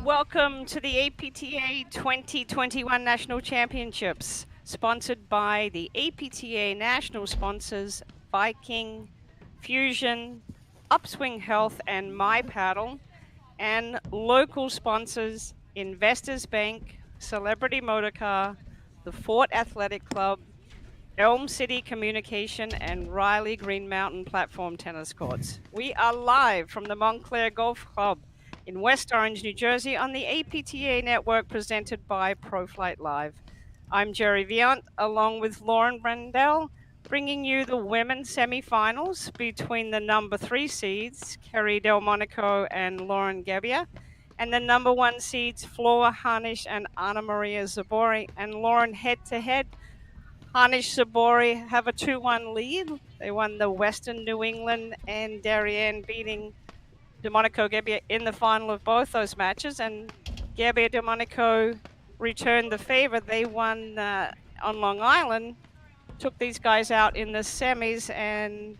Welcome to the APTA 2021 National Championships, sponsored by the APTA national sponsors Viking, Fusion, Upswing Health, and My Paddle, and local sponsors Investors Bank, Celebrity Motorcar, the Fort Athletic Club, Elm City Communication, and Riley Green Mountain Platform Tennis Courts. We are live from the Montclair Golf Club in West Orange, New Jersey on the APTA network presented by ProFlight Live. I'm Jerry Viant along with Lauren Brendel, bringing you the women's semifinals between the number 3 seeds, Kerry Delmonico and Lauren Gabia, and the number 1 seeds, Flora Hanish and Anna Maria Zabori. And Lauren, head-to-head, Hanish Zabori have a 2-1 lead. They won the Western New England, and Darien beating Delmonico Gabia in the final of both those matches. And Gabia Delmonico returned the favor. They won on Long Island, took these guys out in the semis, and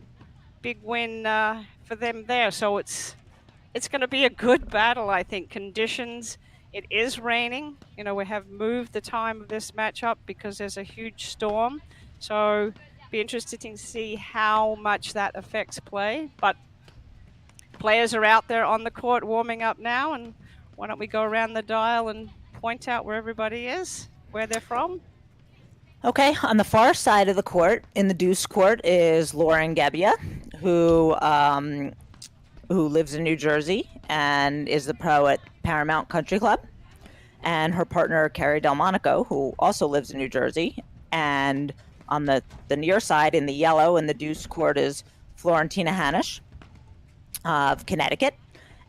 big win for them there. So it's going to be a good battle, I think. Conditions. It is raining. You know, we have moved the time of this matchup because there's a huge storm. So be interested to see how much that affects play. But players are out there on the court warming up now. And why don't we go around the dial and point out where everybody is, where they're from? Okay, on the far side of the court, in the deuce court, is Lauren Gabia, who lives in New Jersey and is the pro at Paramount Country Club, and her partner Kerry Delmonico, who also lives in New Jersey. And on the near side, in the yellow in the deuce court, is Florentina Hanish of Connecticut,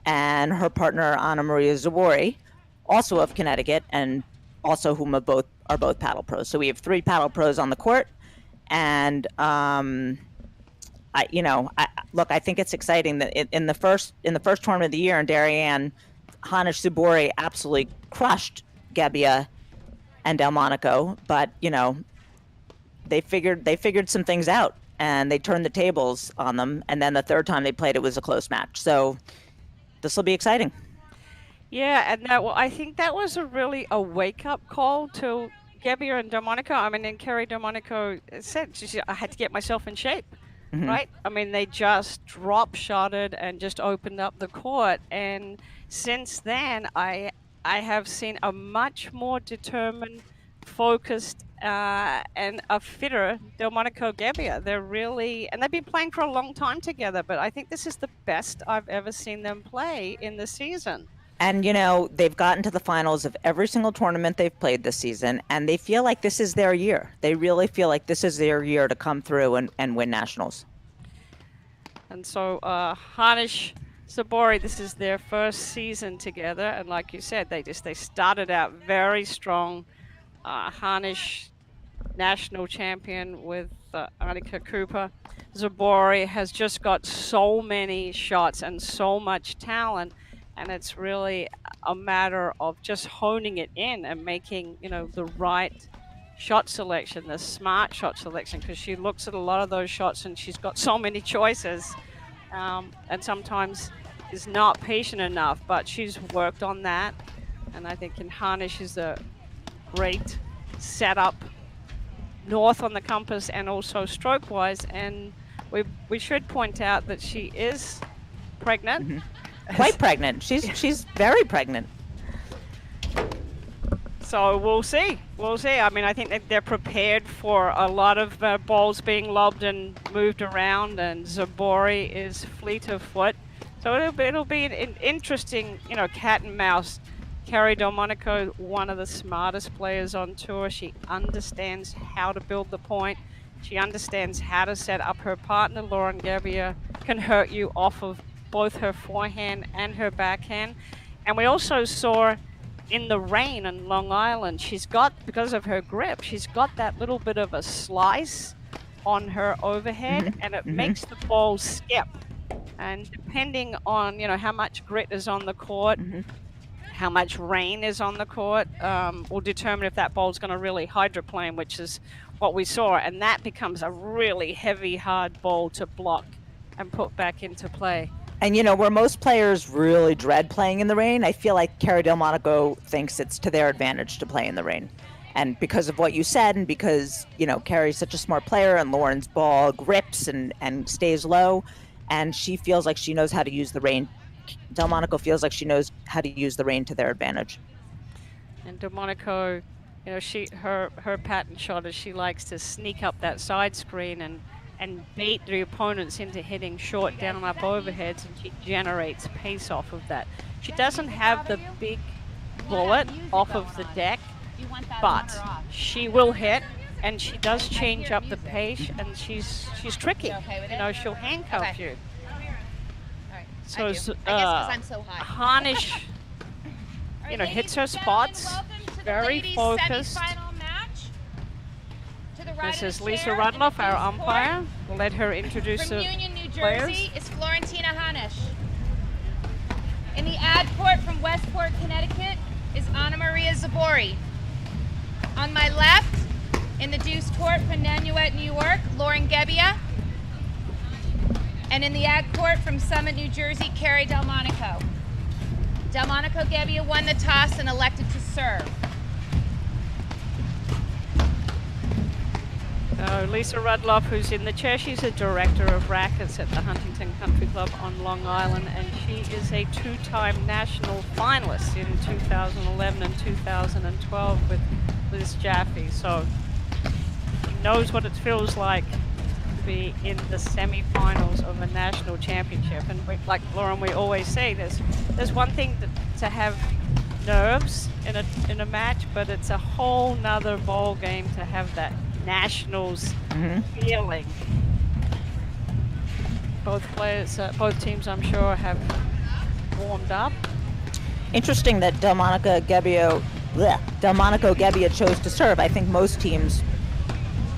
and her partner Anna Maria Zabori, also of Connecticut, and also whom are both paddle pros. So we have 3 paddle pros on the court, and I think it's exciting that in the first tournament of the year in Darien, Hanish Zabori absolutely crushed Gabia and Delmonico, but they figured some things out and they turned the tables on them, and then the third time they played, it was a close match. So this will be exciting. Yeah, and I think that was a wake-up call to Gabia and Delmonico. I mean, and Kerry Delmonico said, I had to get myself in shape. Mm-hmm. Right? I mean, they just drop-shotted and just opened up the court. And since then, I have seen a much more determined, focused, and a fitter Delmonico Gabia. And they've been playing for a long time together, but I think this is the best I've ever seen them play in the season. And, they've gotten to the finals of every single tournament they've played this season, and they feel like this is their year. They really feel like this is their year to come through and win nationals. And so Hanish Zabori, this is their first season together. And like you said, they started out very strong. Hanish, national champion with Annika Cooper. Zabori has just got so many shots and so much talent. And it's really a matter of just honing it in and making, the right shot selection, the smart shot selection, because she looks at a lot of those shots and she's got so many choices, and sometimes is not patient enough. But she's worked on that, and I think in Hanish is a great setup north on the compass and also stroke-wise. And we should point out that she is pregnant. Mm-hmm. Quite pregnant. She's very pregnant. So we'll see. I mean, I think that they're prepared for a lot of balls being lobbed and moved around, and Zabori is fleet of foot. So it'll be an interesting, cat and mouse. Kerry Delmonico, one of the smartest players on tour. She understands how to build the point. She understands how to set up her partner. Lauren Gabia can hurt you off of both her forehand and her backhand. And we also saw in the rain on Long Island, because of her grip, she's got that little bit of a slice on her overhead, mm-hmm. and it mm-hmm. makes the ball skip. And depending on, how much grit is on the court, mm-hmm. how much rain is on the court, will determine if that ball's going to really hydroplane, which is what we saw. And that becomes a really heavy, hard ball to block and put back into play. And where most players really dread playing in the rain, I feel like Cara Delmonico thinks it's to their advantage to play in the rain. And because of what you said, and because, Carrie's such a smart player and Lauren's ball grips and stays low, and she feels like she knows how to use the rain. Delmonico feels like she knows how to use the rain to their advantage. And Delmonico, her pattern shot is she likes to sneak up that side screen and bait the opponents into hitting short down up overheads, and she generates pace off of that. She doesn't have the big bullet off of the deck, but she will hit, and she does change up the pace, and she's tricky. She'll handcuff you. So I guess because I'm so high. Hanish, hits her spots, very focused. This is Lisa Rudloff, our umpire. We'll let her introduce the Union, New players. Jersey is Florentina Hanish. In the ad court from Westport, Connecticut is Anna Maria Zabori. On my left, in the deuce court from Nanuet, New York, Lauren Gabia. And in the ad court from Summit, New Jersey, Carrie Delmonico. Delmonico Gabia won the toss and elected to serve. Lisa Rudloff, who's in the chair, she's a director of rackets at the Huntington Country Club on Long Island, and she is a two-time national finalist in 2011 and 2012 with Liz Jaffe. So she knows what it feels like to be in the semifinals of a national championship. And like Lauren, we always say, there's one thing to have nerves in a match, but it's a whole nother ball game to have that nationals feeling. Both teams, I'm sure, have warmed up. Interesting that Delmonico Gabia chose to serve. I think most teams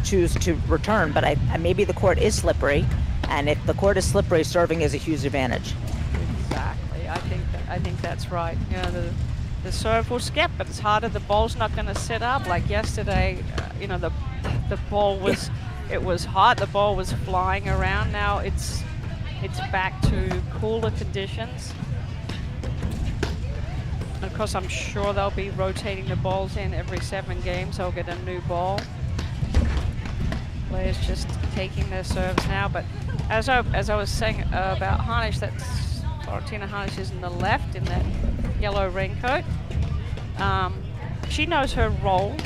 choose to return, but maybe the court is slippery, and if the court is slippery, serving is a huge advantage. Exactly. I think that's right. The serve will skip, but it's harder. The ball's not going to sit up like yesterday. The ball was it was hot. The ball was flying around. Now it's back to cooler conditions. And of course, I'm sure they'll be rotating the balls in every 7 games. They'll get a new ball. Players just taking their serves now. But as I was saying about Hanish, that's Florentina Hanish is in the left in that yellow raincoat. She knows her role.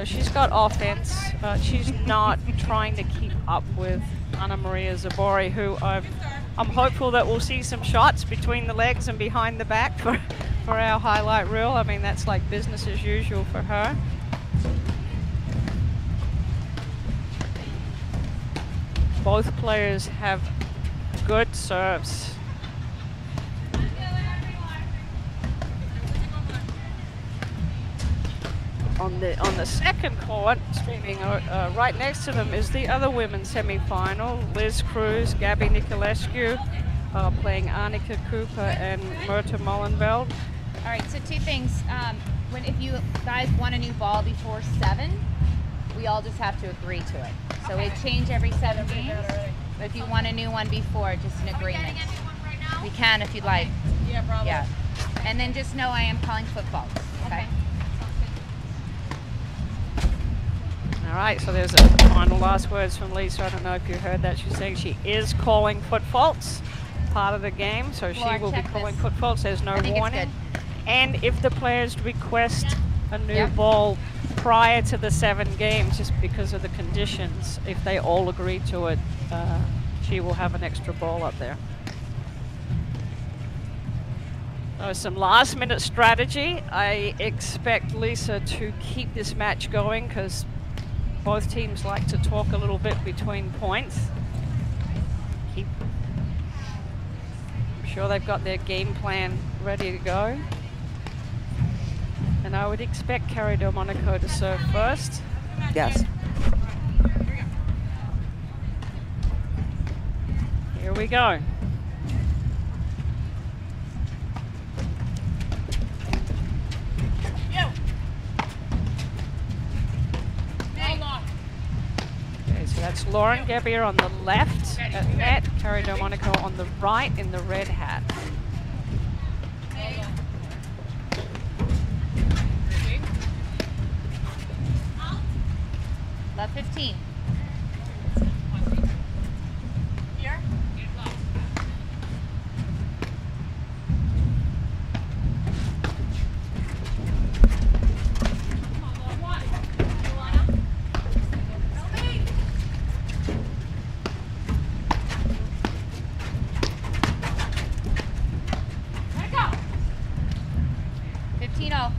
She's got offense, but she's not trying to keep up with Anna Maria Zabori, who I'm hopeful that we'll see some shots between the legs and behind the back for our highlight reel. I mean, that's like business as usual for her. Both players have good serves. On the second court, streaming right next to them, is the other women's semi-final. Liz Cruz, Gabby Nicolescu playing Annika Cooper and Myrta Mullenveld. All right, so 2 things. If you guys want a new ball before 7, we all just have to agree to it. So we change every 7 games. But if you want a new one before, just an agreement. We can if you'd like. Yeah, probably. Yeah. And then just know I am calling footballs. Okay. All right, so there's a final last words from Lisa. I don't know if you heard that. She's saying she is calling foot faults, part of the game, so she will be calling foot faults. There's no warning. And if the players request a new ball prior to the 7 games, just because of the conditions, if they all agree to it, she will have an extra ball up there. So some last-minute strategy. I expect Lisa to keep this match going because both teams like to talk a little bit between points. I'm sure they've got their game plan ready to go. And I would expect Carrie Delmonico to serve first. Yes. Here we go. Okay, so that's Lauren Gabia on the left at net, Carrie Delmonico on the right in the red hat. Love 15. Here. Let it go. 15-0.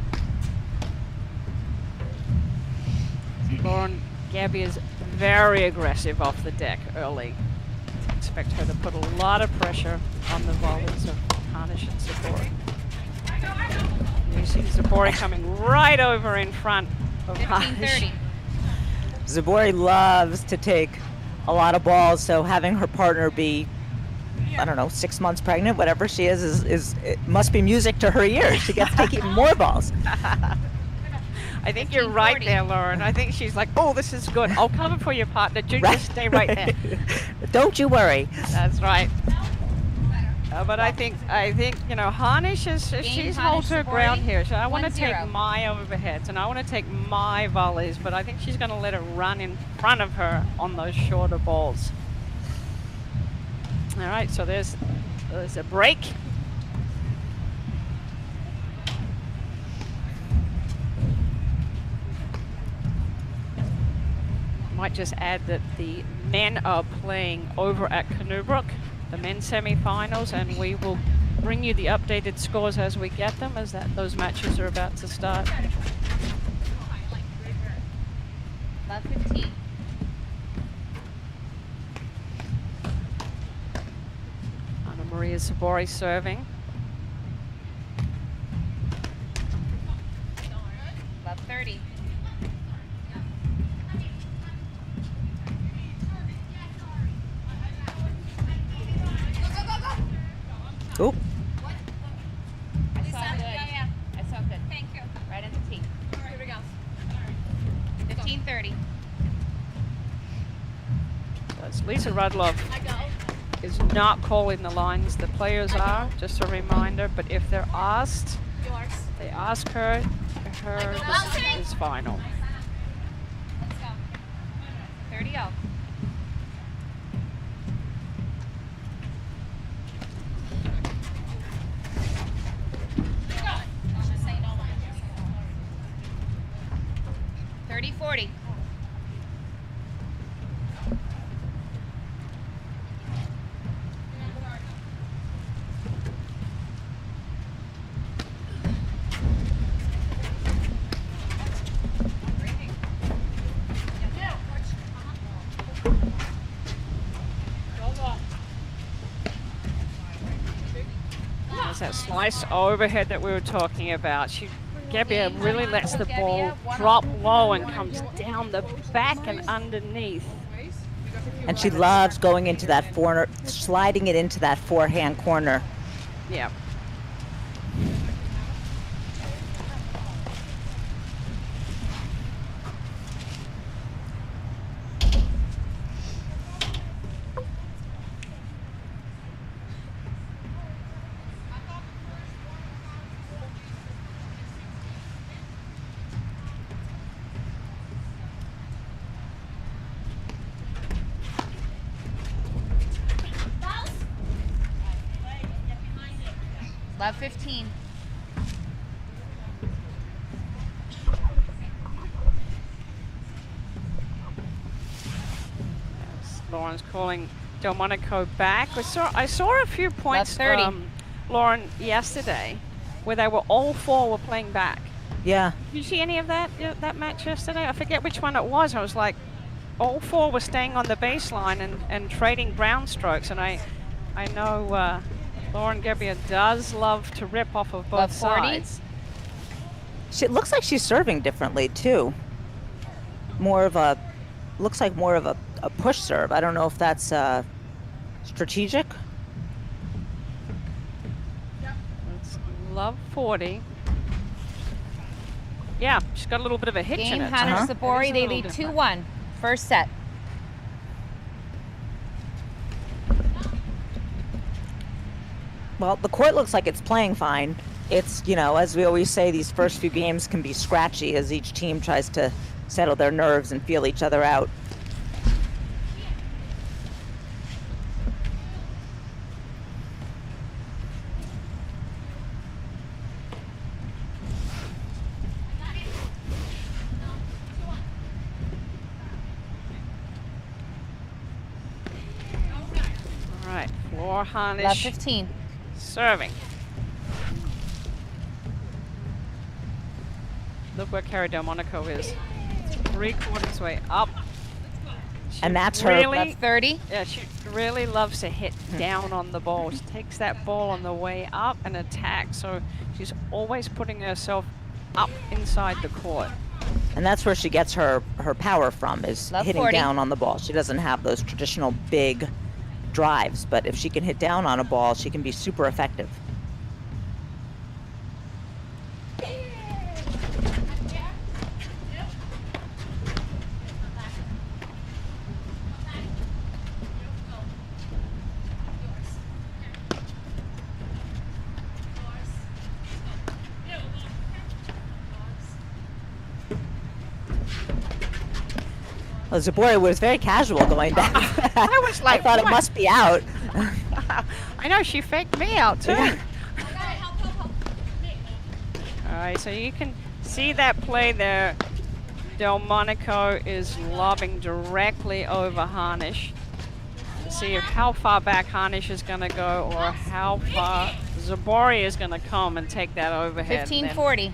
Lauren Gabia is very aggressive off the deck early. Expect her to put a lot of pressure on the volleys of Hanish and Zabori. You see Zabori coming right over in front of Hanish. 15-30. Zabori loves to take a lot of balls, so having her partner be, I don't know, 6 months pregnant, whatever she is it must be music to her ears. She gets to take even more balls. I think you're right there, Lauren. I think she's like, oh, this is good. I'll cover for your partner. You Right. just stay right there. Don't you worry. That's right. But I think you know, Hanish she's held her Zabori, ground here. So I want to 1-0. take my overheads and I want to take my volleys, but I think she's going to let it run in front of her on those shorter balls. All right, so there's a break. Might just add that the men are playing over at Canoebrook, the men's semi-finals, and we will bring you the updated scores as we get them, as those matches are about to start. Love 15. Anna Maria Zabori serving. Love 30. Oop. I saw good. Yeah. I saw good. Thank you. Right on the tee. Here we go. 15-30. That's Lisa Rudloff I go. is not calling the lines. The players are, just a reminder, but if they're asked, Yours. they ask her, this is final. Let's go. 30-0. Just say no line. 30-40. There's that slice overhead that we were talking about. Gabia really lets the ball drop low and comes down the back and underneath. And she loves going into that corner, sliding it into that forehand corner. Yeah. Love 15. Lauren's calling Delmonico back. I saw a few points, 30. Lauren, yesterday, where they were all four were playing back. Yeah. Did you see any of that match yesterday? I forget which one it was. I was like, all four were staying on the baseline and trading brown strokes. And I know Lauren Gabia does love to rip off of both Love 40. sides. It looks like she's serving differently too. Looks like more of a push serve. I don't know if that's strategic. It's love 40. Yeah, she's got a little bit of a hitch Game in it. Hanish Uh-huh. Zabori. It They is a lead little 2-1. First set. Well, the court looks like it's playing fine. It's, as we always say, these first few games can be scratchy as each team tries to settle their nerves and feel each other out. All right, Floor Love Hanish 15. serving. Look where Cara Delmonico is. 3/4 way up. She And that's her- really, Love 30. Yeah, she really loves to hit down on the ball. She takes that ball on the way up and attacks. So she's always putting herself up inside the court. And that's where she gets her power from, is Love hitting 40. down on the ball. She doesn't have those traditional big drives, but if she can hit down on a ball, she can be super effective. Well, Zabori was very casual going back. I was like, I thought it what? must be out. I know, she faked me out too. Yeah. All right, so you can see that play there. Delmonico is lobbing directly over Hanish. To see how far back Hanish is going to go or how far Zabori is going to come and take that overhead. And then 1540.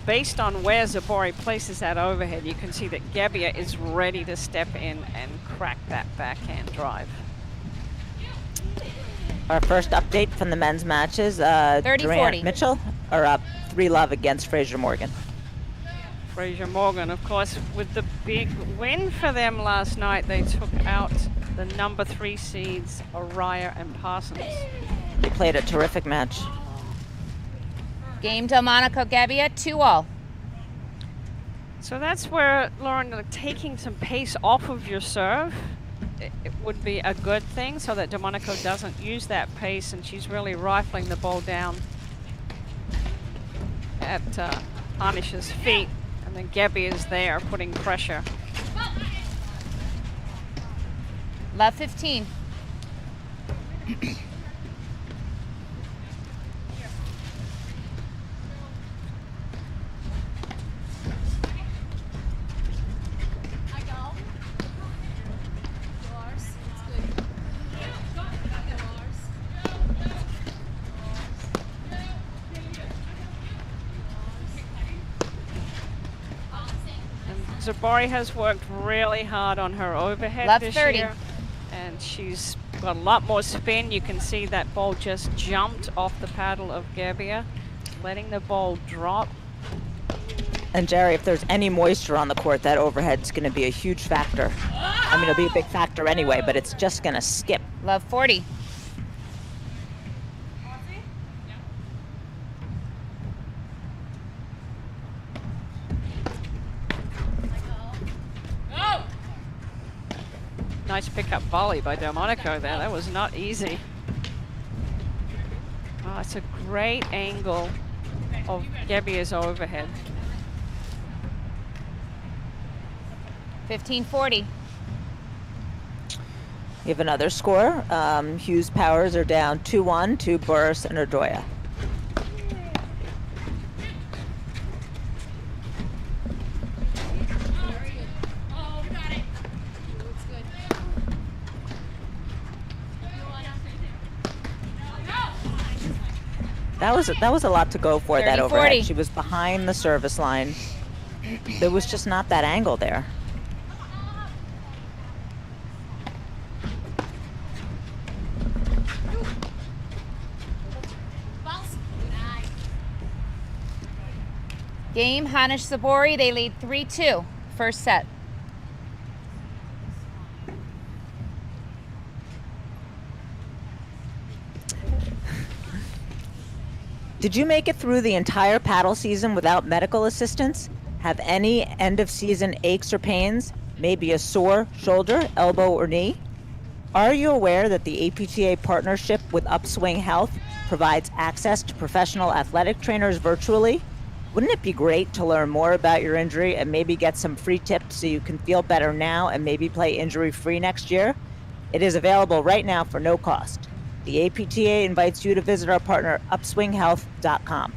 based on where Zabori places that overhead, you can see that Gabia is ready to step in and crack that backhand drive. Our first update from the men's matches, 30-40. Durant Mitchell are up 3-love against Fraser Morgan. Fraser Morgan, of course, with the big win for them last night, they took out the number 3 seeds, Araya and Parsons. They played a terrific match. Game Delmonico Gabia 2-all. So that's where, Lauren, taking some pace off of your serve, it would be a good thing so that Delmonico doesn't use that pace and she's really rifling the ball down at Hanish's feet. And then Gabby is there putting pressure. Love 15. I go. Yours. It's good. And Zabori has worked really hard on her overhead Love this 30. year. And she's got a lot more spin. You can see that ball just jumped off the paddle of Gabia, letting the ball drop. And Jerry, if there's any moisture on the court, that overhead's going to be a huge factor. I mean, it'll be a big factor anyway, but it's just going to skip. Love 40. Nice pickup volley by Delmonico there. That was not easy. Oh, it's a great angle of Gabia's overhead. 1540. We have another score. Hughes Powers are down 2-1 to Burris and Erdoya. Oh, we got it. It's good. That was a lot to go for, that 30-40. overhead. She was behind the service line. There was just not that angle there. Bounce. Nice. Game Hanish Zabori, they lead 3-2. First set. Did you make it through the entire paddle season without medical assistance? Have any end of season aches or pains? Maybe a sore shoulder, elbow, or knee? Are you aware that the APTA partnership with Upswing Health provides access to professional athletic trainers virtually? Wouldn't it be great to learn more about your injury and maybe get some free tips so you can feel better now and maybe play injury-free next year? It is available right now for no cost. The APTA invites you to visit our partner, upswinghealth.com.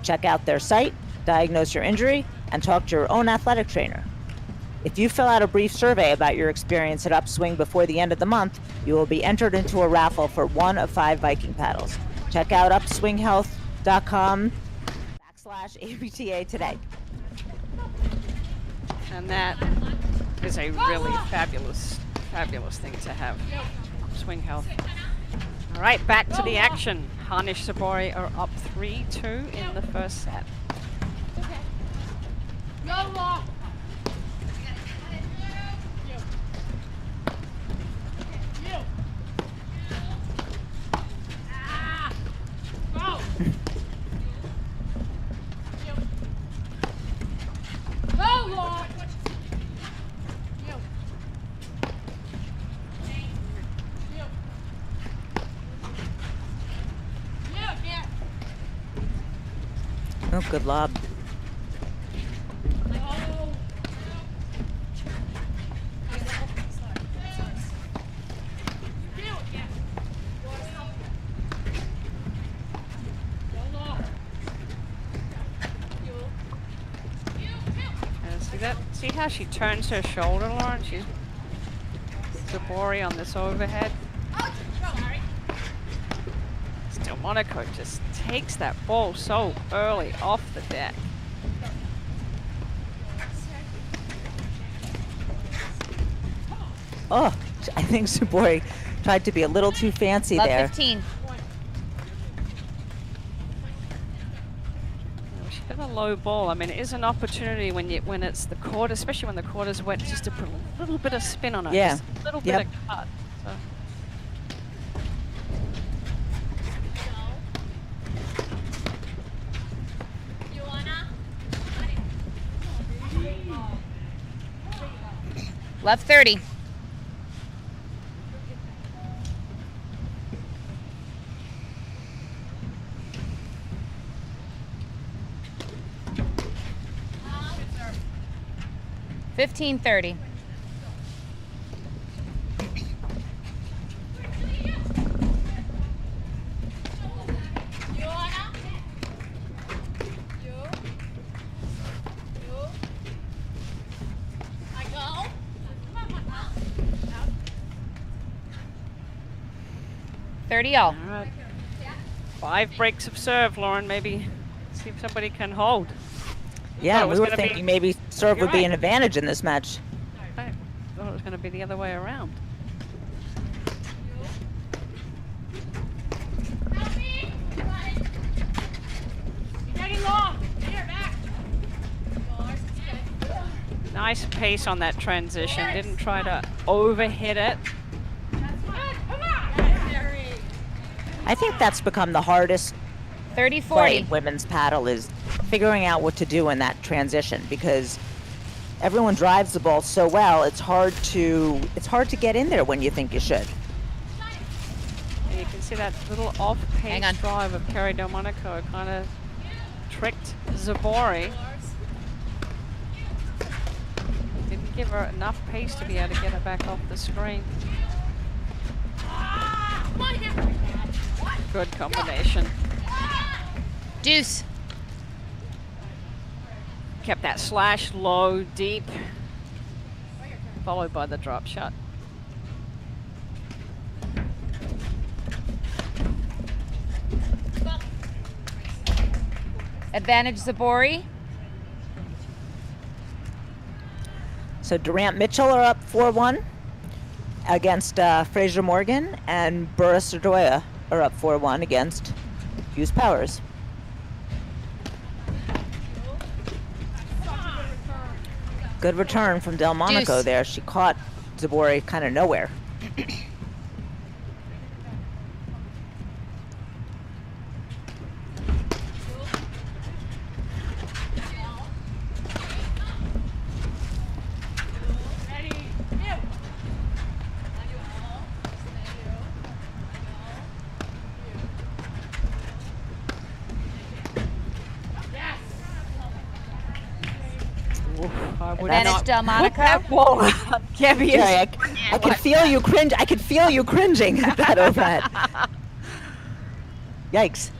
Check out their site, diagnose your injury, and talk to your own athletic trainer. If you fill out a brief survey about your experience at Upswing before the end of the month, you will be entered into a raffle for one of 5 Viking paddles. Check out upswinghealth.com/APTA today. And that is a really fabulous thing to have. Swing Health. All right, back to the action. Hanish Zabori are up 3-2 in the first set. Go, Law. Oh, good lob. See how she turns her shoulder, Lauren? She's Zabori on this overhead. Delmonico just takes that ball so early off the deck. Oh, I think Zabori tried to be a little too fancy Love there. 15. She got a low ball. I mean, it is an opportunity when it's the court, especially when the court is wet, just to put a little bit of spin on it. Yeah. Just a little bit of cut. So. Love 30. $15.30. $30 all. All right. 5 breaks of serve, Lauren. Maybe see if somebody can hold. Yeah, we we were thinking maybe serve would be an advantage in this match. I thought it was going to be the other way around. Nice pace on that transition. Didn't try to overhit it. I think that's become the hardest 30-40. play in women's paddle is figuring out what to do in that transition because everyone drives the ball so well. It's hard to get in there when you think you should. And you can see that little off-pace drive of Kerry Delmonico kind of tricked Zabori. Didn't give her enough pace to be able to get her back off the screen. Good combination. Deuce. Kept that slash low, deep, followed by the drop shot. Advantage Zabori. So Durant Mitchell are up 4-1 against Fraser Morgan, and Burris Ardoya are up 4-1 against Hughes Powers. Good return from Delmonico Deuce. there. She caught Zabori kind of nowhere. I would Then That's- it's Delmonico. that ball. Gabby Jerry, is. I can feel you cringe. I can feel you cringing at that overhead. Yikes.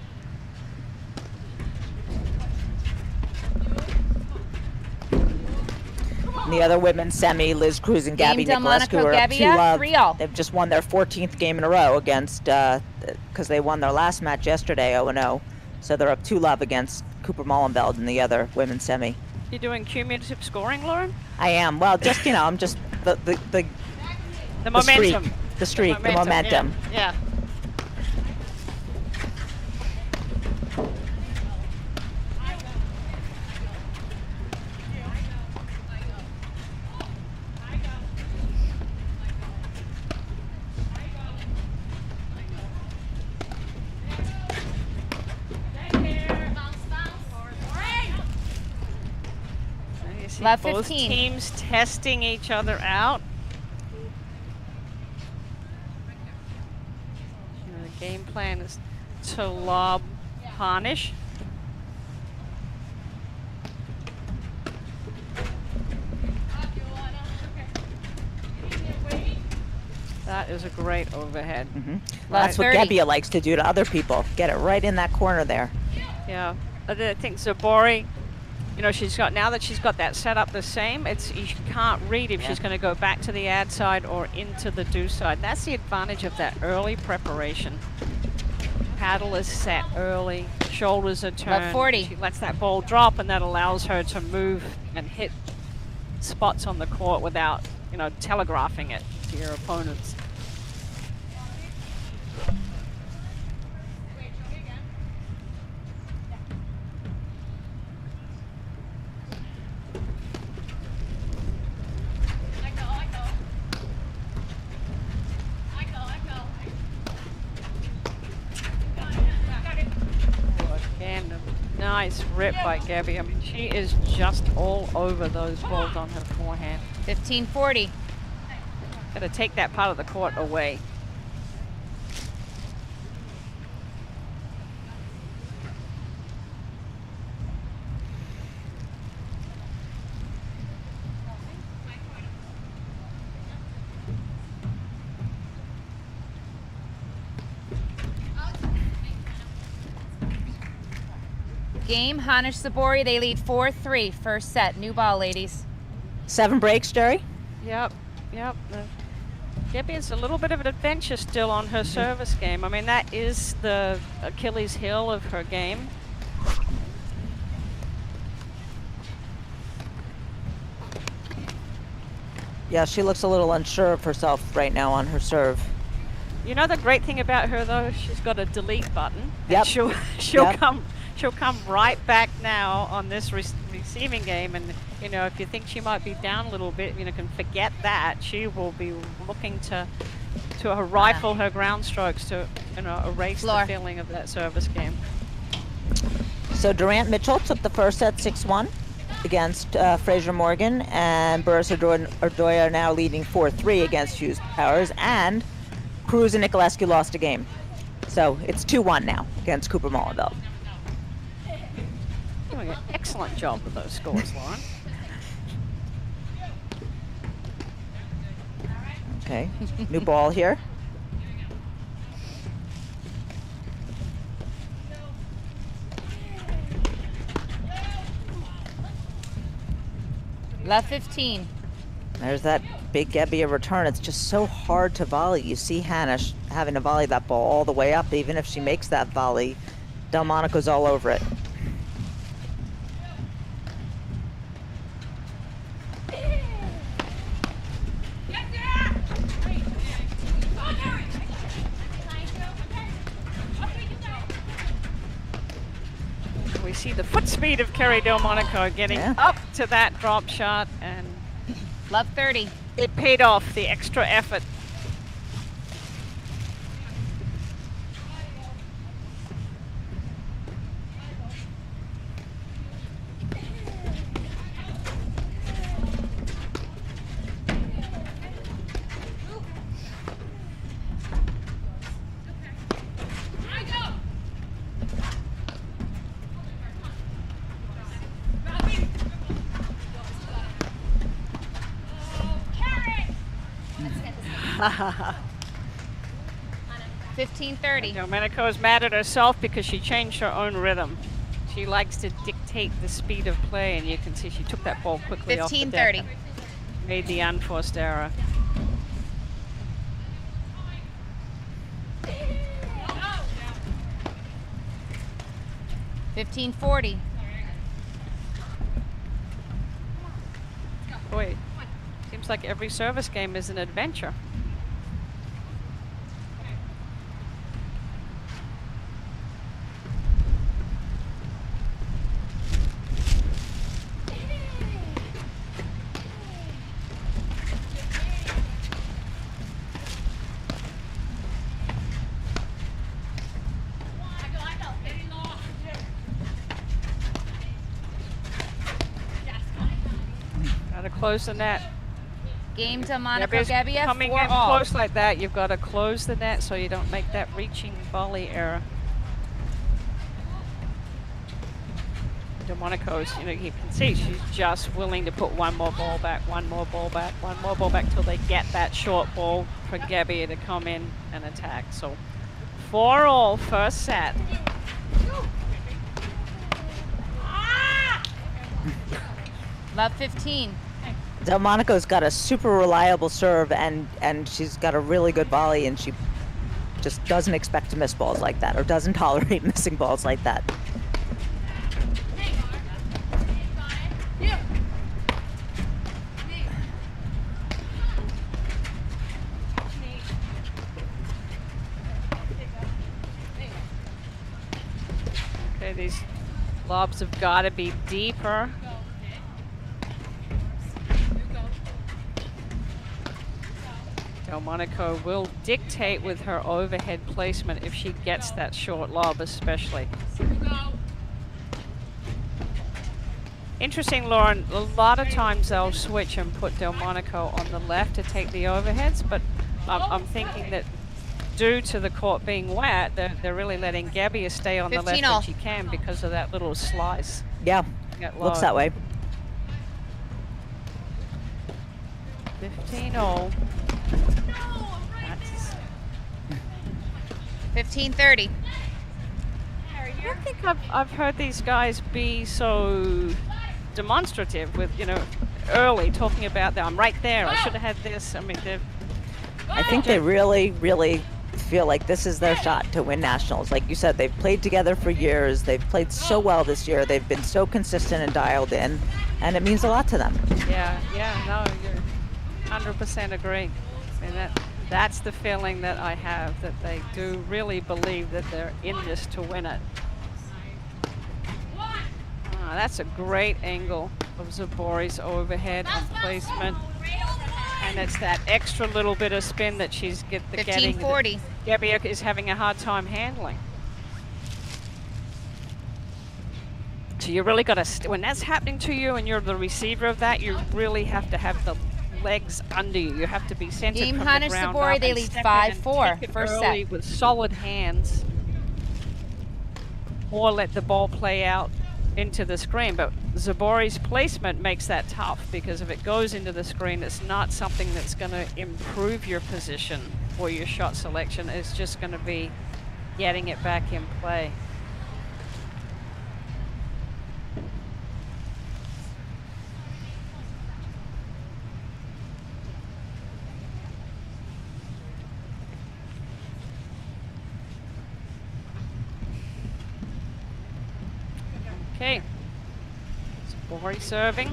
And the other women's semi, Liz Cruz and Gabby Game Nicolescu Delmonico, are up Gabia, 2-love. 3-all. They've just won their 14th game in a row against, because they won their last match yesterday, 0-0. So they're up 2-love against Cooper Mullenveld in the other women's semi. You're doing cumulative scoring, Lauren? I am. Well, just, I'm just the The momentum. streak, the momentum. Yeah. You see Love both 15. teams testing each other out. The game plan is to lob Hanish. That is a great overhead. That's what 30. Gabia likes to do to other people. Get it right in that corner there. Yeah, I think Zabori, she's got, now that she's got that set up the same, you can't read if she's going to go back to the ad side or into the do side. That's the advantage of that early preparation. Paddle is set early, shoulders are turned. 40. She lets that ball drop, and that allows her to move and hit spots on the court without, telegraphing it to your opponents. Again, a nice rip by Gabby. I mean, she is just all over those balls on her forehand. 15-40. Got to take that part of the court away. Game, Hanish Zabori, they lead 4-3. First set. New ball, ladies. 7 breaks, Jerry? Yep. Gabby is a little bit of an adventure still on her service game. I mean, that is the Achilles heel of her game. Yeah, she looks a little unsure of herself right now on her serve. You know the great thing about her though, she's got a delete button. Yep. And she'll come right back now on this receiving game, and if you think she might be down a little bit, can forget that. She will be looking to rifle her ground strokes to erase the feeling of that service game. So Durant Mitchell took the first set 6-1 against Fraser Morgan, and Burris Ardoya are now leading 4-3 against Hughes Powers, and Cruz and Nicolescu lost a game. So it's 2-1 now against Cooper Mullenveld. Doing an excellent job with those scores, Lauren. Okay, new ball here. Love 15. There's that big Gabia return. It's just so hard to volley. You see Hanish having to volley that ball all the way up. Even if she makes that volley, Delmonico's all over it. We see the foot speed of Kerry Delmonico getting up to that drop shot, and Love 30. it paid off, the extra effort. 15:30. Delmonico is mad at herself because she changed her own rhythm. She likes to dictate the speed of play, and you can see she took that ball quickly off the deck. 15:30. And made the unforced error. $15.40. Boy, seems like every service game is an adventure. Close the net. Game Delmonico, Gabia, coming 4 in all. close like that, you've got to close the net so you don't make that reaching volley error. Delmonico's, you know, you can see she's just willing to put one more ball back, one more ball back, one more ball back till they get that short ball for Gabia to come in and attack. So 4 all, first set. Love 15. Delmonico's got a super reliable serve, and she's got a really good volley, and she just doesn't expect to miss balls like that, or doesn't tolerate missing balls like that. Okay, these lobs have got to be deeper. Delmonico will dictate with her overhead placement if she gets that short lob, especially. Interesting, Lauren, a lot of times they'll switch and put Delmonico on the left to take the overheads, but I'm thinking that due to the court being wet, they're really letting Gabia stay on the left when she can because of that little slice. Yeah, looks that way. 15-all. 15:30. I don't think I've heard these guys be so demonstrative with, you know, early talking about that. I'm right there. I should have had this. I mean, I think they really, really feel like this is their shot to win nationals. Like you said, they've played together for years. They've played so well this year. They've been so consistent and dialed in, and it means a lot to them. Yeah, no, you're 100% agree. I mean, that's the feeling that I have, that they do really believe that they're in this to win it. That's a great angle of Zabori's overhead and placement. And it's that extra little bit of spin that she's getting. 15:40. Gabia is having a hard time handling. So you really got to, when that's happening to you and you're the receiver of that, you really have to have the legs under you. You have to be centered Game from Hanish the ground Zabori, up they and lead step 5-4, in and first early set. with solid hands, or let the ball play out into the screen. But Zabori's placement makes that tough, because if it goes into the screen, it's not something that's going to improve your position or your shot selection. It's just going to be getting it back in play. Okay, Zabori serving.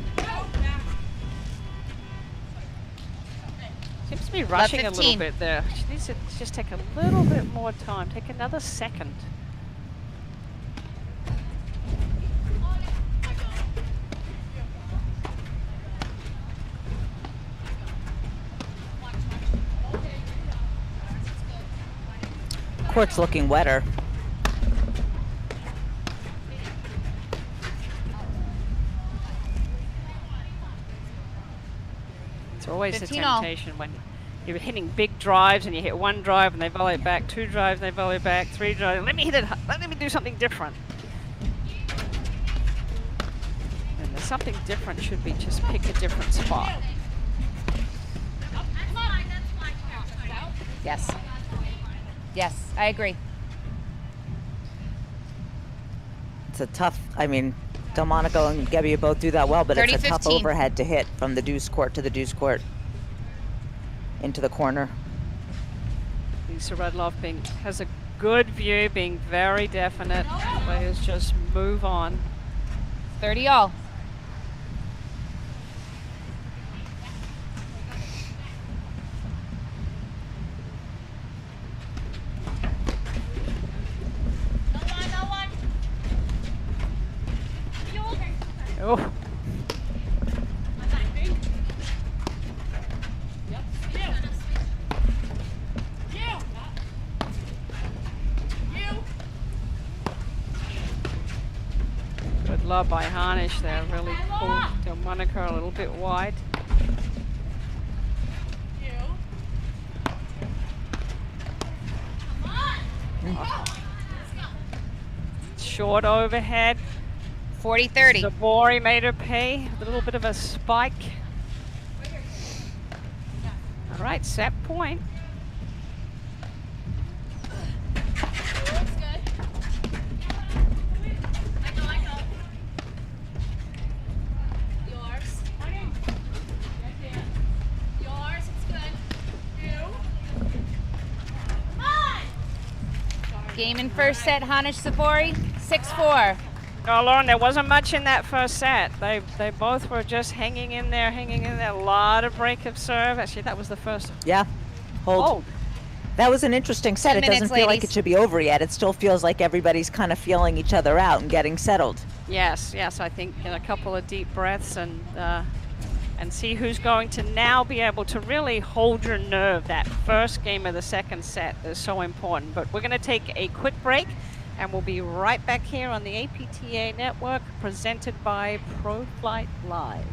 Seems to be rushing a little bit there. She needs to just take a little bit more time. Take another second. Court's looking wetter. Always a temptation when you're hitting big drives and you hit one drive and they volley it back, 2 drives and they volley it back, 3 drives. Let me hit it. Let me do something different. And the something different should be just pick a different spot. Yes. Yes, I agree. It's a tough, I mean, Delmonico and Gabia both do that well, but it's a tough 30-15. overhead to hit from the deuce court to the deuce court into the corner. Lisa Redloff has a good view, being very definite. Players just move on. 30 all. Oh, good love by Hanish there. Really pulled Delmonico a little bit wide. Short overhead. 40-30. Zabori made her pay. A little bit of a spike. All right, set point. Game in first set, Hanish Zabori, 6-4. Oh, Lauren, there wasn't much in that first set. They both were just hanging in there, A lot of break of serve. Actually, that was the first. Yeah, hold. Oh, That was an interesting set. 10 It doesn't minutes, feel like ladies. it should be over yet. It still feels like everybody's kind of feeling each other out and getting settled. yes. I think in a couple of deep breaths and see who's going to now be able to really hold your nerve. That first game of the second set is so important. But we're going to take a quick break, and we'll be right back here on the APTA Network, presented by ProFlight Live.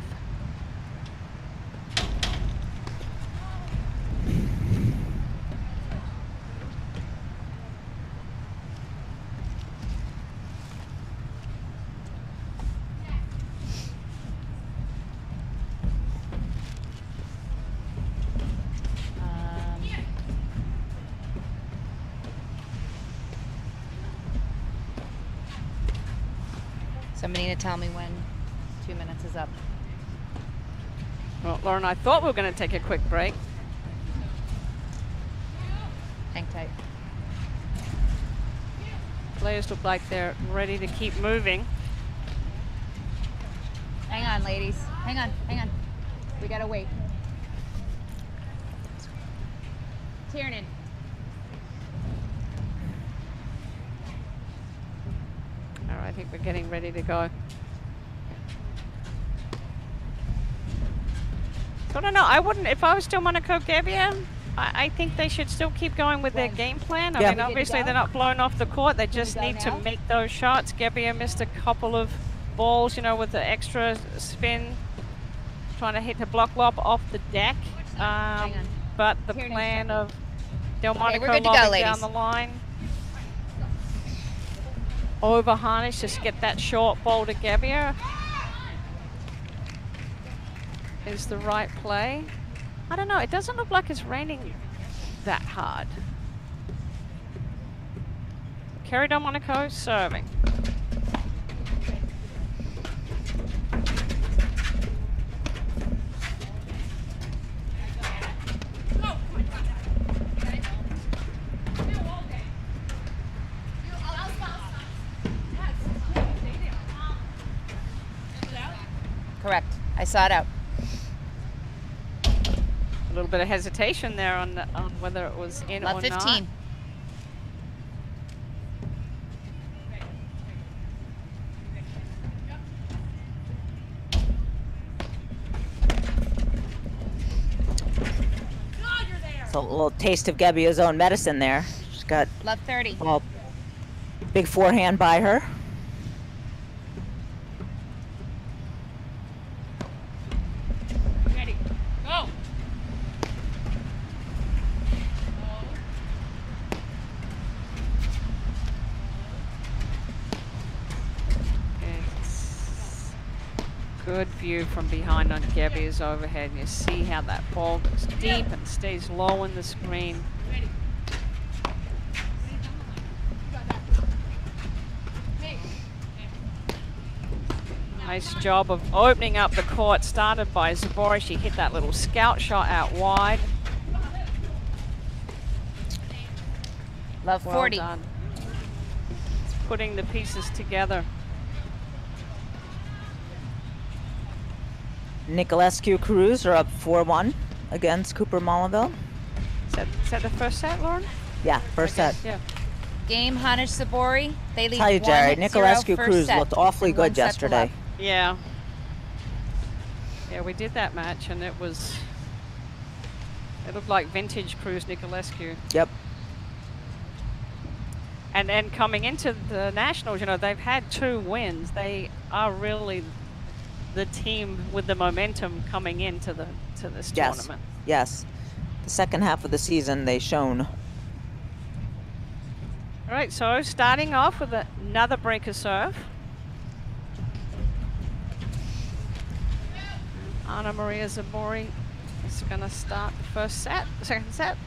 Somebody need to tell me when 2 minutes is up. Well, Lauren, I thought we were going to take a quick break. Hang tight. Players look like they're ready to keep moving. Hang on, ladies. Hang on. We gotta wait. Tiernan. All right, I think we're getting ready to go. So I don't know. I wouldn't, if I was still Monaco Gabia, I think they should still keep going with their game plan. I Yeah. mean, obviously they're not blown off the court. They just need to make those shots. Gabia missed a couple of balls, with the extra spin, trying to hit the block lob off the deck. on. But the Tiernan's plan checking. of Delmonico we're good to go, lobbing ladies. down the line. Over Hanish, just get that short ball to Gabia is the right play. I don't know, it doesn't look like it's raining that hard. Kerry Delmonico serving. Correct. I saw it out. A little bit of hesitation there on whether it was in Love or 15. not. So a little taste of Gabia's own medicine there. She's got Love 30. a big forehand by her. Ready. Go. It's good view from behind on Gabia's overhead. And you see how that ball goes deep and stays low in the screen. Ready. Nice job of opening up the court, started by Zabori. She hit that little scout shot out wide. Love Well 40. done. It's putting the pieces together. Nicolescu Cruz are up 4-1 against Cooper Molinville. Is that the first set, Lauren? Yeah, first set. Yeah. Game Hanish Zabori. They lead Tell you, Jerry, 1-0 Nicolescu first Cruz set, looked awfully and 1 good set to yesterday. love. Yeah. Yeah, we did that match, and it looked like vintage Cruz Nicolescu. Yep. And then coming into the Nationals, you know, they've had 2 wins. They are really the team with the momentum coming into this tournament. Yes. The second half of the season, they shone. All right, so starting off with another breaker serve. Ana Maria Zabori is going to start the second set.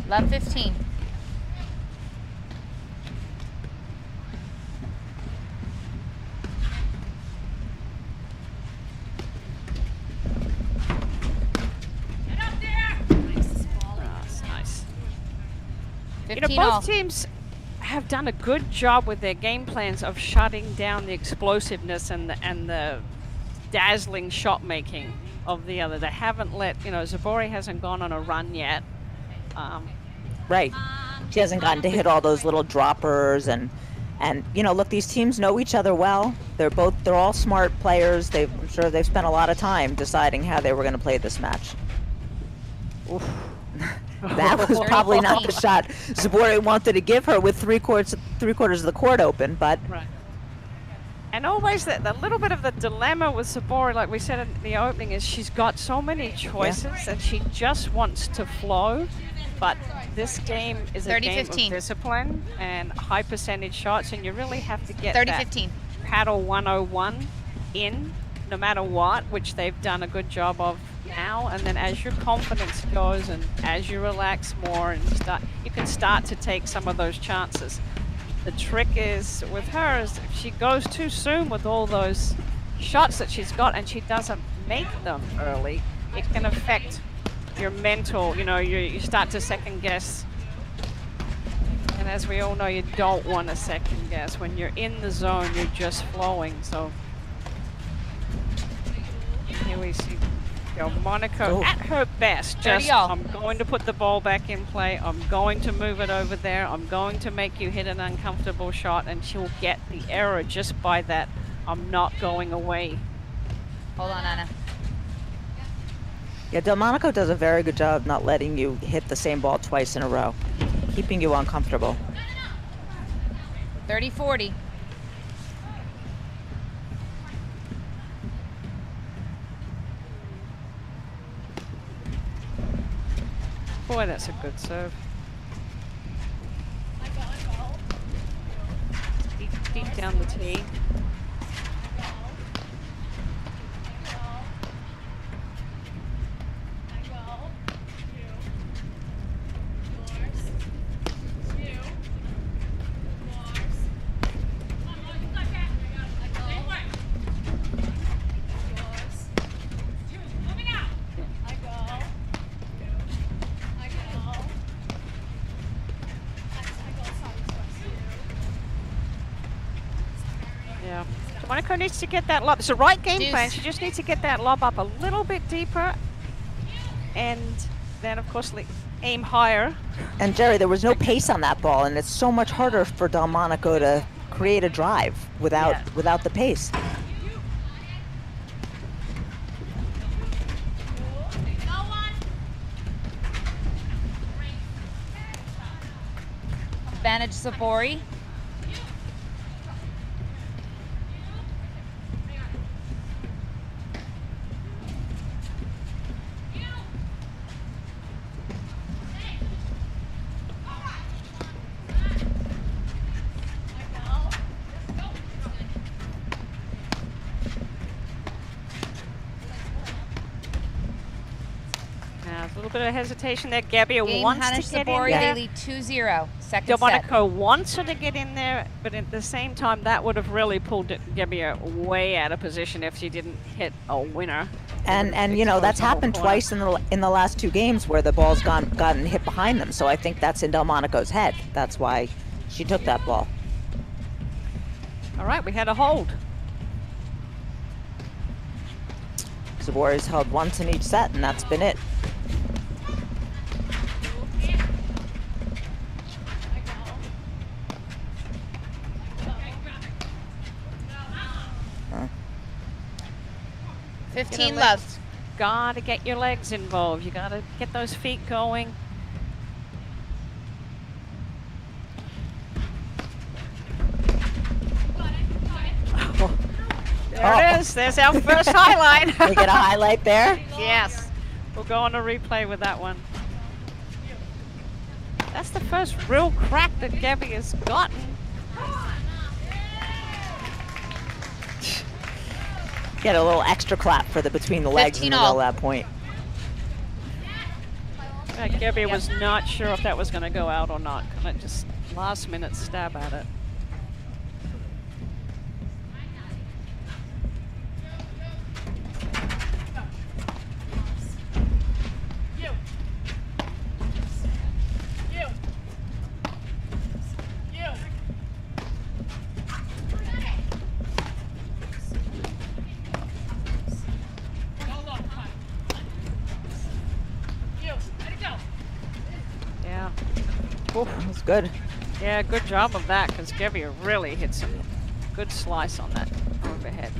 Love 15. That's nice. 15 You know, all. both teams have done a good job with their game plans of shutting down the explosiveness and the dazzling shot making of the other. They haven't let, you know, Zabori hasn't gone on a run yet. Right. She hasn't gotten to hit all those little droppers and you know, look, these teams know each other well. They're all smart players. I'm sure they've spent a lot of time deciding how they were going to play this match. Oof. That was probably not the shot Zabori wanted to give her with three quarters of the court open, but Right. And always the little bit of the dilemma with Zabori, like we said in the opening, is she's got so many choices and she just wants to flow. But this game is a game of discipline and high percentage shots, and you really have to get 30-15. that paddle 101 in, no matter what, which they've done a good job of now. And then as your confidence goes and as you relax more, and you can start to take some of those chances. The trick is with her is if she goes too soon with all those shots that she's got and she doesn't make them early, it can affect your mental, you know, you start to second guess. And as we all know, you don't want to second guess. When you're in the zone, you're just flowing. So here we see Delmonico at her best. Just, I'm going to put the ball back in play. I'm going to move it over there. I'm going to make you hit an uncomfortable shot, and she'll get the error just by that. I'm not going away. Hold on, Anna. yeah, Delmonico does a very good job not letting you hit the same ball twice in a row, keeping you uncomfortable. 30-40. Boy, that's a good serve. Deep down the tee. Yeah. Monaco needs to get that lob. It's the right game plan. She just needs to get that lob up a little bit deeper. And then, of course, aim higher. And Jerry, there was no pace on that ball, and it's so much harder for Delmonico to create a drive without the pace. Advantage Zabori. little bit of hesitation there. Gabia Game wants Hanish to get in Zabori, there. they lead 2-0. Second set. Delmonico wants her to get in there, but at the same time, that would have really pulled Gabia way out of position if she didn't hit a winner. And you know, that's happened twice in the last 2 games where the ball's gotten hit behind them. So I think that's in Delmonico's head. That's why she took that ball. All right, we had a hold. Zabori's held once in each set, and that's been it. Get 15 her love. legs. Gotta get your legs involved. You gotta get those feet going. There it is. There's our first highlight. We get a highlight there. Yes. We'll go on a replay with that one. That's the first real crack that Gabia's gotten. Get a little extra clap for the between the legs in the 15 middle all. of that point. Gabia was not sure if that was going to go out or not. Kind of just last minute stab at it. Yeah. Oof. That was good. Yeah, good job of that, because Gabia really hit some good slice on that overhead.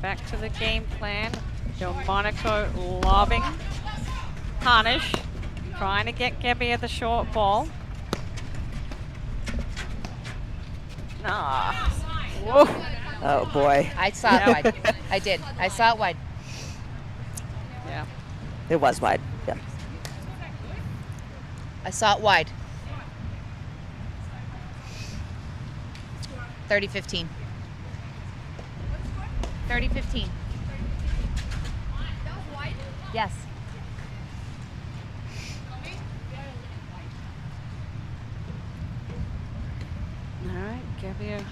Back to the game plan. Delmonico lobbing. Hanish trying to get Gabia the short ball. Ah. Whoa. Oh boy. I saw it wide. I did. I saw it wide. Yeah. It was wide. Yeah. I saw it wide. 30-15. 30-15. Yes. All right, Gabia.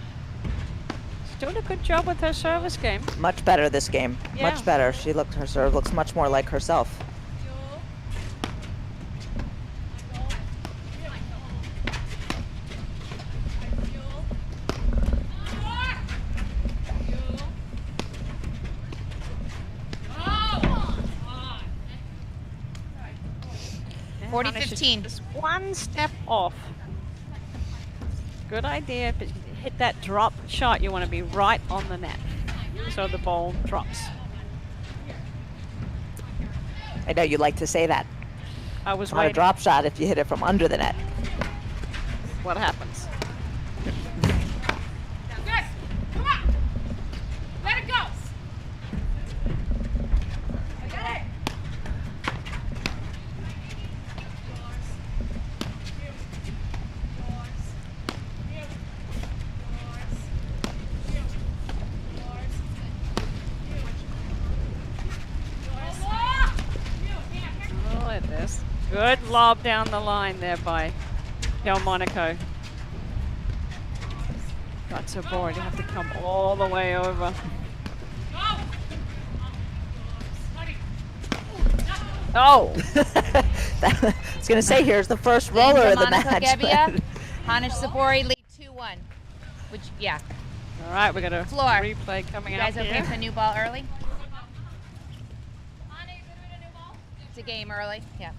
She's doing a good job with her service game. Much better this game. Yeah. Much better. Her serve looks much more like herself. And 40-15. Hanish is just one step off. Good idea, but you hit that drop shot, you want to be right on the net, so the ball drops. I know you like to say that. I was It's not a waiting. drop shot if you hit it from under the net. What happens? Good. Come on. Let it go. I got it. Look at this. Good lob down the line there by Delmonico. Got Zabori to have to come all the way over. Oh! I was going to say, here's the first roller of the Delmonico, match. Gabia. but- Hanish Zabori lead 2-1. Which, yeah. All right, we got a Floor. replay coming You up guys okay here. for the new ball early? It's a game early. Yeah.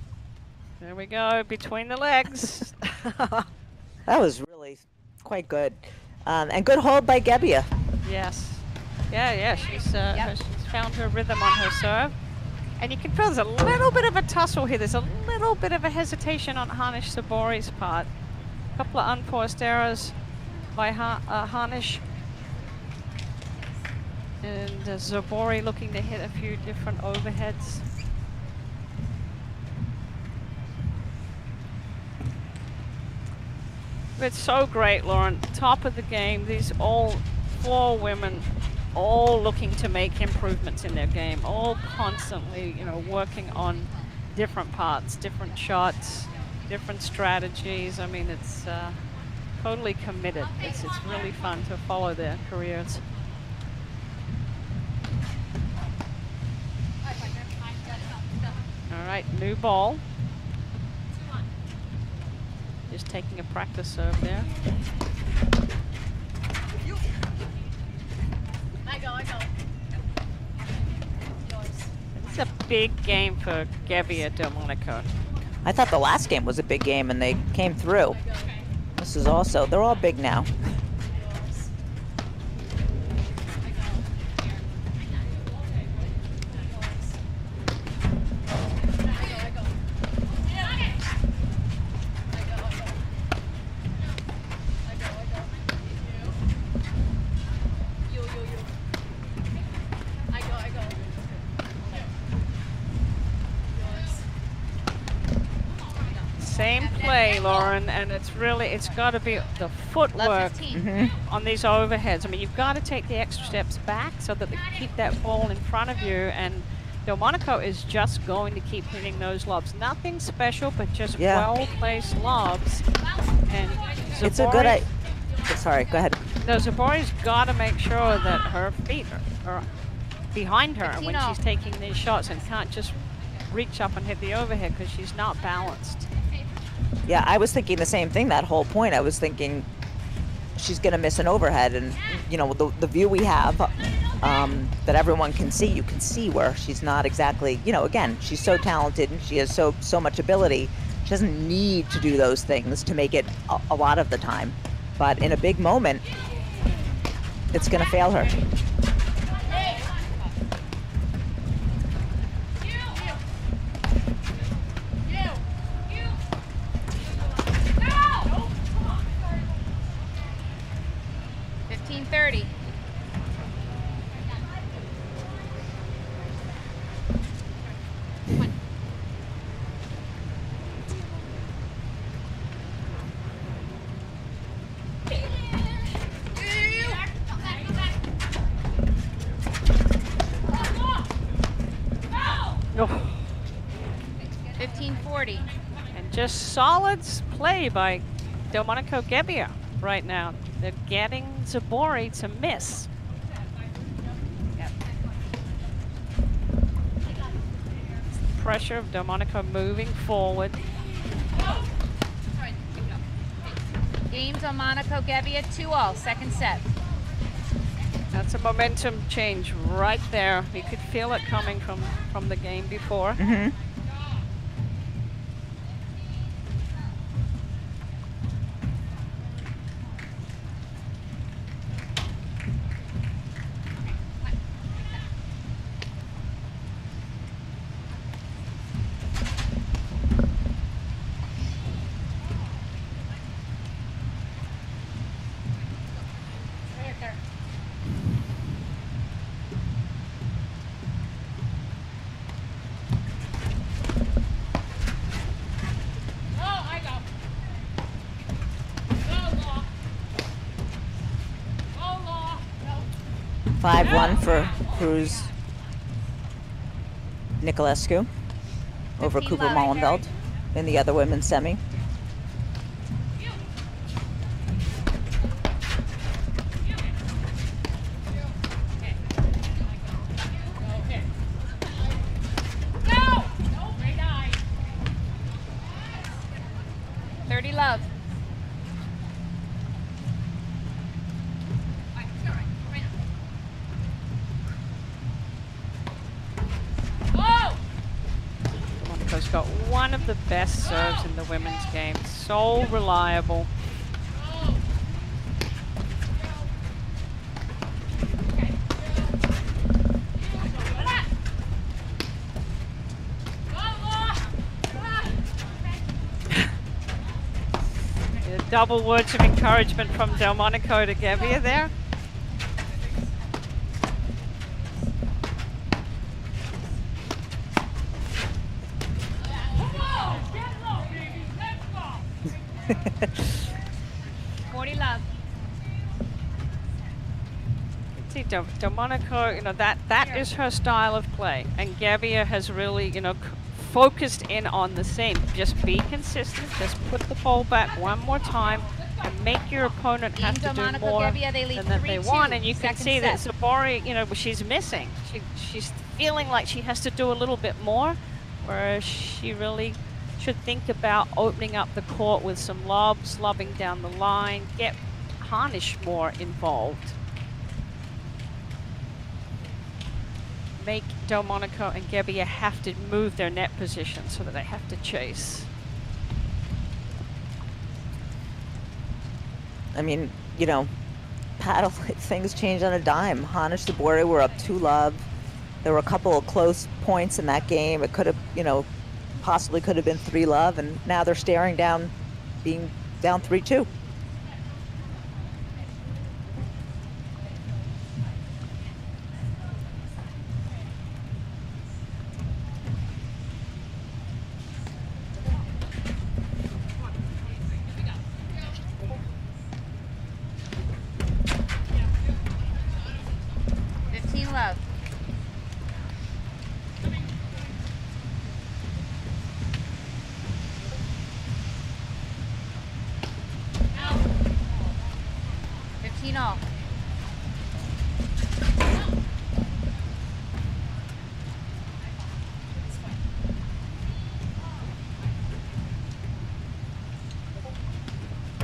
There we go, between the legs. That was really quite good. And good hold by Gabia. Yes. Yeah, she's found her rhythm on her serve. And you can feel there's a little bit of a tussle here. There's a little bit of a hesitation on Hanish Zabori's part. A couple of unforced errors by Hanish. And Zabori looking to hit a few different overheads. It's so great, Lauren. Top of the game. These all 4 women all looking to make improvements in their game, all constantly, you know, working on different parts, different shots, different strategies. I mean, it's totally committed. It's really fun to follow their careers. All right, new ball. Just taking a practice serve there. I go. It's a big game for Gabia Delmonico. I thought the last game was a big game, and they came through. This is also, they're all big now. Same play, Lauren, and it's got to be the footwork on these overheads. I mean, you've got to take the extra steps back so that they keep that ball in front of you, and Delmonico is just going to keep hitting those lobs. Nothing special, but just well-placed lobs. And Zabori, It's a good sorry, go ahead. no, Zabori's got to make sure that her feet are behind her when she's taking these shots and can't just reach up and hit the overhead because she's not balanced. Yeah, I was thinking the same thing that whole point. I was thinking she's going to miss an overhead. And, you know, the view we have that everyone can see, you can see where she's not exactly, you know, again, she's so talented and she has so much ability. She doesn't need to do those things to make it a lot of the time. But in a big moment, it's going to fail her. 30. Oh. 15-40. And just solid play by Delmonico Gabia right now. They're getting Zabori to miss. Pressure of Delmonico moving forward. Game Delmonico Gabia 2-all, second set. That's a momentum change right there. You could feel it coming from the game before. Mm-hmm. Oh, I go. 5-1 for Cruz Nicolescu over 15 Cooper love. Mullenveld in the other women's semi. No! No, great eye. 30 love. Oh! Delmonico's got one of the best serves in the women's game. So reliable. Double words of encouragement from Delmonico to Gabia there. Come on! Get low, baby! Let's go! 40 love. See, Delmonico, you know, that is her style of play. And Gabia has really, you know, focused in on the same. Just be consistent. Just put the ball back one more time and make your opponent have to do Delmonico, more Gabia, they lead than that they 3-2, want. And you can second see that set. Zabori, you know, she's missing. She's feeling like she has to do a little bit more, whereas she really should think about opening up the court with some lobs, lobbing down the line, get Hanish more involved. Make Delmonico and Gabia have to move their net position so that they have to chase. I mean, you know, paddle, things change on a dime. Hanish Zabori were up 2-love. There were a couple of close points in that game. It could have, you know, possibly could have been 3-love, and now they're staring down, being down 3-2. Love. All.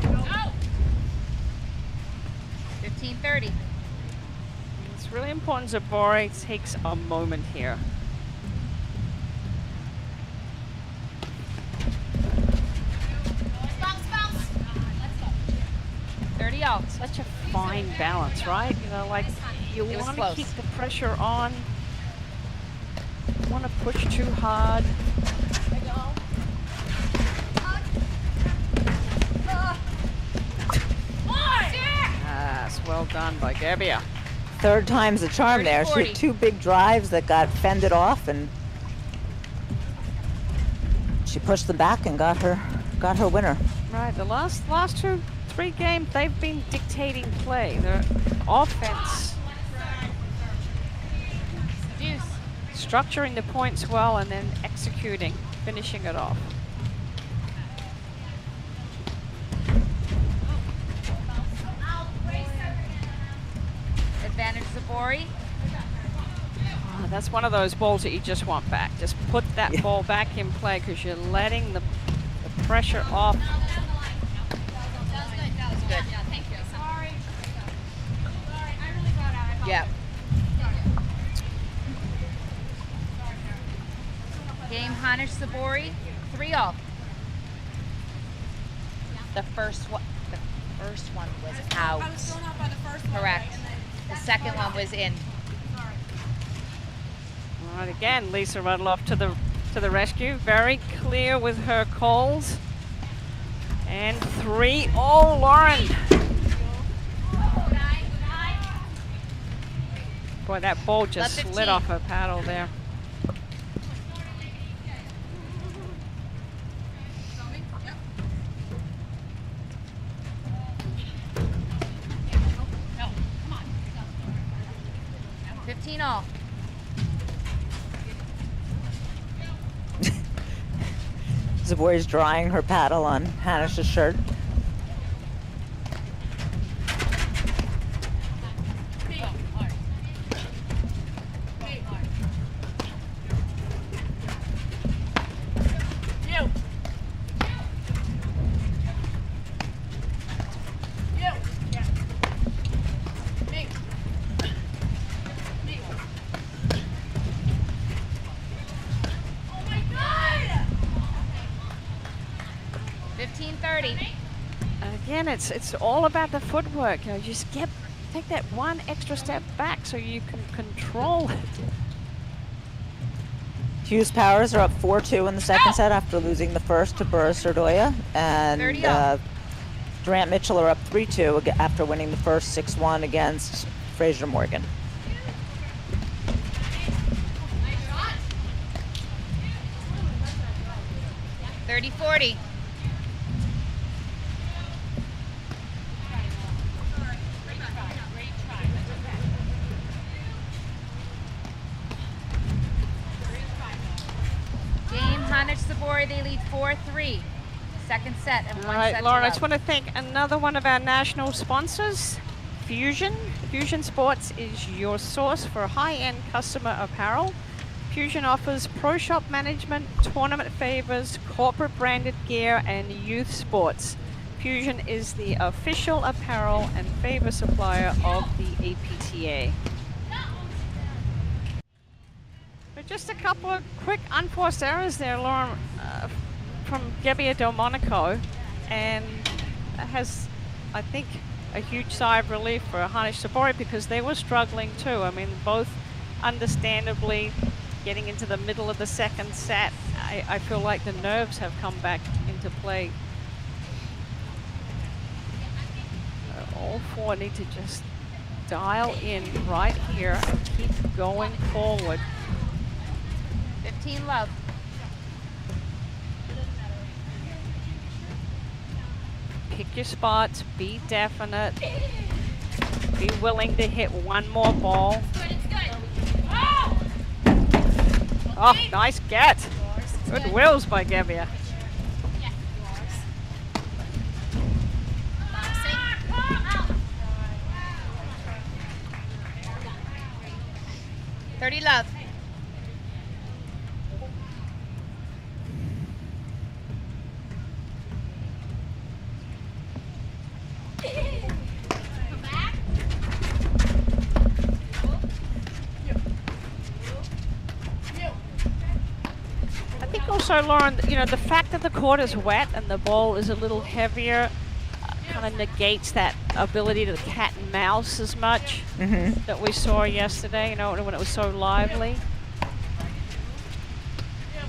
Oh. 15-30. It's really important Zabori takes a moment here. Bounce. 30 all. Such a fine balance, right? You know, like you want to keep the pressure on. You want to push too hard. Yes, well done by Gabia. Third time's the charm there. She had 2 big drives that got fended off, and she pushed them back and got her winner. Right, the last 2-3 games, they've been dictating play. Their offense, structuring the points well and then executing, finishing it off. Advantage Zabori. Oh, that's one of those balls that you just want back. Just put that ball back in play because you're letting the pressure off. That was good. Yeah, thank you. Sorry. I really got out. Yeah. Game Hanish Zabori, 3-all. The first one was out. I was thrown out by the first one. Correct. The second one was in. All right, again, Lisa Rudloff to the rescue. Very clear with her calls. And 3-all, Lauren. Boy, that ball just slid off her paddle there. All. Zabori's drying her paddle on Hanish's shirt. Again, it's all about the footwork. You know, just take that one extra step back so you can control it. Hughes Powers are up 4-2 in the second set after losing the first to Burris Serdoya, and Durant Mitchell are up 3-2 after winning the first 6-1 against Fraser Morgan. $30-40. Zabori, they lead 4-3. Second set and All one right, set Lauren, to I just want to thank another one of our national sponsors, Fusion. Fusion Sports is your source for high-end customer apparel. Fusion offers pro shop management, tournament favors, corporate branded gear, and youth sports. Fusion is the official apparel and favor supplier of the APTA. But just a couple of quick unforced errors there, Lauren, from Gabia Delmonico, and has, I think, a huge sigh of relief for Hanish Zabori because they were struggling too. I mean, both understandably getting into the middle of the second set. I feel like the nerves have come back into play. All four need to just dial in right here and keep going forward. 15 love. Pick your spots, be definite, be willing to hit one more ball. Oh, nice get. Good wills by Gabia. 30 love. I think also, Lauren, you know, the fact that the court is wet and the ball is a little heavier kind of negates that ability to cat and mouse as much that we saw yesterday, you know, when it was so lively.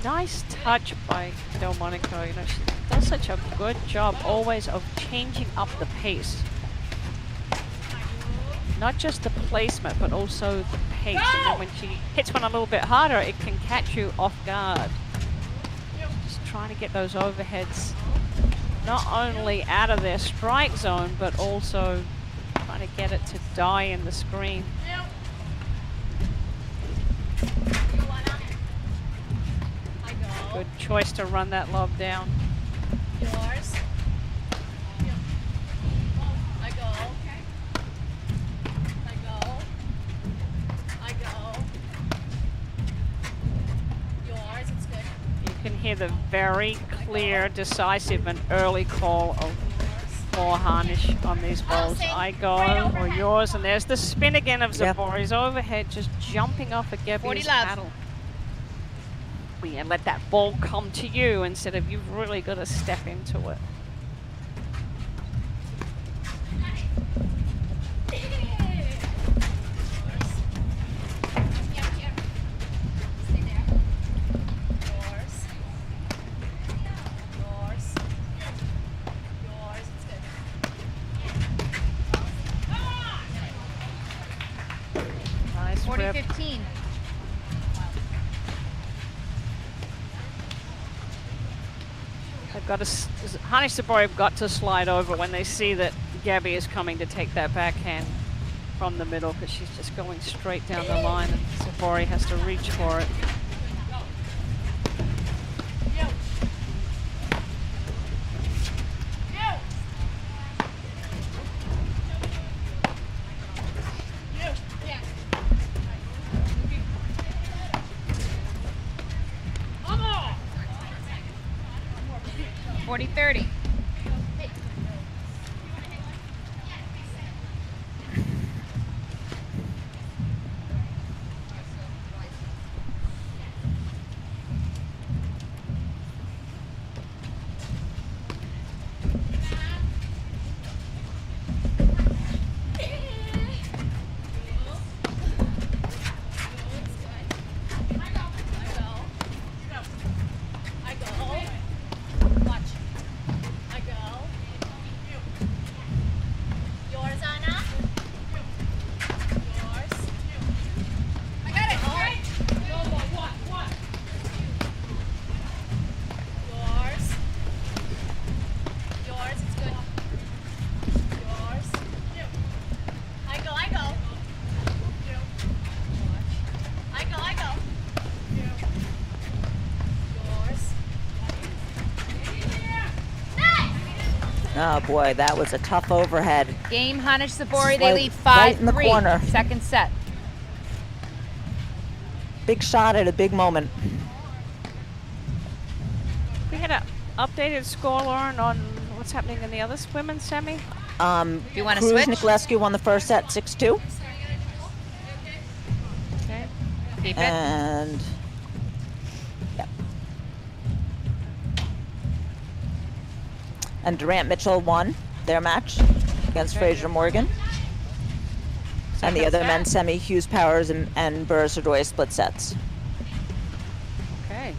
Nice touch by Delmonico. You know, she does such a good job always of changing up the pace. Not just the placement, but also the pace. And then when she hits one a little bit harder, it can catch you off guard. Just trying to get those overheads not only out of their strike zone, but also trying to get it to die in the screen. Good choice to run that lob down. Yours. I go. I go. I go. Yours. It's good. You can hear the very clear, decisive, and early call of for Hanish on these balls. I go, or yours, and there's the spin again of Zabori's overhead, just jumping off of Gabia's paddle. And let that ball come to you instead of you've really got to step into it. Nice 40-15. They've got to, Hanish Zabori have got to slide over when they see that Gabby is coming to take that backhand from the middle, because she's just going straight down the line and Zabori has to reach for it. Oh boy, that was a tough overhead. Game, Hanish Zabori, they Right- lead 5-3. right in the corner. Second set. Big shot at a big moment. We had an updated score, Lauren, on what's happening in the other women's semi. Do you want to Cruz switch? Nicolescu won the first set 6-2. Okay. Keep it. And yep. And Durant Mitchell won their match against Fraser Morgan. And the other men's semi, Hughes Powers and Burris Ardoy split sets. Okay.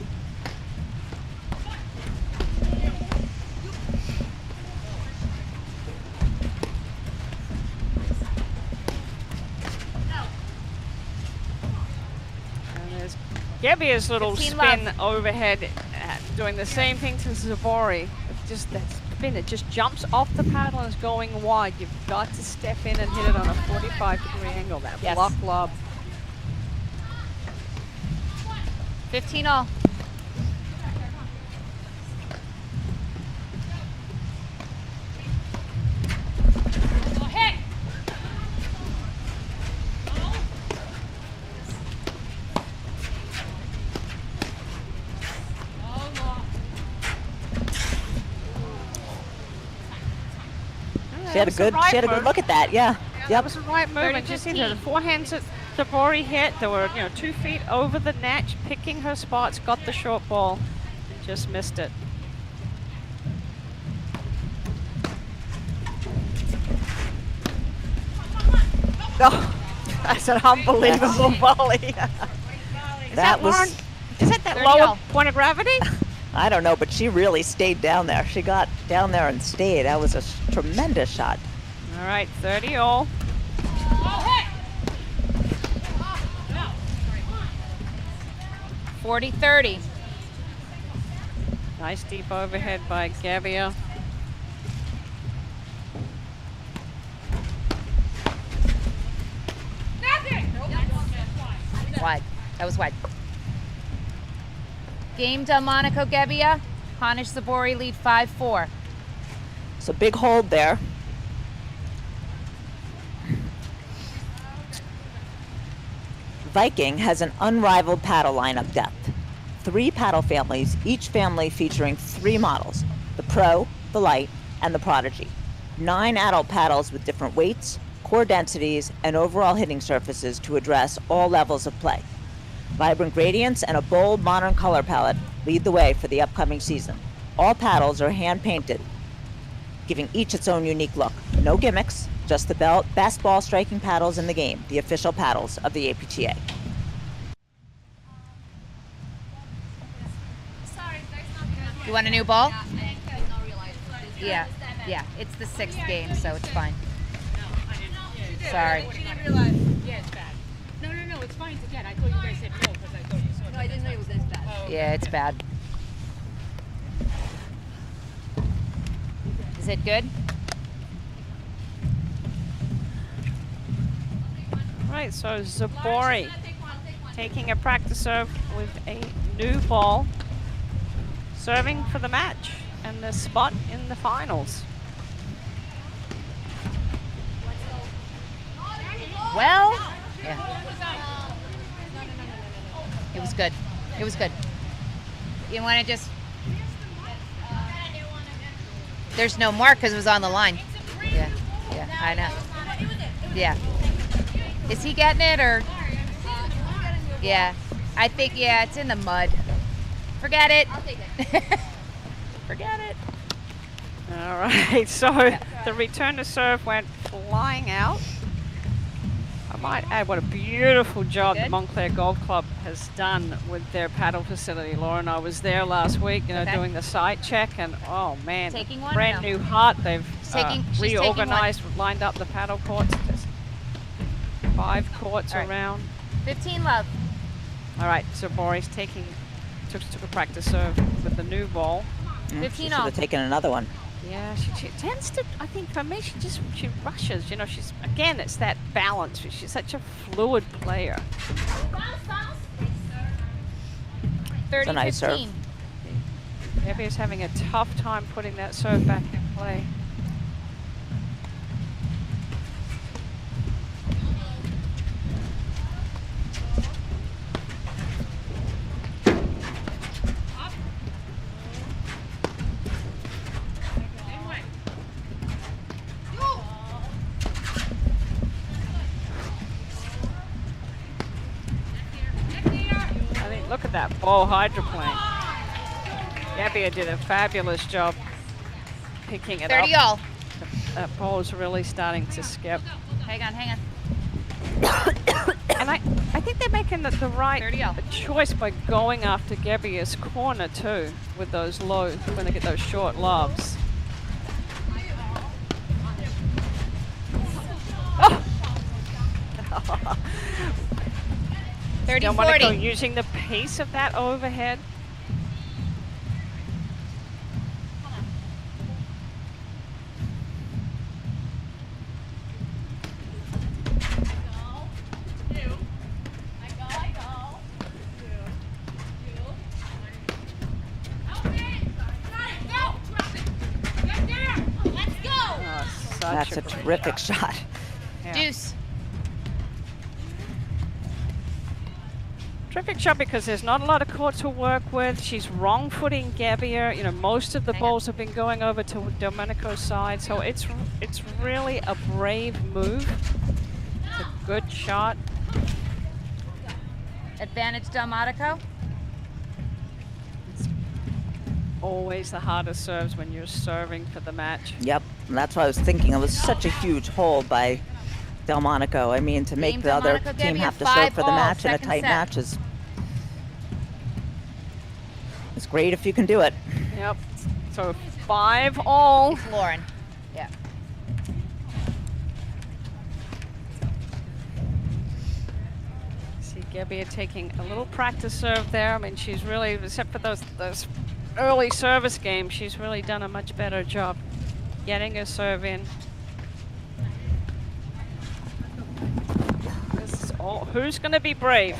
And there's Gabia's little 15 spin love. overhead, doing the same thing to Zabori. Just that spin, it just jumps off the paddle and is going wide. You've got to step in and hit it on a 45-degree angle. That Yes. block lob. 15 all. She had a good look at that, yeah. That Yep. was the right move. And just, you know, the 30-15. forehands that Zabori hit, they were, 2 feet over the net, picking her spots, got the short ball, just missed it. Oh, that's an unbelievable volley. That was, Lauren? Is that 30 lower all. point of gravity? I don't know, but she really stayed down there. She got down there and stayed. That was a tremendous shot. All right, 30 all. 40-30. Nice deep overhead by Gabia. Wide. That was wide. Game, Delmonico, Gabia. Hanish Zabori lead 5-4. So big hold there. Viking has an unrivaled paddle lineup depth. 3 paddle families, each family featuring 3 models, the Pro, the Light, and the Prodigy. 9 adult paddles with different weights, core densities, and overall hitting surfaces to address all levels of play. Vibrant gradients and a bold modern color palette lead the way for the upcoming season. All paddles are hand-painted, giving each its own unique look. No gimmicks, just the best ball striking paddles in the game, the official paddles of the APTA. You want a new ball? Yeah, it's the 6th game, so it's fine. Sorry. She didn't realize. Yeah, it's bad. No, it's fine to get. I thought you guys said no because I thought you saw it. No, I didn't know it was this bad. Yeah, it's bad. Is it good? Right, so Zabori taking a practice serve with a new ball, serving for the match and the spot in the finals. Well, yeah. It was good. It was good. You want to just... There's no mark because it was on the line. Yeah, I know. Yeah. Is he getting it or? Yeah. I think, it's in the mud. Forget it. I'll take it. Forget it. All right, so the return to serve went flying out. I might add what a beautiful job the Good. Montclair Golf Club has done with their paddle facility. Lauren, I was there last week, Okay. doing the site check, and oh man, Taking one or brand no? new hut. They've She's taking reorganized, lined up the paddle courts. There's 5 courts All right. around. 15 love. All right, so Boris took a practice serve with the new ball. 15 She should off. have taken another one. Yeah, she tends to, I think for me, she rushes. She's, again, it's that balance. She's such a fluid player. 30, a nice serve. 15. Gabia's having a tough time putting that serve back in play. that ball hydroplane. Gabia did a fabulous job picking it 30 up. all. That ball's really starting to skip. Hang on. And I think they're making the 30 right all. choice by going after Gabia's corner too, with those low, when they get those short lobs. Oh! 30, Delmonico 40. using the pace of that overhead. That's a terrific shot. Yeah. Deuce. Terrific shot because there's not a lot of court to work with. She's wrong footing Gabia. You know, most of the balls have been going over to Delmonico's side, so it's really a brave move. It's a good shot. Advantage Delmonico. Always the hardest serves when you're serving for the match. Yep, and that's what I was thinking. It was such a huge hold by Delmonico. I mean, to make Game the other Delmonico, team Gabia, have to 5 serve for the all, match in a second tight set. match is it's great if you can do it. Yep. So 5 all. It's Lauren. Yeah. See Gabia taking a little practice serve there. I mean, she's really, except for those early service games, she's really done a much better job getting her serve in. This is all, who's going to be brave?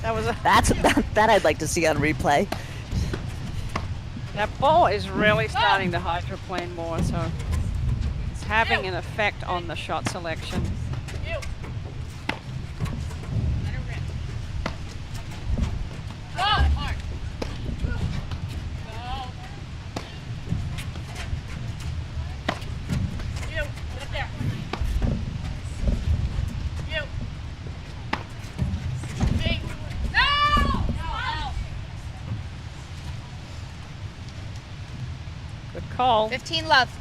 That was That I'd like to see on replay. that ball is really starting to hydroplane more, so it's having an effect on the shot selection. Good call. 15 love.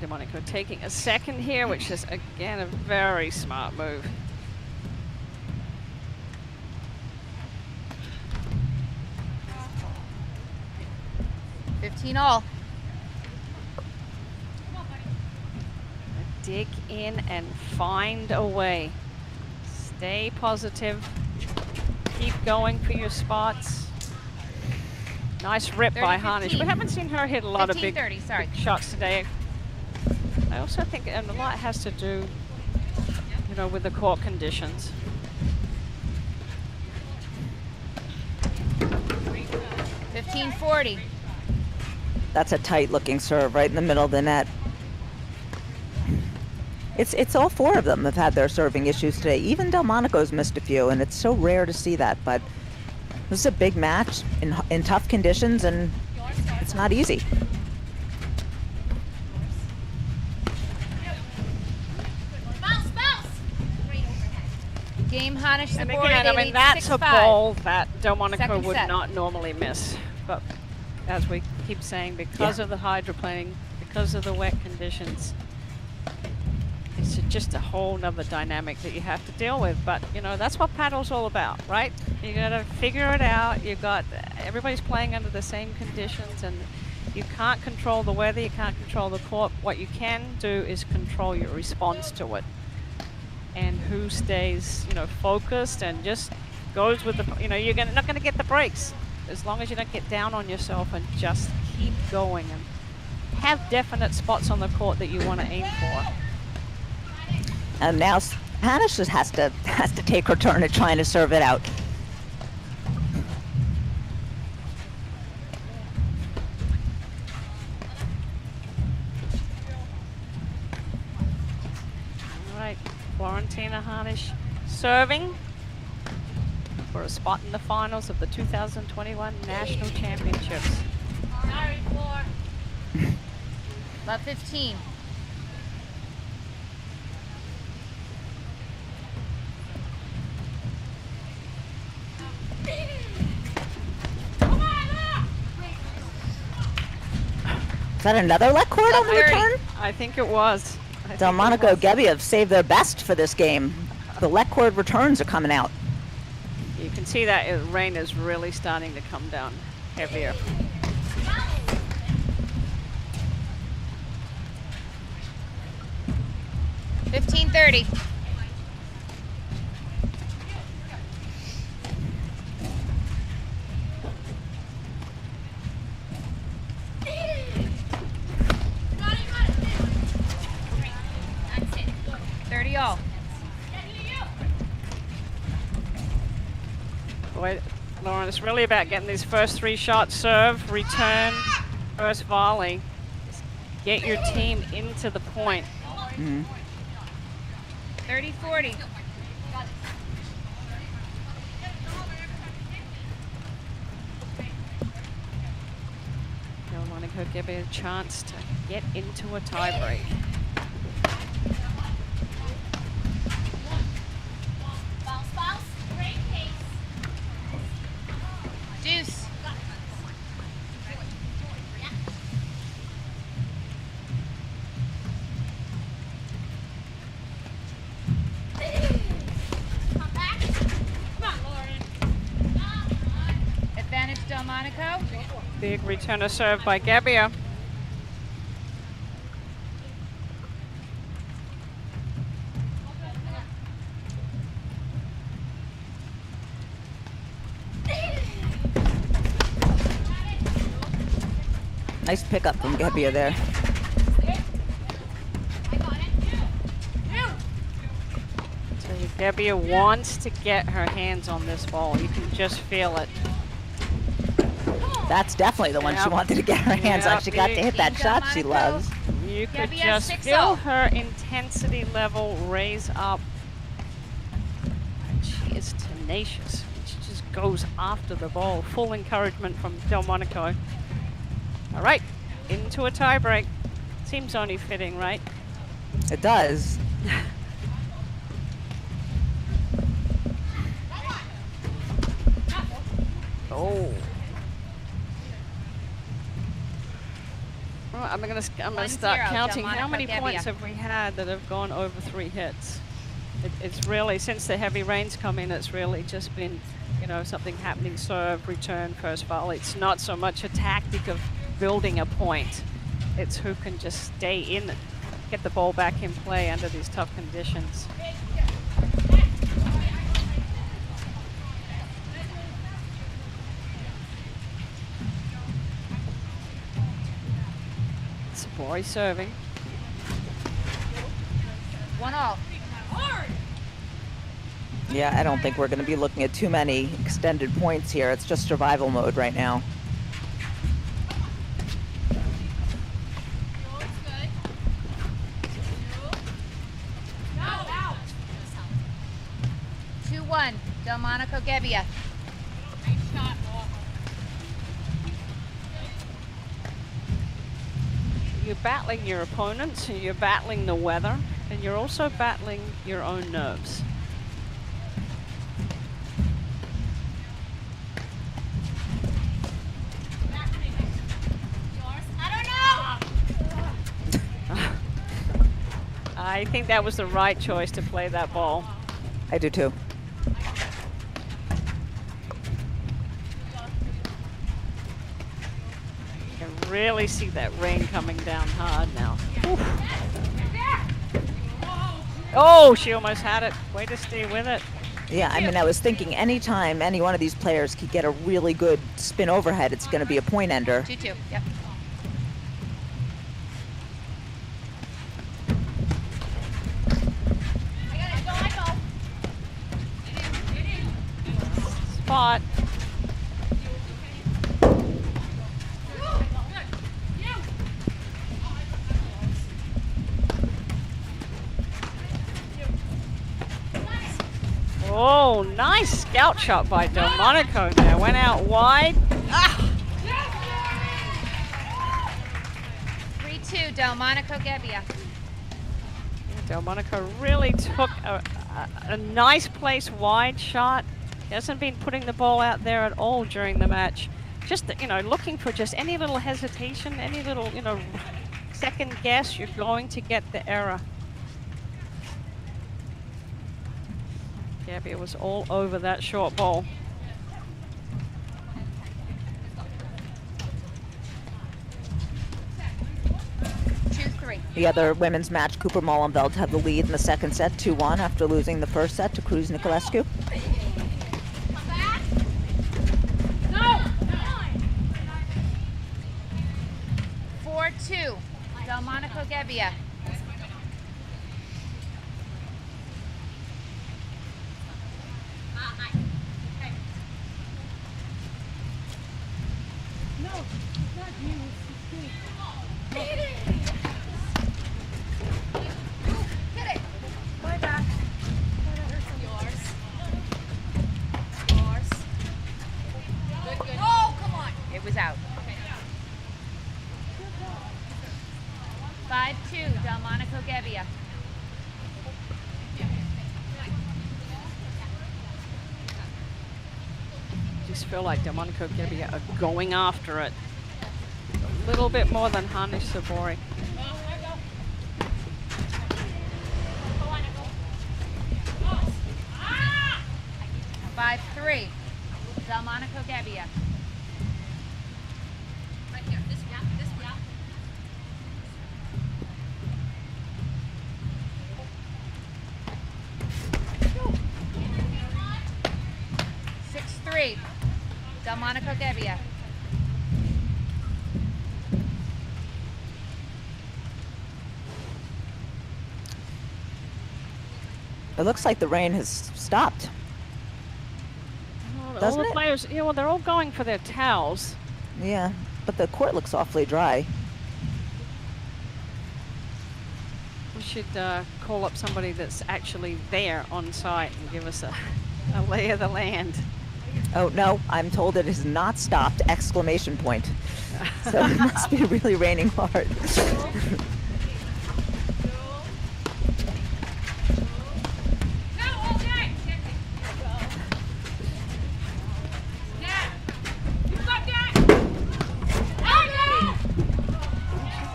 Delmonico taking a second here, which is again a very smart move. $15 all. Dig in and find a way. Stay positive. Keep going for your spots. Nice rip by 30-15. Hanish. We haven't seen her hit a lot of big, 15-30, sorry. big shots today. I also think a lot has to do, you know, with the court conditions. $15-40. That's a tight looking serve right in the middle of the net. It's all 4 of them have had their serving issues today. Even Delmonico's missed a few, and it's so rare to see that. But this is a big match in tough conditions, and it's not easy. Game Hanish And Zabori. again, I mean, that's a 6-5. ball that Delmonico Second would set. not normally miss. But as we keep saying, because of the hydroplaning, because of the wet conditions, it's just a whole nother dynamic that you have to deal with. But, you know, that's what paddle's all about, right? You got to figure it out. You got, everybody's playing under the same conditions, and you can't control the weather, you can't control the court. What you can do is control your response to it. And who stays, you know, focused and just goes with the, you know, you're not going to get the breaks as long as you don't get down on yourself and just keep going and have definite spots on the court that you want to aim for. And now Hanish just has to take her turn at trying to serve it out. All right, Florentina Hanish serving. for a spot in the finals of the 2021 National Championships. Sorry, Floor. Love 15. Is that another let cord on the Love 30. return? I think it was. I think Delmonico it was. Gabia have saved their best for this game. The let cord returns are coming out. You can see that rain is really starting to come down heavier. $15.30. $30 all. Boy, Lauren, it's really about getting these first 3 shots, serve, return, first volley. Just get your team into the point. 30-40. Delmonico give it a chance to get into a tiebreak. Deuce. Advantage Delmonico. Big returner serve by Gabia. Nice pickup from Gabia there. So Gabia wants to get her hands on this ball. You can just feel it. That's definitely the one she Yep. wanted to get her hands on. Yep. She got to hit that shot she loves. You could Gabia, just 6-0. feel her intensity level raise up. She is tenacious. She just goes after the ball. Full encouragement from Delmonico. All right, into a tiebreak. Seems only fitting, right? It does. Oh. Well, I'm gonna 1-0, start counting. How Delmonico, many Gabia. points have we had that have gone over 3 hits? It's really, since the heavy rains come in, it's really just been, you know, something happening, serve, return, first volley. It's not so much a tactic of building a point. It's who can just stay in, get the ball back in play under these tough conditions. Zabori serving. 1-all. Yeah, I don't think we're going to be looking at too many extended points here. It's just survival mode right now. Two 2-1. Delmonico Gabia. You're battling your opponents, and you're battling the weather, and you're also battling your own nerves. I think that was the right choice to play that ball. I do too. You can really see that rain coming down hard now. Oof. Oh, she almost had it. Way to stay with it. Yeah, I mean, I was thinking anytime any one of these players could get a really good spin overhead, it's going to be a point ender. 2-2. Yep. Spot. Oh, Oh, nice scout shot by Delmonico there. Went out wide. Ah! 3-2, Delmonico Gabia. Delmonico really took a nice place wide shot. He hasn't been putting the ball out there at all during the match. Just, you know, looking for just any little hesitation, any little, you know, second guess, you're going to get the error. Gabia was all over that short ball. The other women's match, Cooper Molenveld had the lead in the second set, 2-1, after losing the first set to Cruz Nicolescu. No! 4-2, Delmonico Gabia. Out. 5-2, Delmonico Gabia. Just feel like Delmonico Gabia are going after it a little bit more than Hanish Zabori. Five, 3, Delmonico Gabia. 6-3, Delmonico Gabia. It looks like the rain has stopped. All Doesn't the it? players, yeah, well, they're all going for their towels. Yeah, but the court looks awfully dry. We should call up somebody that's actually there on site and give us a lay of the land. Oh, no, I'm told it has not stopped, exclamation point. So it must be really raining hard.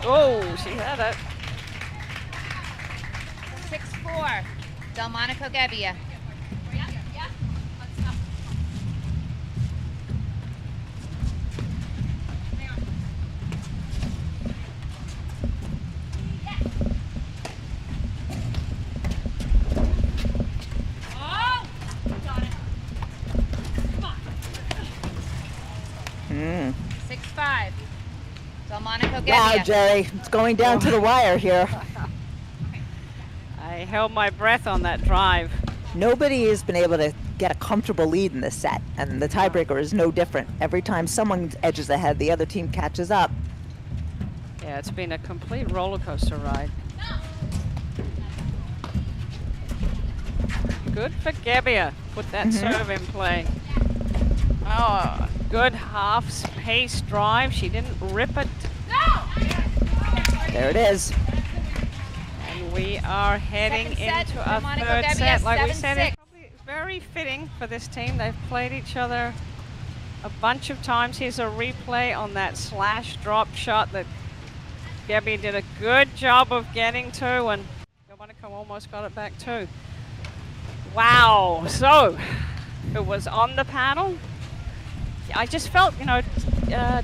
Oh, she had it. 6-4, Delmonico Gabia. Mm. 6-5, Delmonico Gabia. Wow, Jerry, it's going down to the wire here. I held my breath on that drive. Nobody has been able to get a comfortable lead in this set, and the tiebreaker is no different. Every time someone edges ahead, the other team catches up. Yeah, it's been a complete roller coaster ride. Good for Gabia. Put that serve in play. Oh, good half-pace drive. She didn't rip it. There it is. And we are heading Second set, into our Delmonico third Gabia, set. Like we said, 7-6. it's probably very fitting for this team. They've played each other a bunch of times. Here's a replay on that slash drop shot that Gabia did a good job of getting to, and Delmonico almost got it back too. Wow, so it was on the panel. I just felt, you know,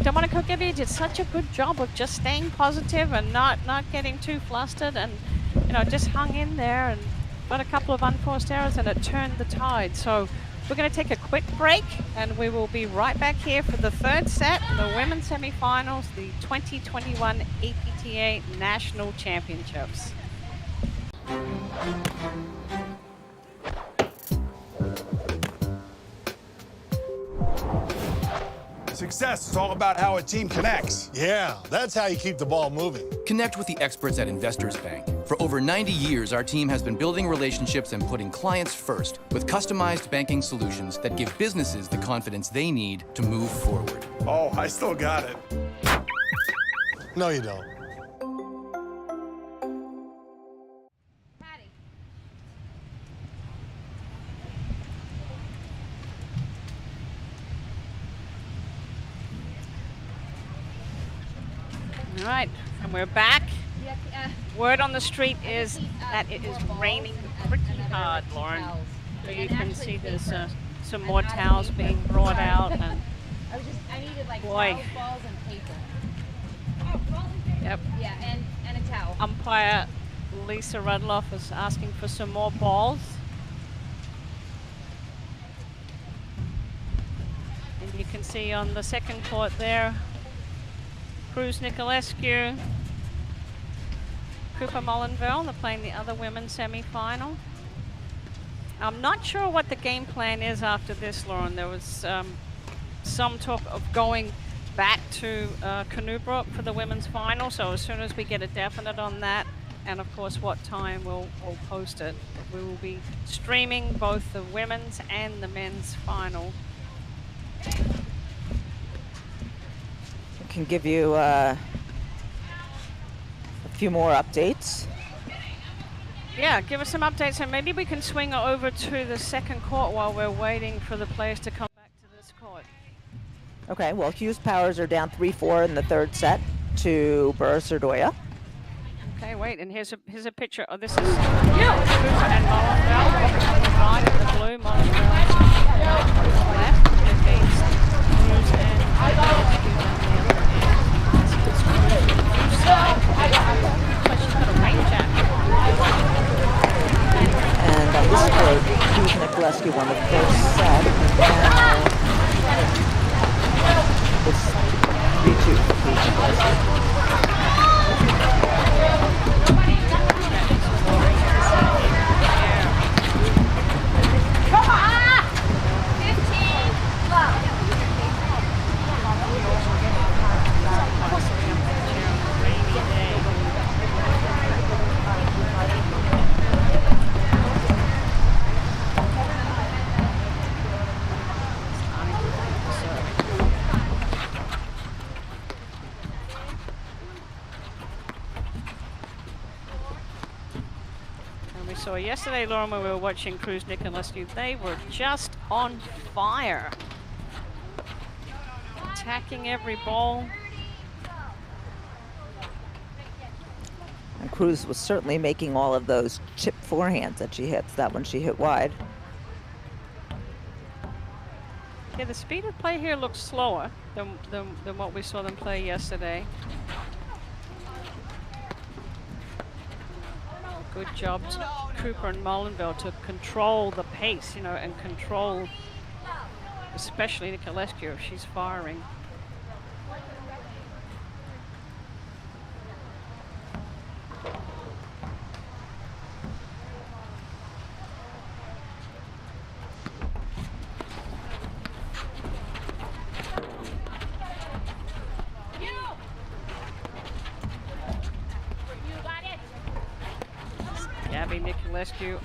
Delmonico Gabia did such a good job of just staying positive and not getting too flustered, and, you know, just hung in there and got a couple of unforced errors, and it turned the tide. So we're going to take a quick break, and we will be right back here for the third set, the women's semifinals, the 2021 APTA National Championships. Success is all about how a team connects. Yeah, that's how you keep the ball moving. Connect with the experts at Investors Bank. For over 90 years, our team has been building relationships and putting clients first with customized banking solutions that give businesses the confidence they need to move forward. Oh, I still got it. No, you don't. Patty. All right, and we're back. Yeah, Word on the street is that it is raining pretty hard, Lauren. So you can see there's some more towels being brought out. And I needed like boy. towels, balls, and paper. Yep. Yeah, and a towel. Umpire Lisa Rudloff is asking for some more balls. And you can see on the second court there, Cruz Nicolescu, Cooper Mullenville, they're playing the other women's semi-final. I'm not sure what the game plan is after this, Lauren. There was some talk of going back to Canoebrook for the women's final, so as soon as we get a definite on that, and of course what time, we'll post it. We will be streaming both the women's and the men's final. I can give you a few more updates. Yeah, give us some updates, and maybe we can swing over to the second court while we're waiting for the players to come back to this court. Okay, well, Hughes Powers are down 3-4 in the third set to Burris Erdoya. Okay, wait, and here's a picture. Oh, this is Cooper and Mullenville on the right of the blue. Mullenville left against Cruz and Nicolescu down the other end. This is Cruz side. But she's got a rain jacket. And on this court, Cruz Nicolescu won the first set. It's 3-2 for Cruz Nicolescu. So yesterday, Lauren, when we were watching Cruz Nicolescu, they were just on fire. Attacking every ball. And Cruz was certainly making all of those chip forehands that she hits. That one she hit wide. Yeah, the speed of play here looks slower than what we saw them play yesterday. Good job, Cooper and Mullenville, to control the pace, you know, and control, especially Nicolescu if she's firing. Gabby Nicolescu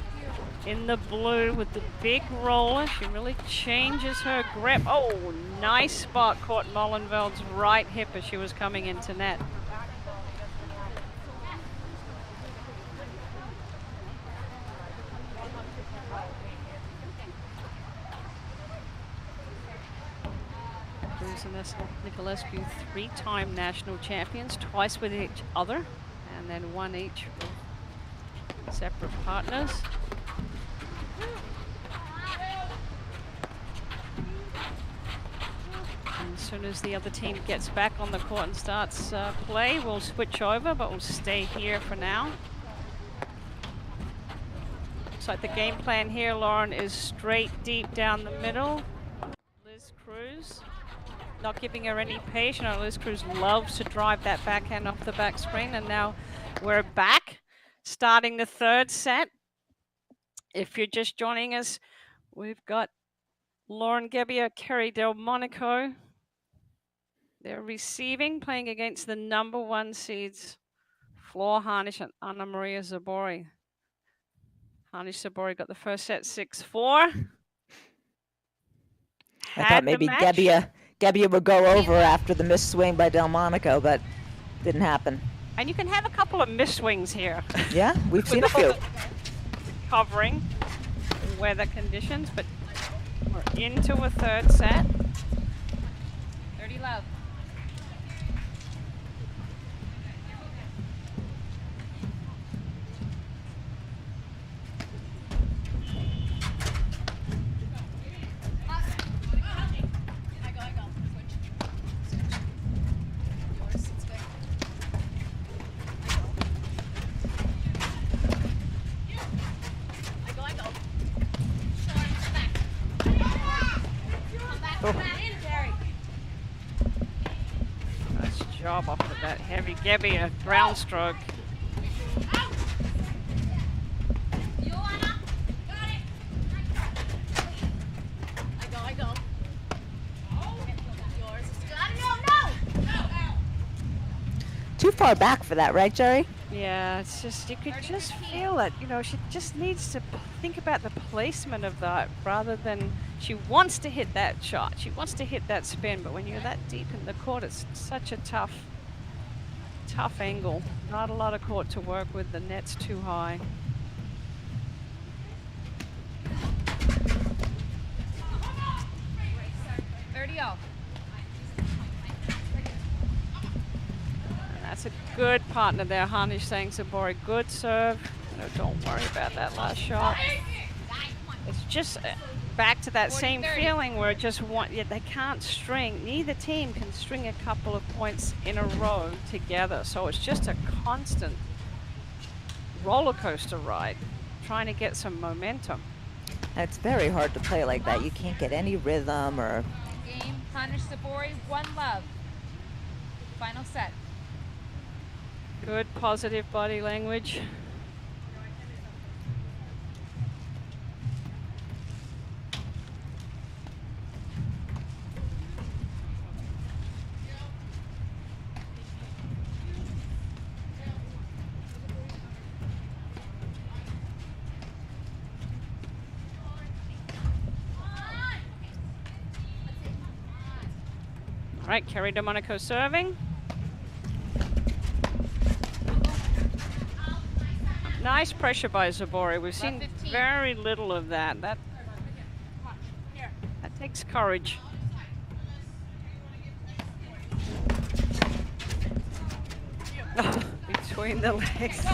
in the blue with the big roller. She really changes her grip. Oh, nice spot. Caught Mullenville's right hip as she was coming into net. Cruz and Nicolescu, 3-time national champions, twice with each other, and then one each with separate partners. And as soon as the other team gets back on the court and starts play, we'll switch over, but we'll stay here for now. Looks like the game plan here, Lauren, is straight deep down the middle. Liz Cruz, not giving her any pace. You know, Liz Cruz loves to drive that backhand off the back screen, and now we're back. Starting the third set. If you're just joining us, we've got Lauren Gabia, Kerry Delmonico, They're receiving, playing against the number 1 seeds, Floor Hanish and Anna Maria Zabori. Hanish Zabori got the first set 6-4. I thought maybe Gabia would go over after the missed swing by Delmonico, but didn't happen. And you can have a couple of missed swings here. Yeah, we've seen a few. Covering weather conditions, but we're into a third set. 30 love. Nice job off of that heavy Gabia ground stroke. Too far back for that, right, Jerry? Yeah, it's just, you could just feel it. You know, she just needs to think about the placement of that rather than, she wants to hit that shot. She wants to hit that spin, but when you're that deep in the court, it's such a tough angle. Not a lot of court to work with. The net's too high. That's a good partner there, Hanish saying Zabori. Good serve. No, don't worry about that last shot. It's just back to that same feeling where they can't string. Neither team can string a couple of points in a row together. So it's just a constant roller coaster ride, trying to get some momentum. It's very hard to play like that. You can't get any rhythm or... Game, Hanish Zabori, 1 love. Final set. Good positive body language. All right, Kerry Delmonico serving. Nice pressure by Zabori. We've seen very little of that. That takes courage. Between the legs.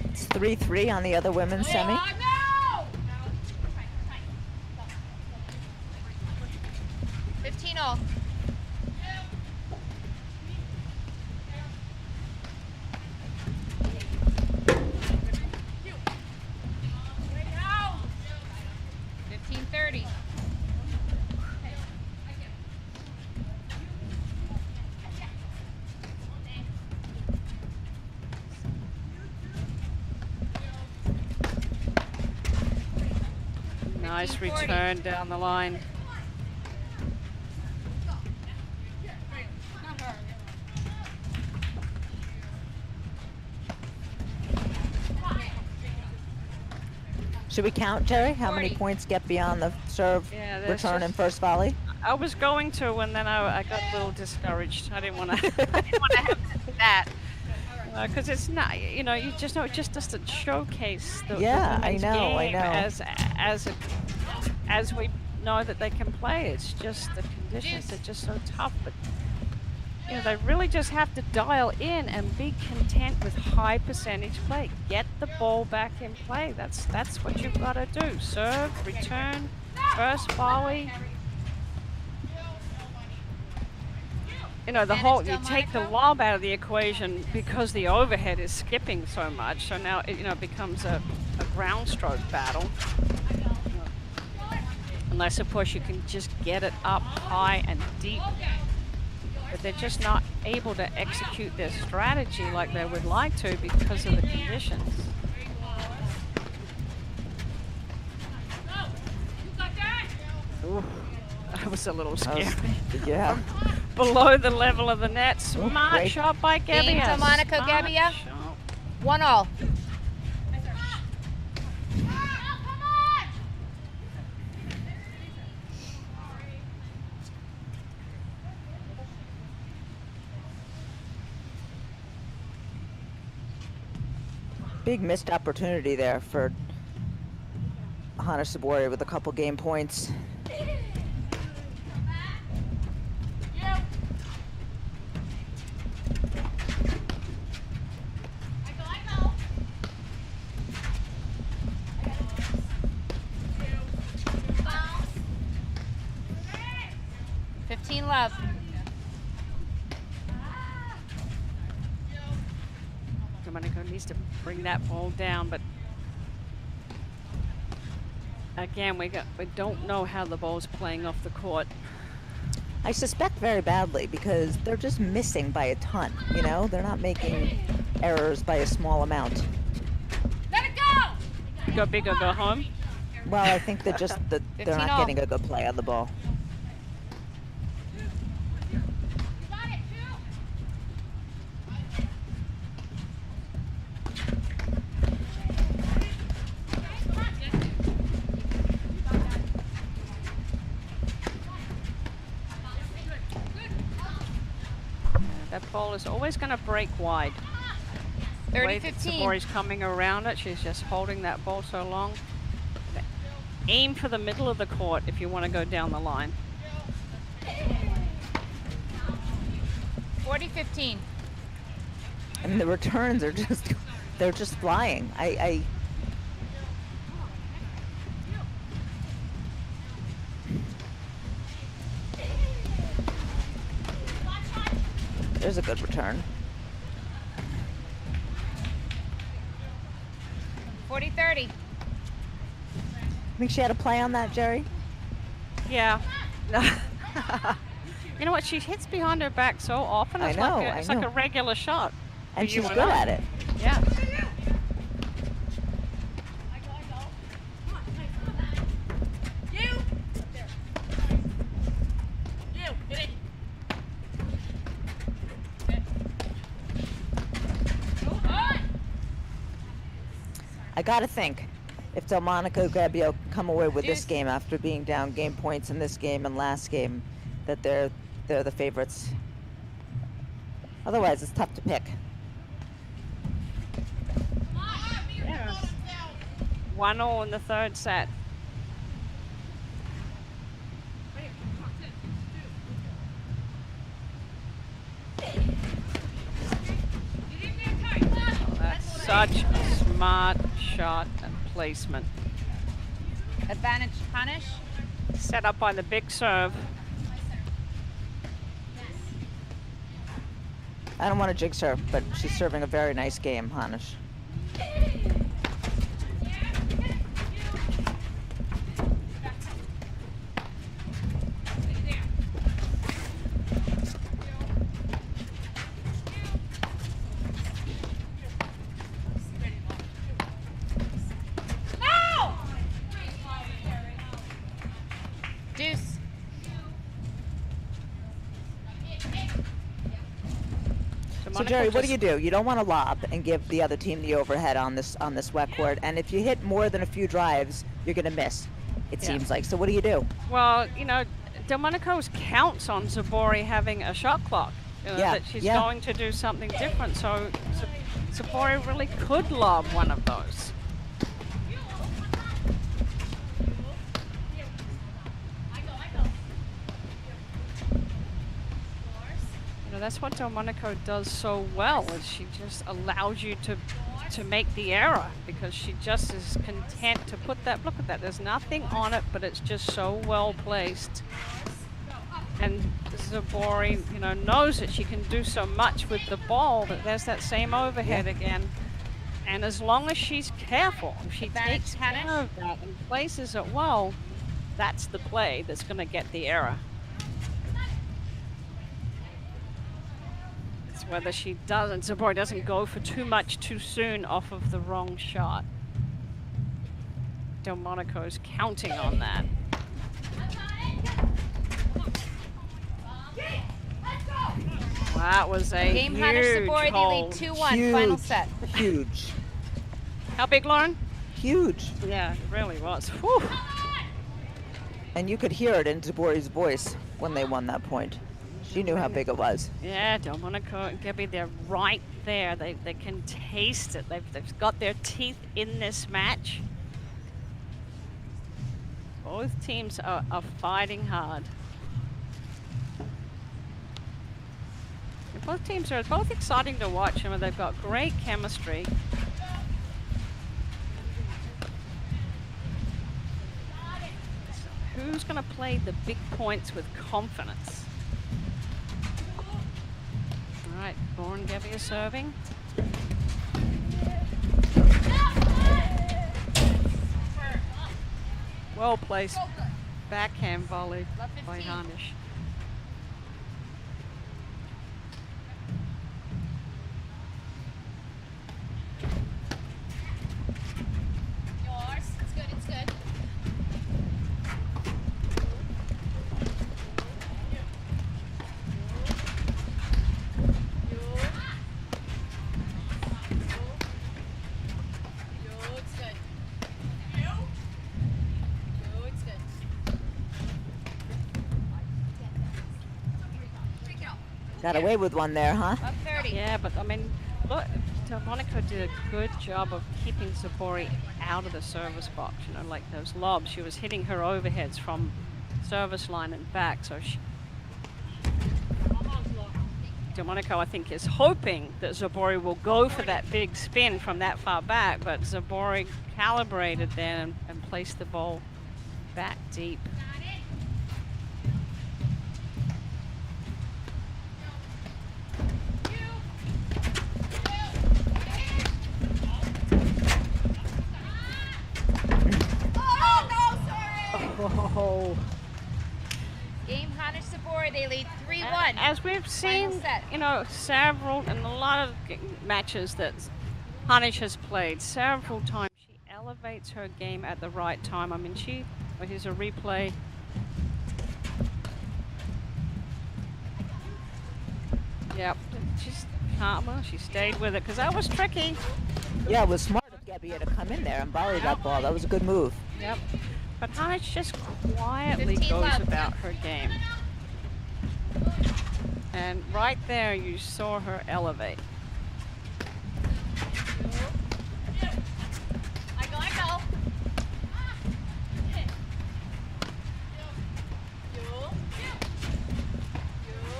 It's 3-3 on the other women's semi. 15-all. Nice return down the line. Should we count, Jerry, how many points get beyond the serve, return, and first volley? I was going to, and then I got a little discouraged. I didn't want to have that. Because it's not, you know, you just know it just doesn't showcase the women's game as we know that they can play. It's just the conditions are just so tough. But you know, they really just have to dial in and be content with high percentage play. Get the ball back in play. That's what you've got to do. Serve, return, first volley. You know, you take the lob out of the equation because the overhead is skipping so much. So now it, it becomes a ground stroke battle. Unless, of course, you can just get it up high and deep. But they're just not able to execute their strategy like they would like to because of the conditions. Ooh, that was a little scary. Yeah. Below the level of the net. Smart great. shot by Gabia. Game Delmonico, Smart Gabia. shot. 1-all. Big missed opportunity there for Hanish and Zabori with a couple game points. Love. Delmonico needs to bring that ball down, but again, we don't know how the ball's playing off the court. I suspect very badly because they're just missing by a ton, you know? They're not making errors by a small amount. Let it go! Go big or go home. Well, I think they're just they're not 15-all. getting a good play on the ball. That ball is always going to break wide. The way that 30-15. Zabori's coming around it, she's just holding that ball so long. Aim for the middle of the court if you want to go down the line. 40-15. And the returns are just they're just flying. There's a good return. 40-30. I think she had a play on that, Jerry. Yeah. You know what? She hits behind her back so often. I It's know, like it's like know. a regular shot. And for you she's and good I. at it. Yeah. I gotta think, if Delmonico Gabia come away with this Juice. game after being down game points in this game and last game, that they're the favorites. Otherwise, it's tough to pick. Yeah. 1-all in the third set. Oh, that's such a smart shot and placement. Advantage Hanish. Set up by the big serve. I don't want to jinx her, but she's serving a very nice game, Hanish. Deuce. So Jerry, what do? You don't want to lob and give the other team the overhead on this wet court, and if you hit more than a few drives, you're going to miss. It Yeah. seems like. So what do you do? Well, you know, Delmonico's counts on Zabori having a shot clock. You know, Yeah, that she's yeah. going to do something different. So Zabori really could lob one of those. You know, that's what Delmonico does so well, is she just allows you to make the error, because she just is content to put that, look at that, there's nothing on it, but it's just so well placed. And Zabori, you know, knows that she can do so much with the ball, that there's that same overhead again. And as long as she's careful, if she Advantage takes care Hanish. of that and places it well, that's the play that's going to get the error. It's whether she doesn't, Zabori doesn't go for too much too soon off of the wrong shot. Delmonico's counting on that. That was a Game huge Hanish Zabori, they lead hold. 2-1, final set. Huge. How big, Lauren? Huge. Yeah, it really was. Whew. And you could hear it in Zabori's voice when they won that point. She knew how big it was. Yeah, Delmonico and Gabby, they're right there. They can taste it. They've got their teeth in this match. Both teams are fighting hard. And both teams are both exciting to watch. I mean, they've got great chemistry. So who's going to play the big points with confidence? All right, Lauren Gabia serving. Well placed backhand volley by Hanish. Yours. It's good, it's good. Got away with one there, huh? Up 30. Yeah, but I mean, look, Delmonico did a good job of keeping Zabori out of the service box. You know, like those lobs. She was hitting her overheads from service line and back. So Delmonico, I think, is hoping that Zabori will go for that big spin from that far back. But Zabori calibrated then and placed the ball back deep. Oh. Game Hanish Zabori, they lead 3-1. As we've seen, set. you know, several and a lot of matches that Hanish has played several times, she elevates her game at the right time. I mean, here's a replay. Yep, she's calmer. She stayed with it because that was tricky. Yeah, it was smart of Gabia to come in there and volley that ball. That was a good move. Yep. But Hanish just quietly 15 goes left. about her game. And right there, you saw her elevate. I go.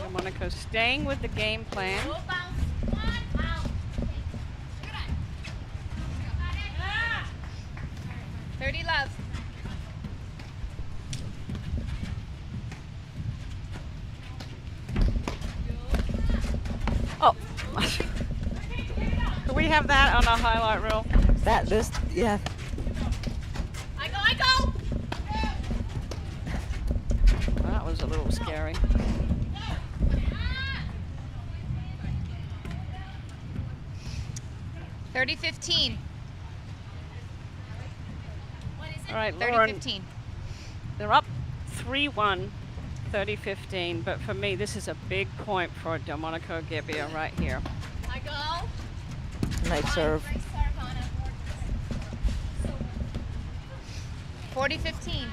Delmonico staying with the game plan. 30 love. Oh. Can we have that on our highlight reel? Yeah. I go. That was a little scary. $30-15. All right, Lauren, 30-15. they're up 3-1, 30-15. But for me, this is a big point for Delmonico Gabia right here. I go. Nice serve. 40-15.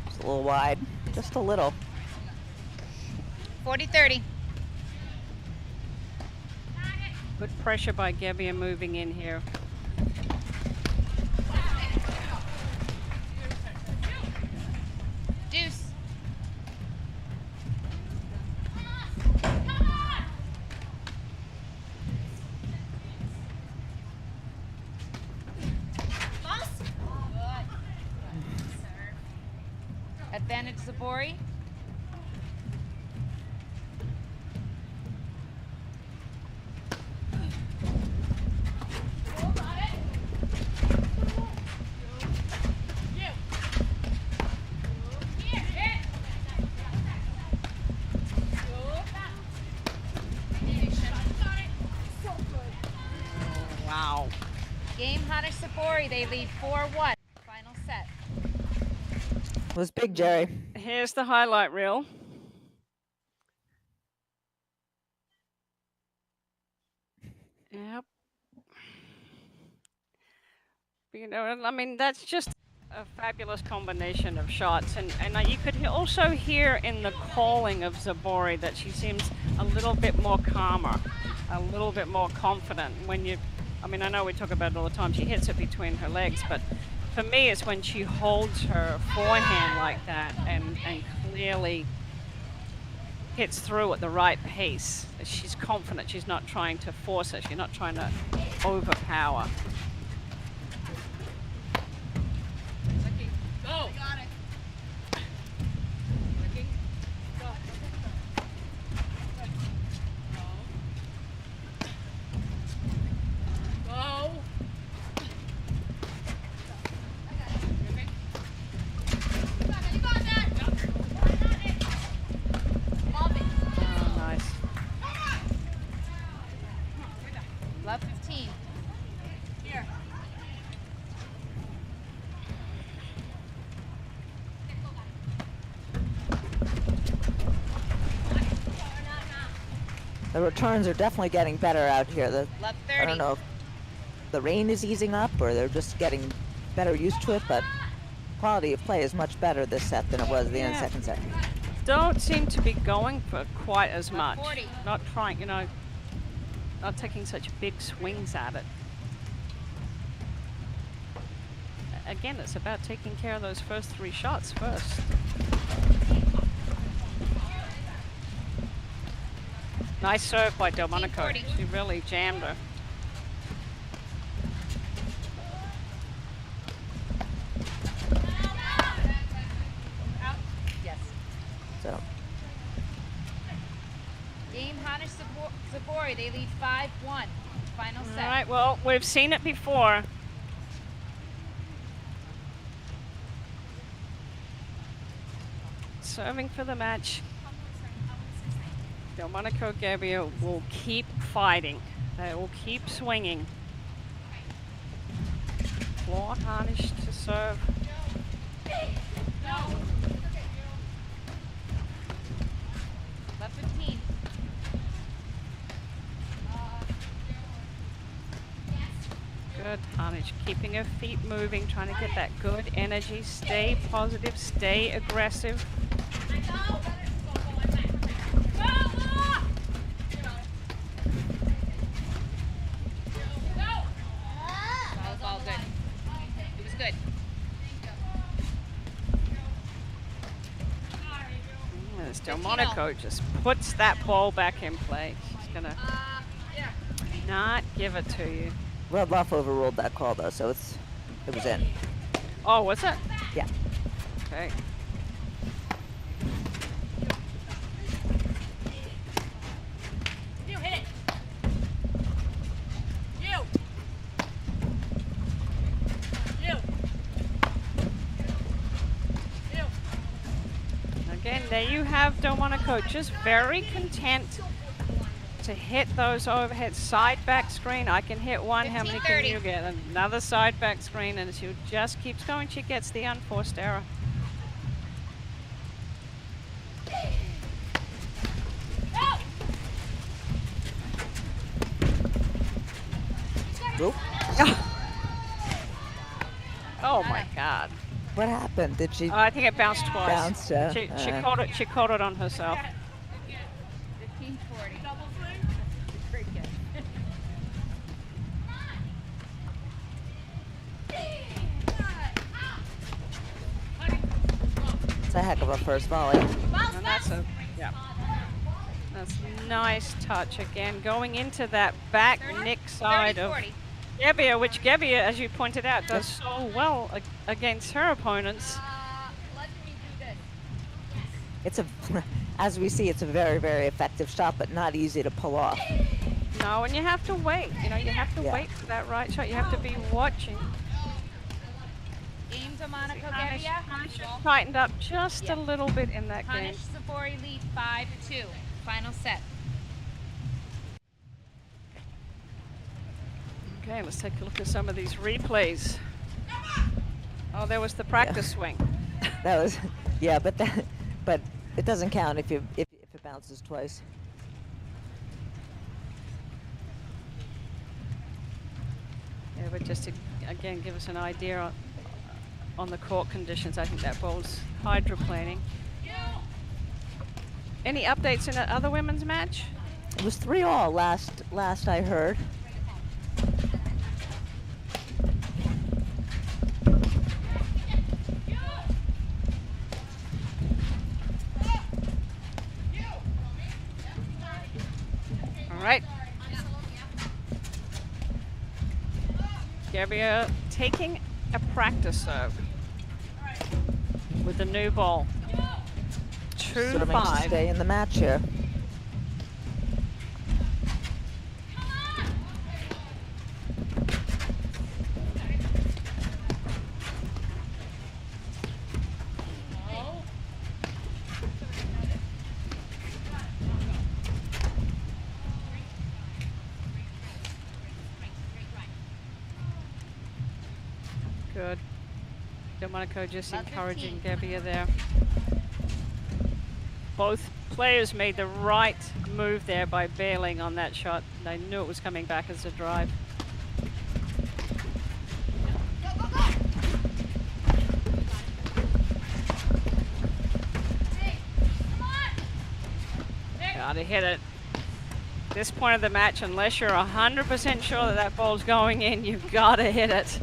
It's a little wide. Just a little. 40-30. Good pressure by Gabia moving in here. Deuce. Advantage Zabori. Game Hanish Zabori, they lead 4-1. Final set. It was big, Jerry. Here's the highlight reel. Yep. You know, I mean, that's just a fabulous combination of shots. And you could also hear in the calling of Zabori that she seems a little bit more calmer, a little bit more confident. When you, I mean, I know we talk about it all the time, she hits it between her legs, but for me, it's when she holds her forehand like that and clearly hits through at the right pace. She's confident. She's not trying to force it. She's not trying to overpower. Go. Got it. Go. Go. You got that. Oh, nice. Love 15. Here. The returns are definitely getting better out here. Love I 30. don't know if the rain is easing up or they're just getting better used to it, but quality of play is much better this set than it was at the end of the second set. Don't seem to be going for quite as much. 40. Not trying, you know, not taking such big swings at it. Again, it's about taking care of those first 3 shots first. Nice serve by Delmonico. 40. She really jammed her. Yes. So Game Hanish Zabori, they lead 5-1. Final set. All right, well, we've seen it before. Serving for the match. Delmonico Gabia will keep fighting. They will keep swinging. Floor Hanish to serve. Left 15. Good, Hanish keeping her feet moving, trying to get that good energy. Stay positive, stay aggressive. All good. It was good. As Delmonico just puts that ball back in play. She's gonna not give it to you. Red Luff overruled that call though, so it was in. Oh, was it? Yeah. Okay. You hit it. You. Again, there you have Delmonico, just very content to hit those overhead side back screen. I can hit one. How many can 15-30. you get? Another side back screen, and she just keeps going. She gets the unforced error. Oop. Oh my God! What happened? Did she I think it bounced twice. bounce? She caught it. She caught it on herself. 15-40. It's a heck of a first volley. And that's a that's a nice touch again, going into that back nick side of 30-40. Gabia, which Gabia, as you pointed out, does so well against her opponents. Let me do this. It's a, as we see, it's a very, very effective shot, but not easy to pull off. No, and you have to wait. You know, you have to wait for that right shot. You have to be watching. Game Delmonico Hanish Gabia. tightened up just a little bit in that game. Hanish Zabori lead 5-2. Final set. Okay, let's take a look at some of these replays. Oh, there was the practice swing. That was, yeah, but it doesn't count if it bounces twice. Yeah, but just to again give us an idea on the court conditions, I think that ball's hydroplaning. Any updates in the other women's match? It was 3-all last I heard. All right. Gabia taking a practice serve with the new ball. Serving to 2-5. stay in the match here. Good. Delmonico just encouraging Gabia there. Both players made the right move there by bailing on that shot. They knew it was coming back as a drive. Gotta hit it. This point of the match, unless you're 100% sure that that ball's going in, you've gotta hit it.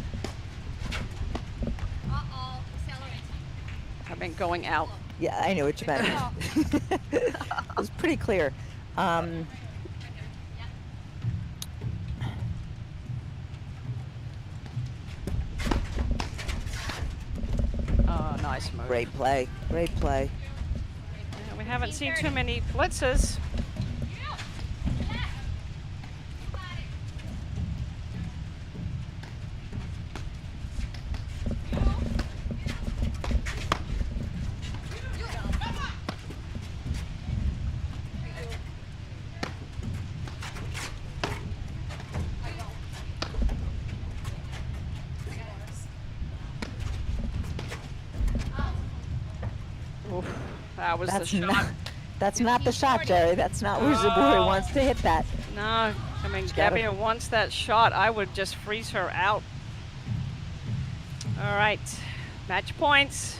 I mean, going out. Yeah, I know what you meant. It was pretty clear. Oh, nice move. Great play. Great play. Yeah, we haven't seen too many blitzes. That was the shot. That's not the shot, Jerry. That's not where Zabori wants to hit that. No, I mean, Gabia wants that shot. I would just freeze her out. All right, match points.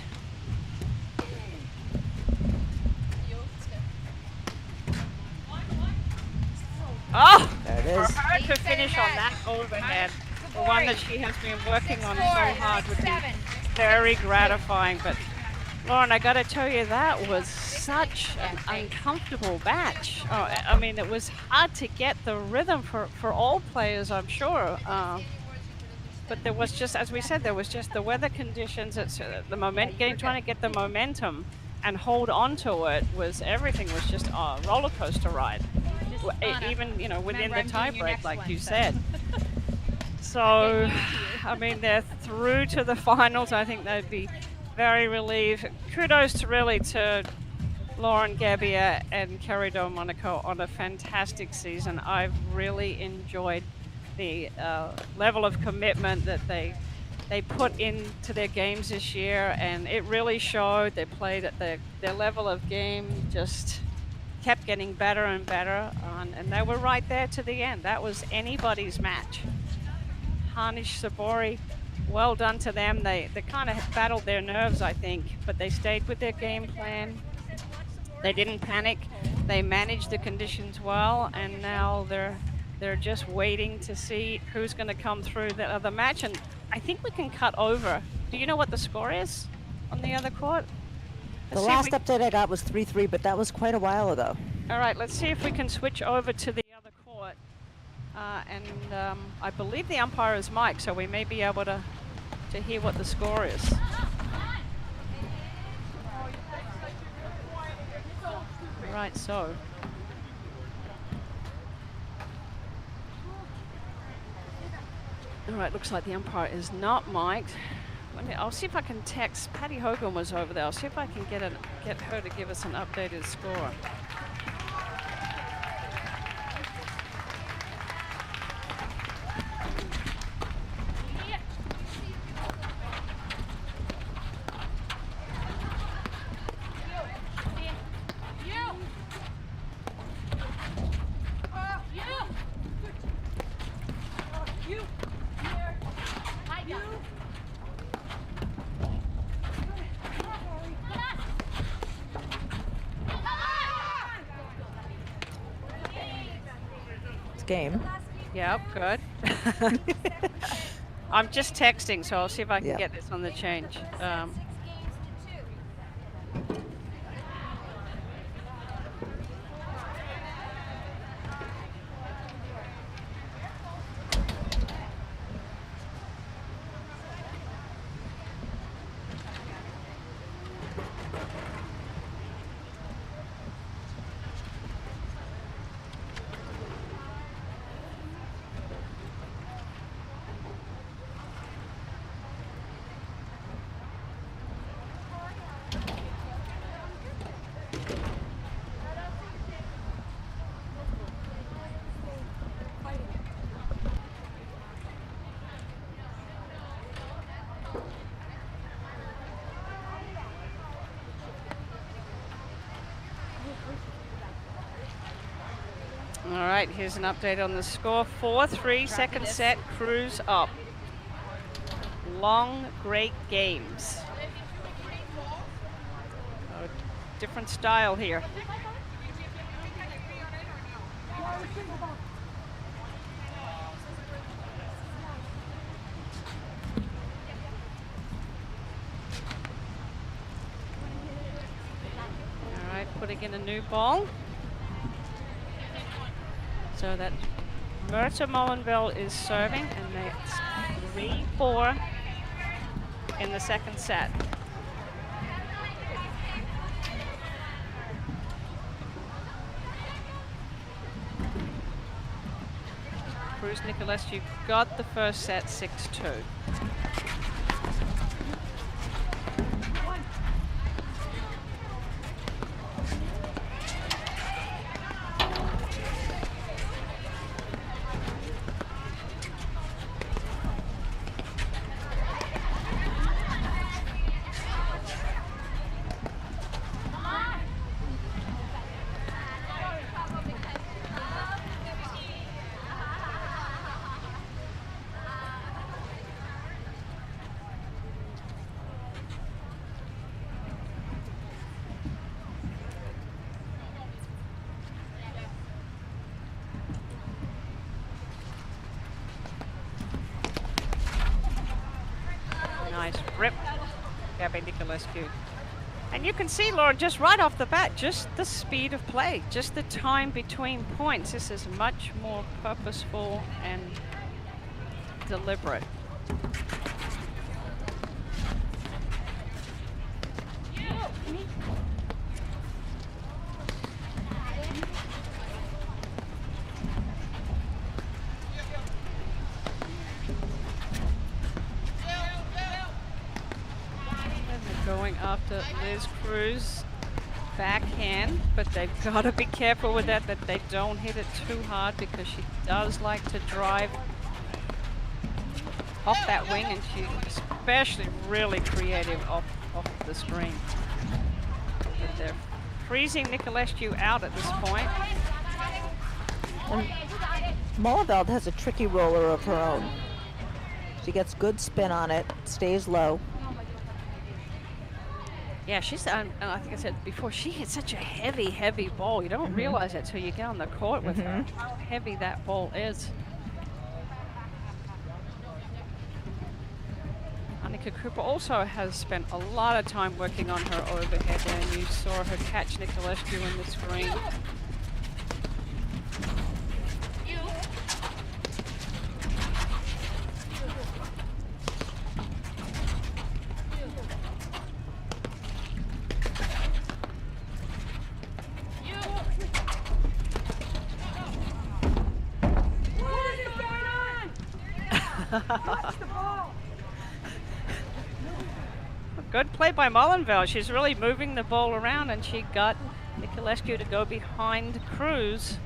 Oh, There it is. for her to finish on that overhead, the one that she has been working on so hard, would be very gratifying. But Lauren, I got to tell you, that was such an uncomfortable match. Oh, I mean, it was hard to get the rhythm for all players, I'm sure. But there was just, as we said, there was just the weather conditions. It's the trying to get the momentum and hold on to it was everything was just a roller coaster ride. Even within the tiebreak, like you said. So, I mean, they're through to the finals. I think they'd be very relieved. Kudos to Lauren Gabia and Kerry Delmonico on a fantastic season. I've really enjoyed the level of commitment that they put into their games this year, and it really showed. They played at their level of game, just kept getting better and better, and they were right there to the end. That was anybody's match. Hanish, Zabori, well done to them. They kind of battled their nerves, I think, but they stayed with their game plan. They didn't panic. They managed the conditions well, and now they're just waiting to see who's going to come through that other match. And I think we can cut over. Do you know what the score is on the other court? The last update I got was 3-3, but that was quite a while ago. All right, let's see if we can switch over to the other court. I believe the umpire is Mike, so we may be able to hear what the score is. Right, so. All right, looks like the umpire is not mic'd. I'll see if I can text. Patty Hogan was over there. I'll see if I can get her to give us an updated score. It's game. Yep, good. I'm just texting, so I'll see if I can Yeah. get this on the change. All right, here's an update on the score. 4-3, second set, Cruz up. Long, great games. Oh, different style here. All right, putting in a new ball. So that Myrta Mullenville is serving, and it's 3-4 in the second set. Cruz Nicolescu got the first set 6-2. Nice rip, Gabia Nicolescu. And you can see, Lauren, just right off the bat, just the speed of play, just the time between points. This is much more purposeful and deliberate. Going after Liz Cruz backhand, but they've got to be careful with that they don't hit it too hard, because she does like to drive off that wing, and she's especially really creative off the screen. But they're freezing Nicolescu out at this point. And Mullenveld has a tricky roller of her own. She gets good spin on it, stays low. Yeah, she's, and I think I said before, she hits such a heavy, heavy ball. You don't realize it till you get on the court with her, how heavy that ball is. Annika Cooper also has spent a lot of time working on her overhead, and you saw her catch Nicolescu in the screen. Good play by Mullenville. She's really moving the ball around, and she got Nicolescu to go behind Cruz.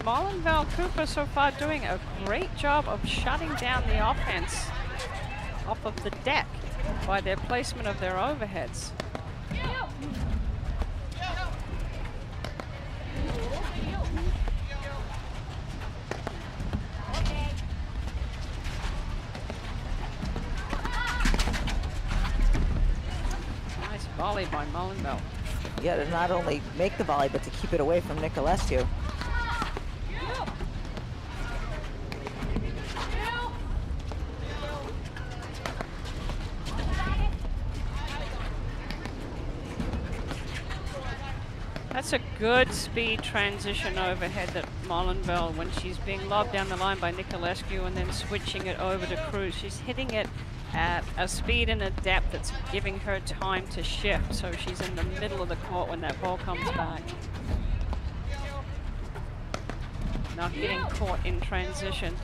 Mullenville Cooper so far doing a great job of shutting down the offense off of the deck by their placement of their overheads. Nice volley by Mullenbelt. Yeah, to not only make the volley, but to keep it away from Nicolescu. That's a good speed transition overhead that Mullenbelt, when she's being lobbed down the line by Nicolescu and then switching it over to Cruz. She's hitting it at a speed and a depth that's giving her time to shift, so she's in the middle of the court when that ball comes back. Not getting caught in transition.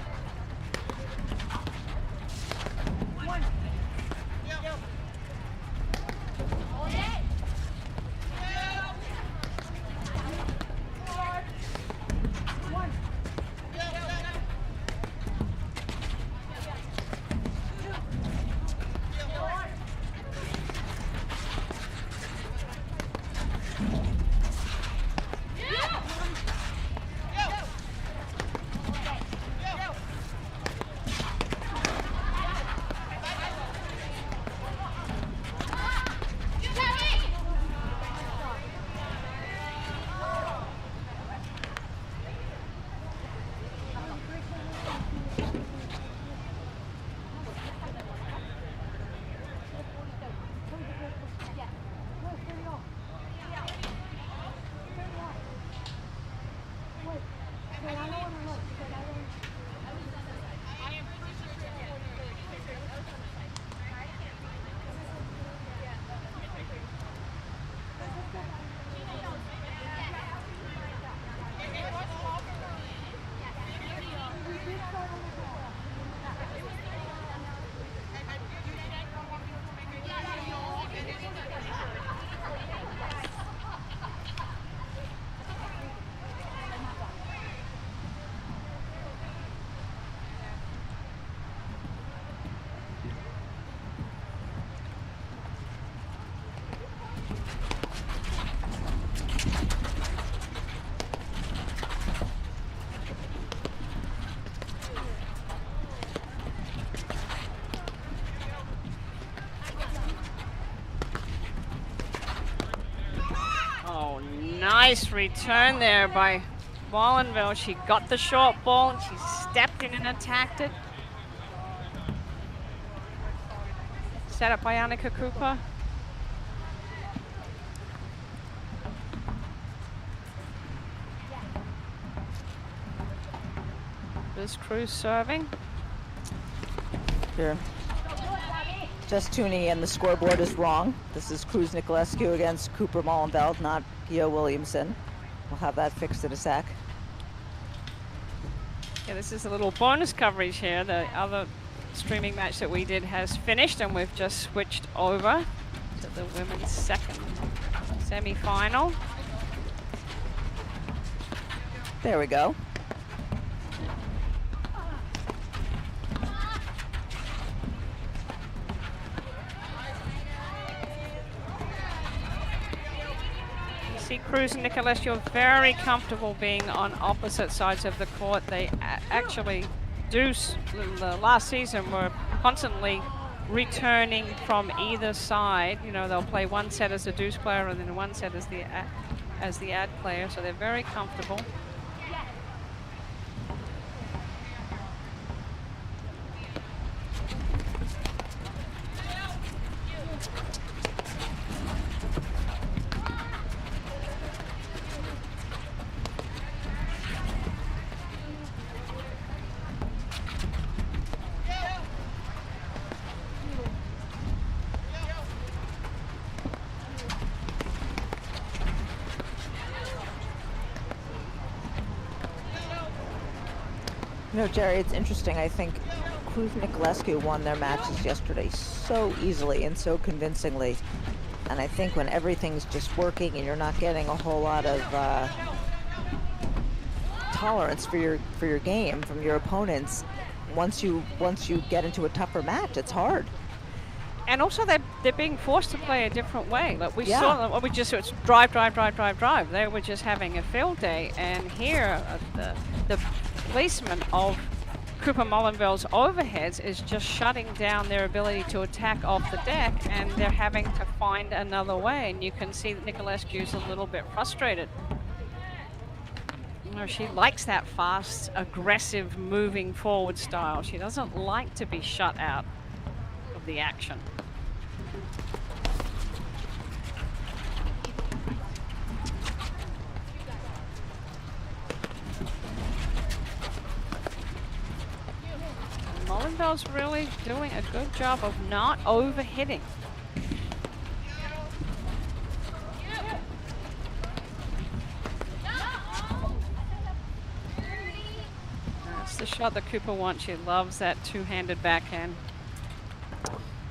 Nice return there by Mullenbelt. She got the short ball and she stepped in and attacked it. Set up by Annika Cooper. This Cruz serving. Here. Just tuning in, the scoreboard is wrong. This is Cruz Nicolescu against Cooper Mullenbelt, not Gio Williamson. We'll have that fixed in a sec. Yeah, this is a little bonus coverage here. The other streaming match that we did has finished, and we've just switched over to the women's second semi-final. There we go. Cruz and Nicolescu are very comfortable being on opposite sides of the court. They actually do, the last season, were constantly returning from either side. You know, they'll play one set as a deuce player and then one set as the ad player, so they're very comfortable. You know, Jerry, it's interesting. I think Cruz Nicolescu won their matches yesterday so easily and so convincingly. And I think when everything's just working and you're not getting a whole lot of tolerance for your game from your opponents, once you get into a tougher match, it's hard. And also they're being forced to play a different way. Like we Yeah. saw them, it's drive. They were just having a field day. And here, the placement of Cooper Mullenville's overheads is just shutting down their ability to attack off the deck, and they're having to find another way. And you can see that Nicolescu's a little bit frustrated. You know, she likes that fast, aggressive, moving forward style. She doesn't like to be shut out of the action. Mullenville's really doing a good job of not overhitting. That's the shot that Cooper wants. She loves that two-handed backhand.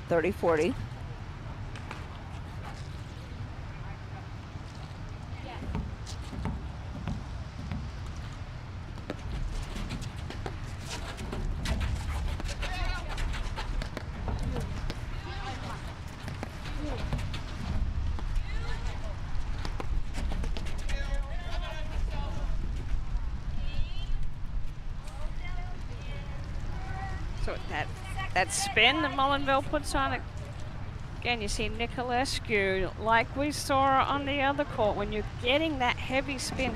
30-40. So that spin that Mullenville puts on it, again, you see Nicolescu, like we saw on the other court, when you're getting that heavy spin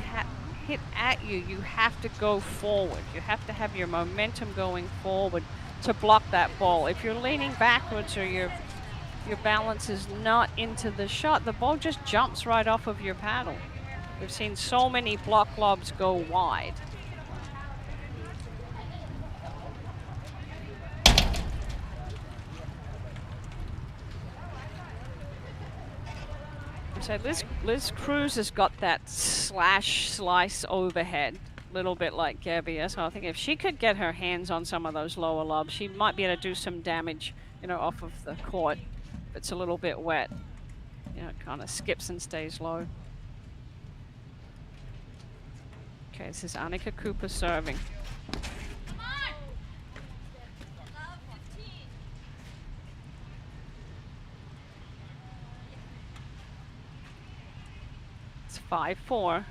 hit at you, you have to go forward. You have to have your momentum going forward to block that ball. If you're leaning backwards or your balance is not into the shot, the ball just jumps right off of your paddle. We've seen so many block lobs go wide. So Liz Cruz has got that slice overhead, a little bit like Gabia. So I think if she could get her hands on some of those lower lobs, she might be able to do some damage, you know, off of the court if it's a little bit wet. You know, it kind of skips and stays low. Okay, this is Annika Cooper serving. It's 5-4.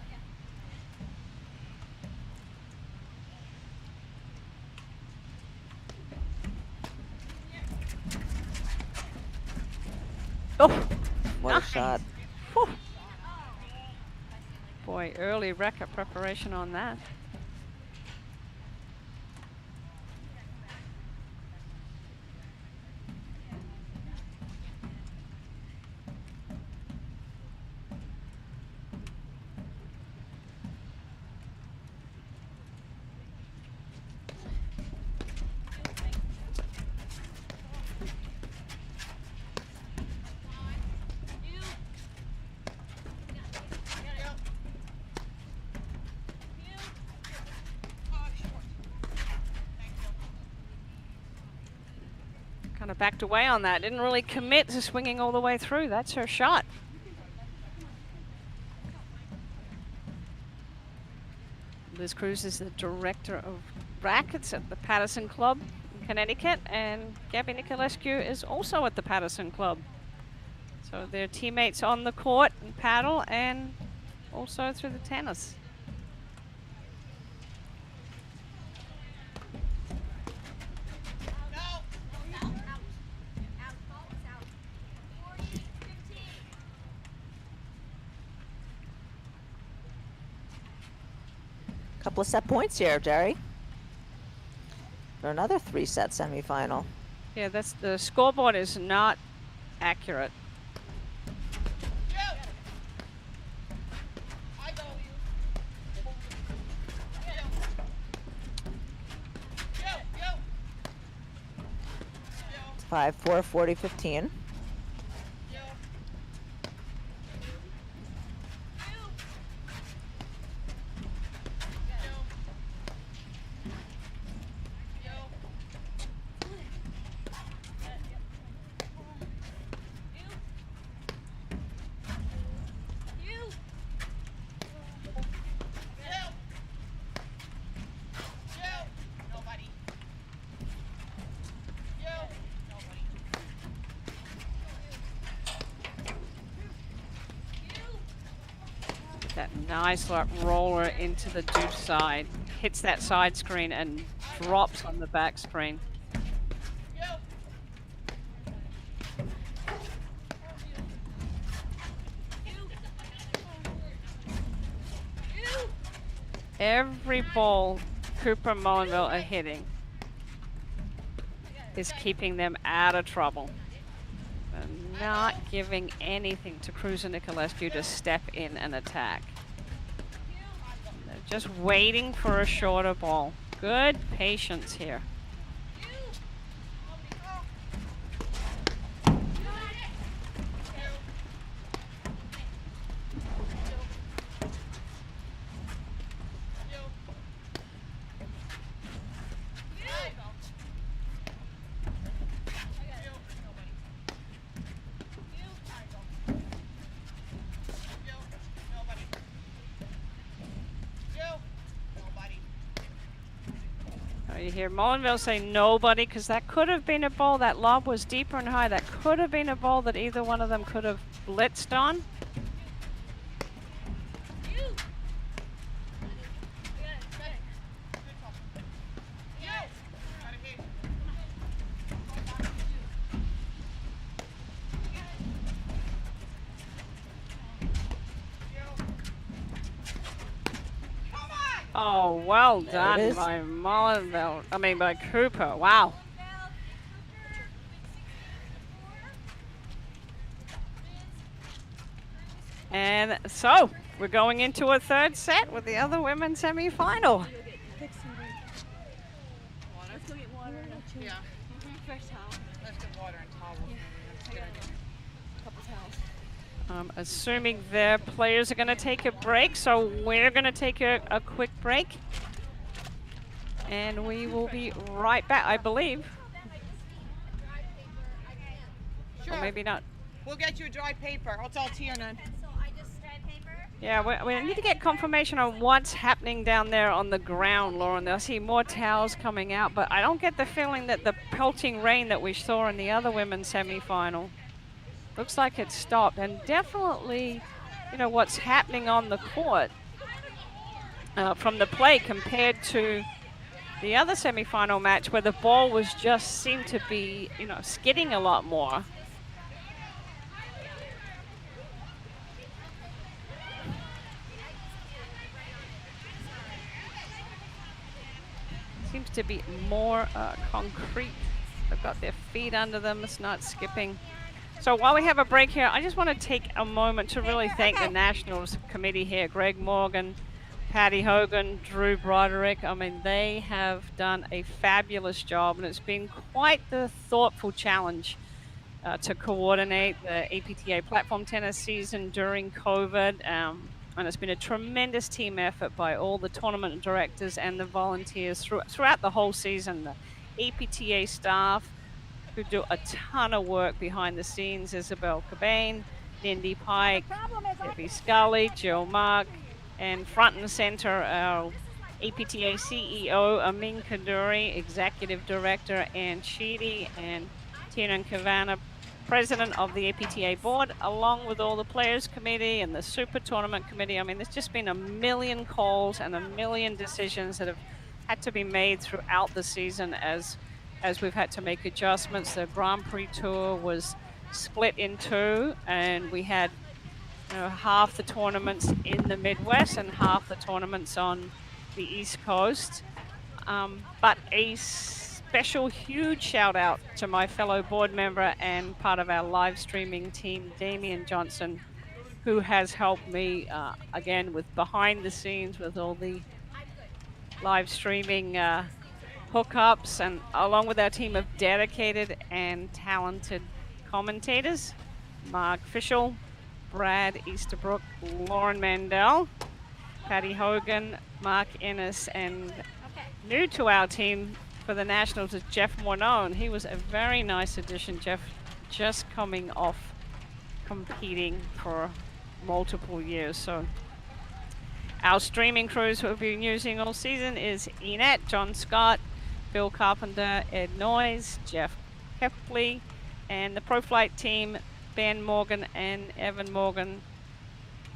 Oh, What nice. a shot. Whew. Boy, early racket preparation on that. Kind of backed away on that. Didn't really commit to swinging all the way through. That's her shot. Liz Cruz is the director of rackets at the Patterson Club in Connecticut, and Gabby Nicolescu is also at the Patterson Club. So they're teammates on the court and paddle, and also through the tennis. Couple of set points here, Jerry. For another 3-set semifinal. Yeah, that's the scoreboard is not accurate. It's 5-4, 40-15. That nice like roller into the deuce side. Hits that side screen and drops on the back screen. Every ball Cooper and Mullenville are hitting is keeping them out of trouble. And not giving anything to Cruz and Nicolescu to step in and attack. They're just waiting for a shorter ball. Good patience here. You hear Mullenville say nobody, because that could have been a ball. That lob was deeper and high. That could have been a ball that either one of them could have blitzed on. Oh, well done by Mullenville. I mean, by Cooper. Wow. And so, we're going into a third set with the other women's semifinal. Let's go get water. Yeah. Fresh towel. Let's get water and towels. Yeah. A couple towels. Assuming their players are going to take a break, so we're going to take a quick break. And we will be right back, I believe. Sure. Or maybe not. We'll get you a dry paper. It's all Tiernan. Yeah, we need to get confirmation on what's happening down there on the ground, Lauren. I see more towels coming out, but I don't get the feeling that the pelting rain that we saw in the other women's semifinal looks like it stopped. And definitely, you know, what's happening on the court from the play compared to the other semifinal match where the ball was just seemed to be, you know, skidding a lot more. Seems to be more concrete. They've got their feet under them. It's not skipping. So while we have a break here, I just want to take a moment to really thank the Nationals Committee here. Greg Morgan, Patty Hogan, Drew Broderick. I mean, they have done a fabulous job, and it's been quite the thoughtful challenge to coordinate the APTA platform tennis season during COVID. And it's been a tremendous team effort by all the tournament directors and the volunteers throughout the whole season. The APTA staff who do a ton of work behind the scenes: Isabel Cabane, Nindy Pike, Debbie Scully, Jill Mark, and front and center our APTA CEO Amin Kaduri, Executive Director Ann Sheedy, and Tina Kavana, President of the APTA board, along with all the players committee and the super tournament committee. I mean, there's just been a million calls and a million decisions that have had to be made throughout the season as we've had to make adjustments. The Grand Prix Tour was split in two, and we had, you know, half the tournaments in the Midwest and half the tournaments on the East Coast. But a special huge shout out to my fellow board member and part of our live streaming team, Damian Johnson, who has helped me again with behind the scenes with all the live streaming hookups, and along with our team of dedicated and talented commentators, Mark Fischel, Brad Easterbrook, Lauren Mandel, Patty Hogan, Mark Ennis, and new to our team for the Nationals is Jeff Morneau. He was a very nice addition. Jeff just coming off competing for multiple years. So our streaming crews we've been using all season is Enette, John Scott, Bill Carpenter, Ed Noyes, Jeff Heffley, and the Pro Flight team, Ben Morgan and Evan Morgan,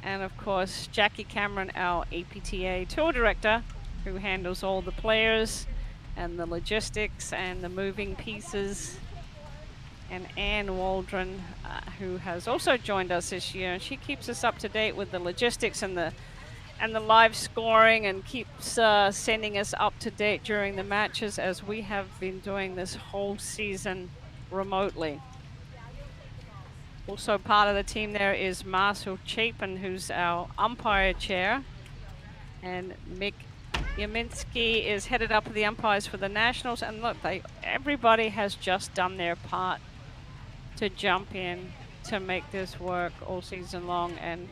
And of course, Jackie Cameron, our APTA tour director, who handles all the players and the logistics and the moving pieces. And Anne Waldron, who has also joined us this year, and she keeps us up to date with the logistics and the live scoring, and keeps sending us up to date during the matches, as we have been doing this whole season remotely. Also part of the team there is Marcel Chapin, who's our umpire chair, and Mick Yaminski is headed up the umpires for the Nationals. And look, everybody has just done their part to jump in to make this work all season long. And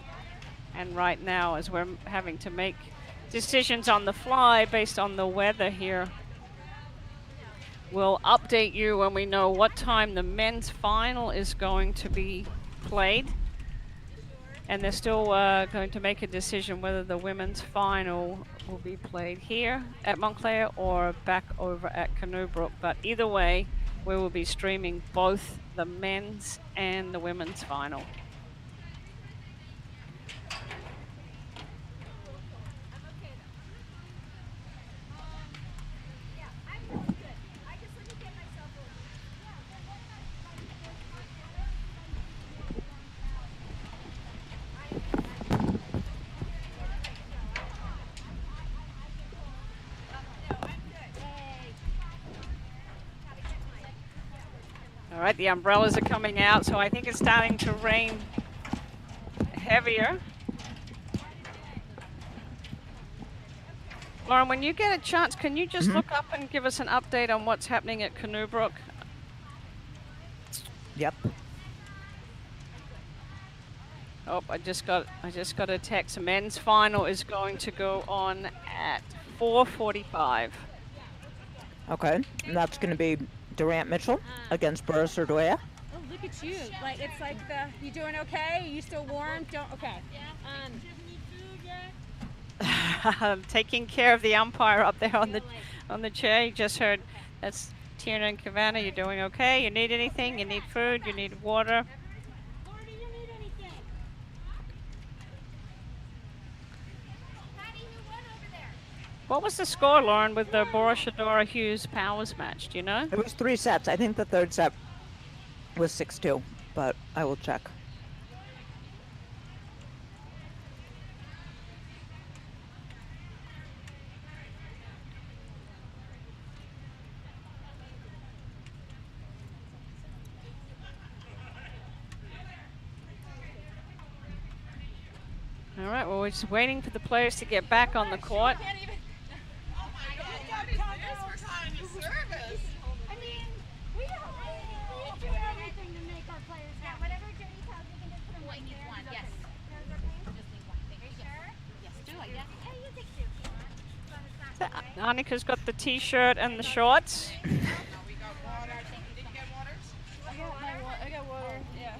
right now, as we're having to make decisions on the fly based on the weather here, we'll update you when we know what time the men's final is going to be played. And they're still going to make a decision whether the women's final will be played here at Montclair or back over at Canoe. But either way, we will be streaming both the men's and the women's final. All right, the umbrellas are coming out, so I think it's starting to rain heavier. Lauren, when you get a chance, can you just look up and give us an update on what's happening at Canoe Brook? Yep. Oh, I just got a text. Men's final is going to go on at 4:45. Okay, and that's going to be Durant Mitchell against Burris Ordoya. Oh, look at you. Like, it's like you doing okay? You still warm? Okay. I'm taking care of the umpire up there on the chair. You just heard that's Tierna and Kavana. You're doing okay? You need anything? You need food? You need water? What was the score, Lauren, with the Borishadora Hughes Powers match? Do you know? It was 3 sets. I think the third set was 6-2, but I will check. All right, well, we're just waiting for the players to get back on the court. Annika's got the t-shirt and the shorts. I got water. Yeah.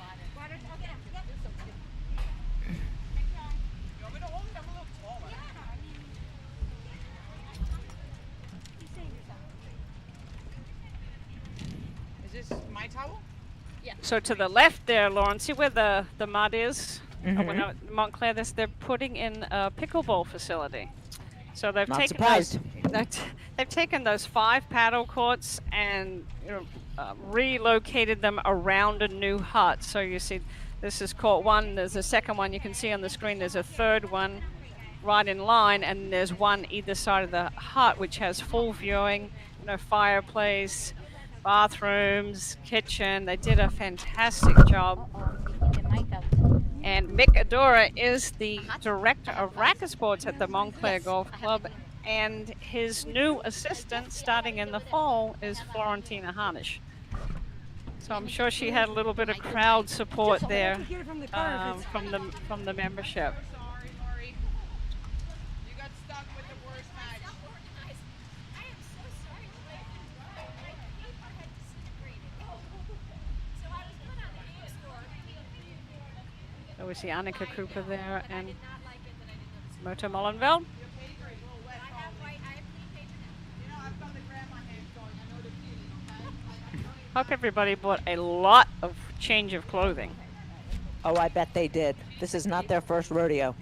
Is this my towel? Yeah. So to the left there, Lauren, see where the mud is? When Montclair, they're putting in a pickleball facility. So they've Not taken surprised. they've taken those 5 paddle courts and relocated them around a new hut. So you see, this is court 1. There's a second one you can see on the screen. There's a third one right in line, and there's one either side of the hut, which has full viewing, fireplace, bathrooms, kitchen. They did a fantastic job. And Mick Adora is the director of racket sports at the Montclair Golf Club, and his new assistant starting in the fall is Florentina Hanish. So I'm sure she had a little bit of crowd support there from the membership. Sorry, Maury. You got stuck with the worst match. I am so sorry. My paper had disintegrated. So I was put on the news for. So we see Annika Cooper there and Mota Mullenveld. Hope everybody bought a lot of change of clothing. Oh, I bet they did. This is not their first rodeo.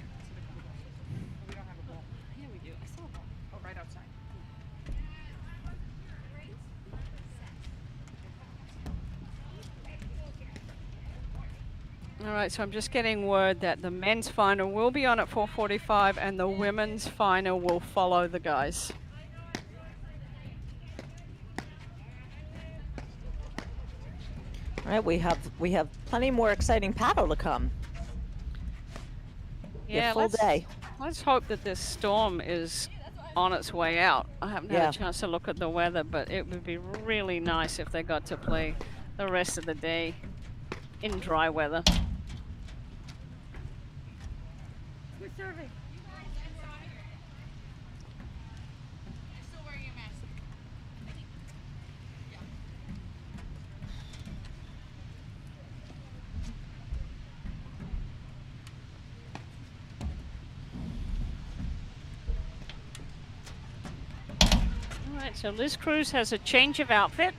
We don't have a ball. Yeah, we do. I saw a ball. Oh, right outside. All right, so I'm just getting word that the men's final will be on at 4:45 and the women's final will follow the guys. All right, we have plenty more exciting paddle to come. Yeah, full day. Let's hope that this storm is on its way out. I haven't had Yeah. a chance to look at the weather, but it would be really nice if they got to play the rest of the day in dry weather. Good survey. Still wearing your mask. All right, so Liz Cruz has a change of outfit.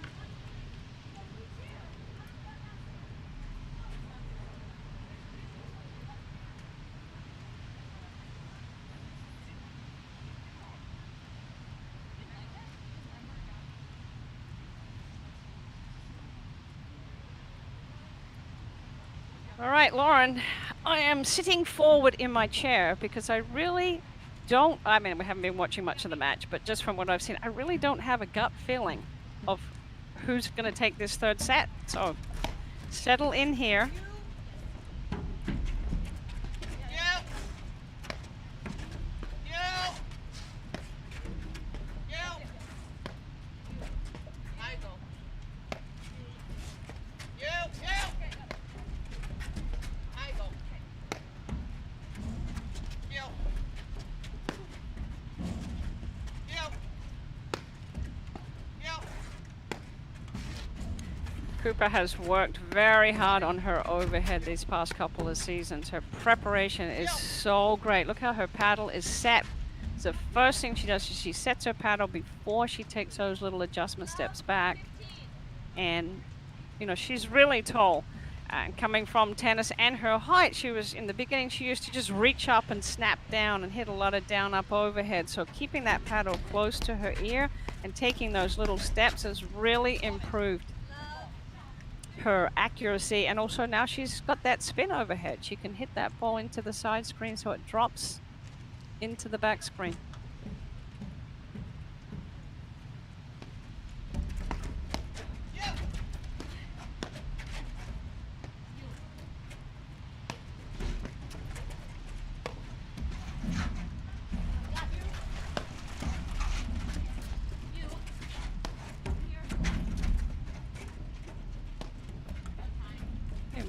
All right, Lauren, I am sitting forward in my chair because I really don't, I mean, we haven't been watching much of the match, but just from what I've seen, I really don't have a gut feeling of who's going to take this third set. So settle in here. Yep. Yep. Yep. Michael. Yep. Yep. Michael. Yep. Yep. Yep. Cooper has worked very hard on her overhead these past couple of seasons. Her preparation is so great. Look how her paddle is set. It's the first thing she does is she sets her paddle before she takes those little adjustment steps back. And, you know, she's really tall. And coming from tennis and her height, she was, in the beginning, she used to just reach up and snap down and hit a lot of down up overhead. So keeping that paddle close to her ear and taking those little steps has really improved her accuracy, and also now she's got that spin overhead. She can hit that ball into the side screen so it drops into the back screen.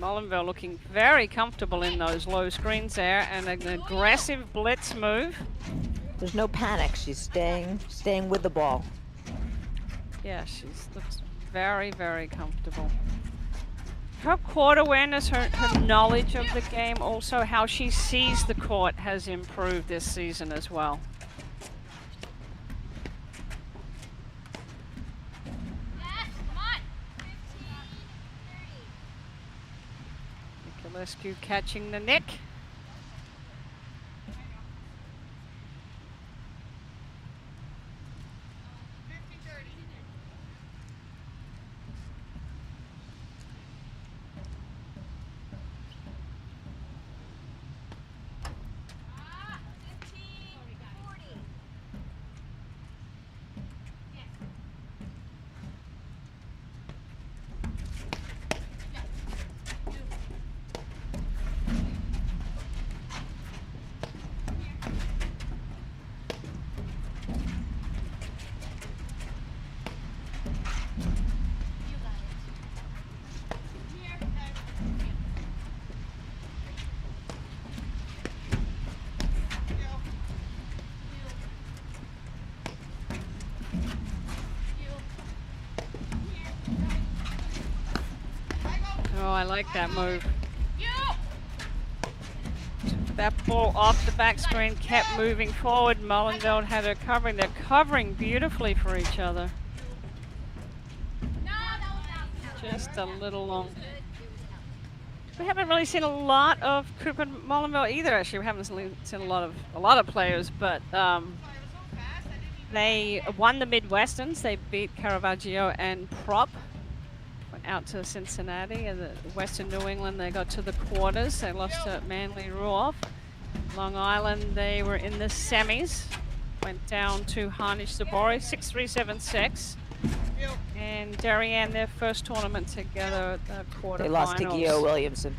Mullenville looking very comfortable in those low screens there, and an aggressive blitz move. There's no panic. She's staying with the ball. Yeah, she looks very, very comfortable. Her court awareness, her knowledge of the game, also how she sees the court has improved this season as well. Nicolescu catching the nick. Oh, I like that move. That ball off the back screen kept moving forward. Mullenville had her covering. They're covering beautifully for each other. Just a little long. We haven't really seen a lot of Cooper Molinville either. Actually, we haven't seen a lot of players, but they won the Midwesterns. They beat Caravaggio and Prop. Went out to Cincinnati and the Western New England. They got to the quarters. They lost to Manly Ruoff. Long Island, they were in the semis. Went down to Hanish Zabori, 6-3, 7-6. And Darien, their first tournament together at the quarterfinals. They lost to Gio Williamson.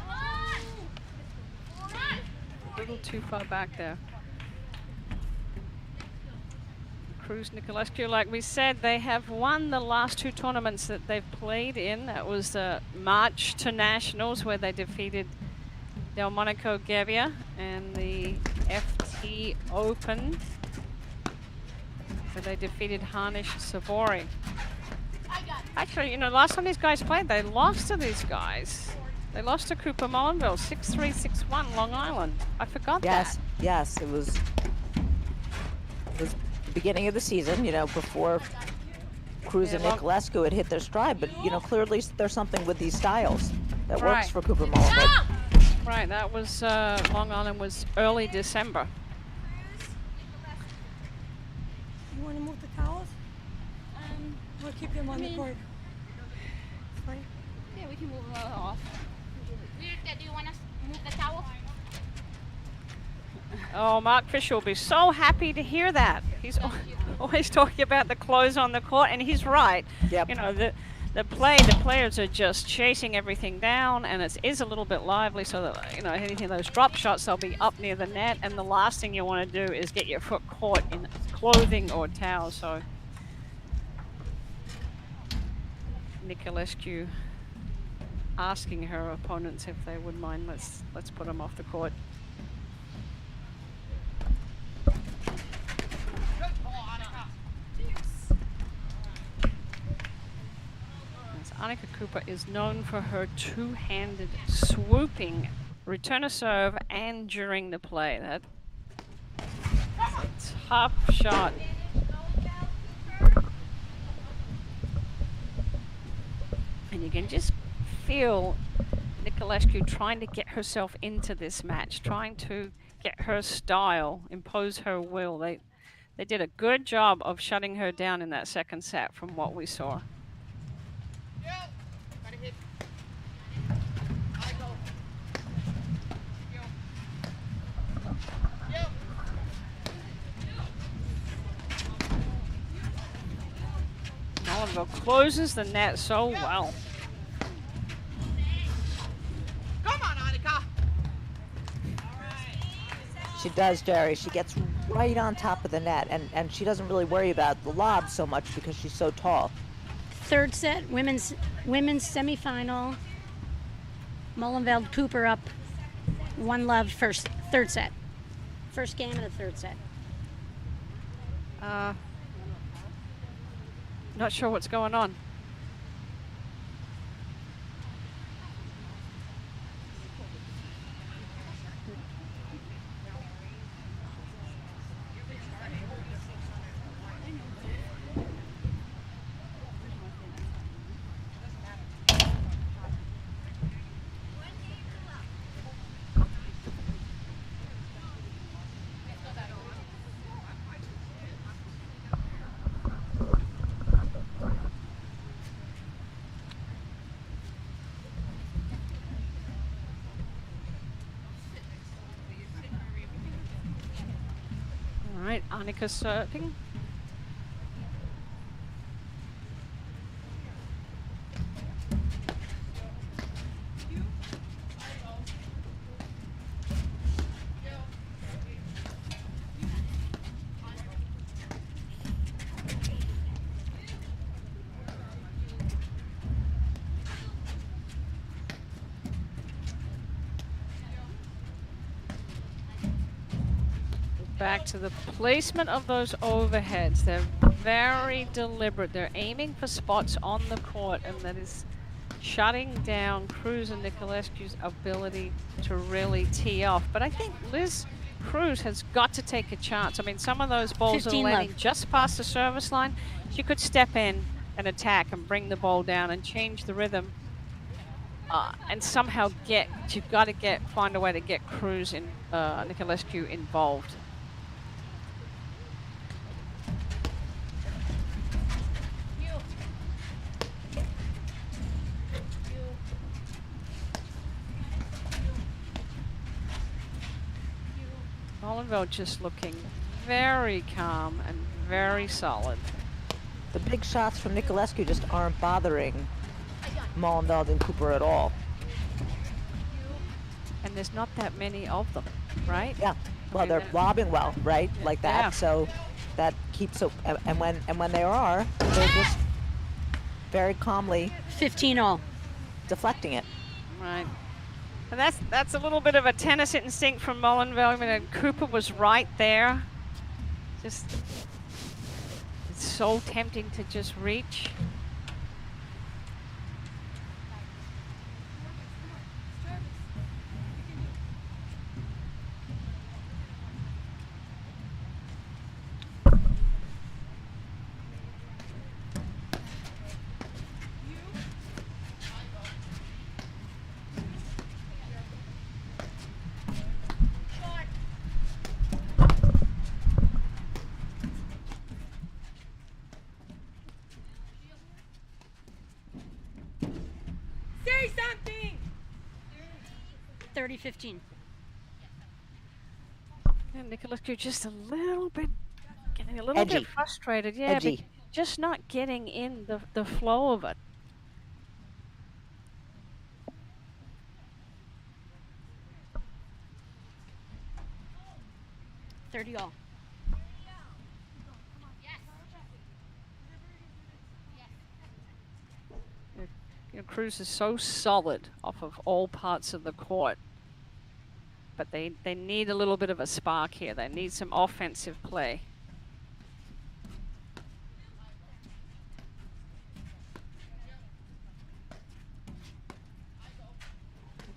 A little too far back there. Cruz Nicolescu, like we said, they have won the last 2 tournaments that they've played in. That was the March to Nationals, where they defeated Delmonico Gabia, and the FT Open, where they defeated Hanish Zabori. Actually, you know, last time these guys played, they lost to these guys. They lost to Cooper Molinville, 6-3, 6-1, Long Island. I forgot that. Yes, it was the beginning of the season, you know, before Cruz and Nicolescu had hit their stride. But, you know, clearly there's something with these styles that works for Cooper Molinville. Right, that was, Long Island was early December. You want to move the towels? We'll keep them on the court. Fine. Yeah, we can move it off. Do you want us to move the towel? Oh, Mark Fisher will be so happy to hear that. He's always talking about the clothes on the court, and he's right. Yep. You know, the players are just chasing everything down, and it is a little bit lively, so that, you know, anything of those drop shots, they'll be up near the net, and the last thing you want to do is get your foot caught in clothing or towels. So Nicolescu asking her opponents if they would mind. Let's put them off the court. Annika Cooper is known for her two-handed swooping return of serve and during the play. That's a tough shot. And you can just feel Nicolescu trying to get herself into this match, trying to get her style, impose her will. They did a good job of shutting her down in that second set from what we saw. Molinville closes the net so well. Come on, Annika. She does, Jerry. She gets right on top of the net, and she doesn't really worry about the lob so much because she's so tall. Third set, women's semifinal. Molinville Cooper up 1-love third set. First game of the third set. Not sure what's going on. All right, Annika serving. Back to the placement of those overheads. They're very deliberate. They're aiming for spots on the court, and that is shutting down Cruz and Nicolescu's ability to really tee off. But I think Liz Cruz has got to take a chance. I mean, some of those balls are landing just past the service line. She could step in and attack and bring the ball down and change the rhythm and somehow you've got to find a way to get Cruz and Niculescu involved. Molenveld just looking very calm and very solid. The big shots from Niculescu just aren't bothering Molenveld and Cooper at all. And there's not that many of them, right? Yeah. Well, they're lobbing well, right? Like that. Yeah. So that keeps it. And when they are, they're just very calmly 15-all. deflecting it. Right. And that's a little bit of a tennis instinct from Molenveld. I mean, Cooper was right there. Just, it's so tempting to just reach. Say something! 30-15. And Niculescu just getting a little Edgy. bit frustrated. Yeah, Edgy. but just not getting in the flow of it. $30-all. You know, Cruz is so solid off of all parts of the court. But they need a little bit of a spark here. They need some offensive play.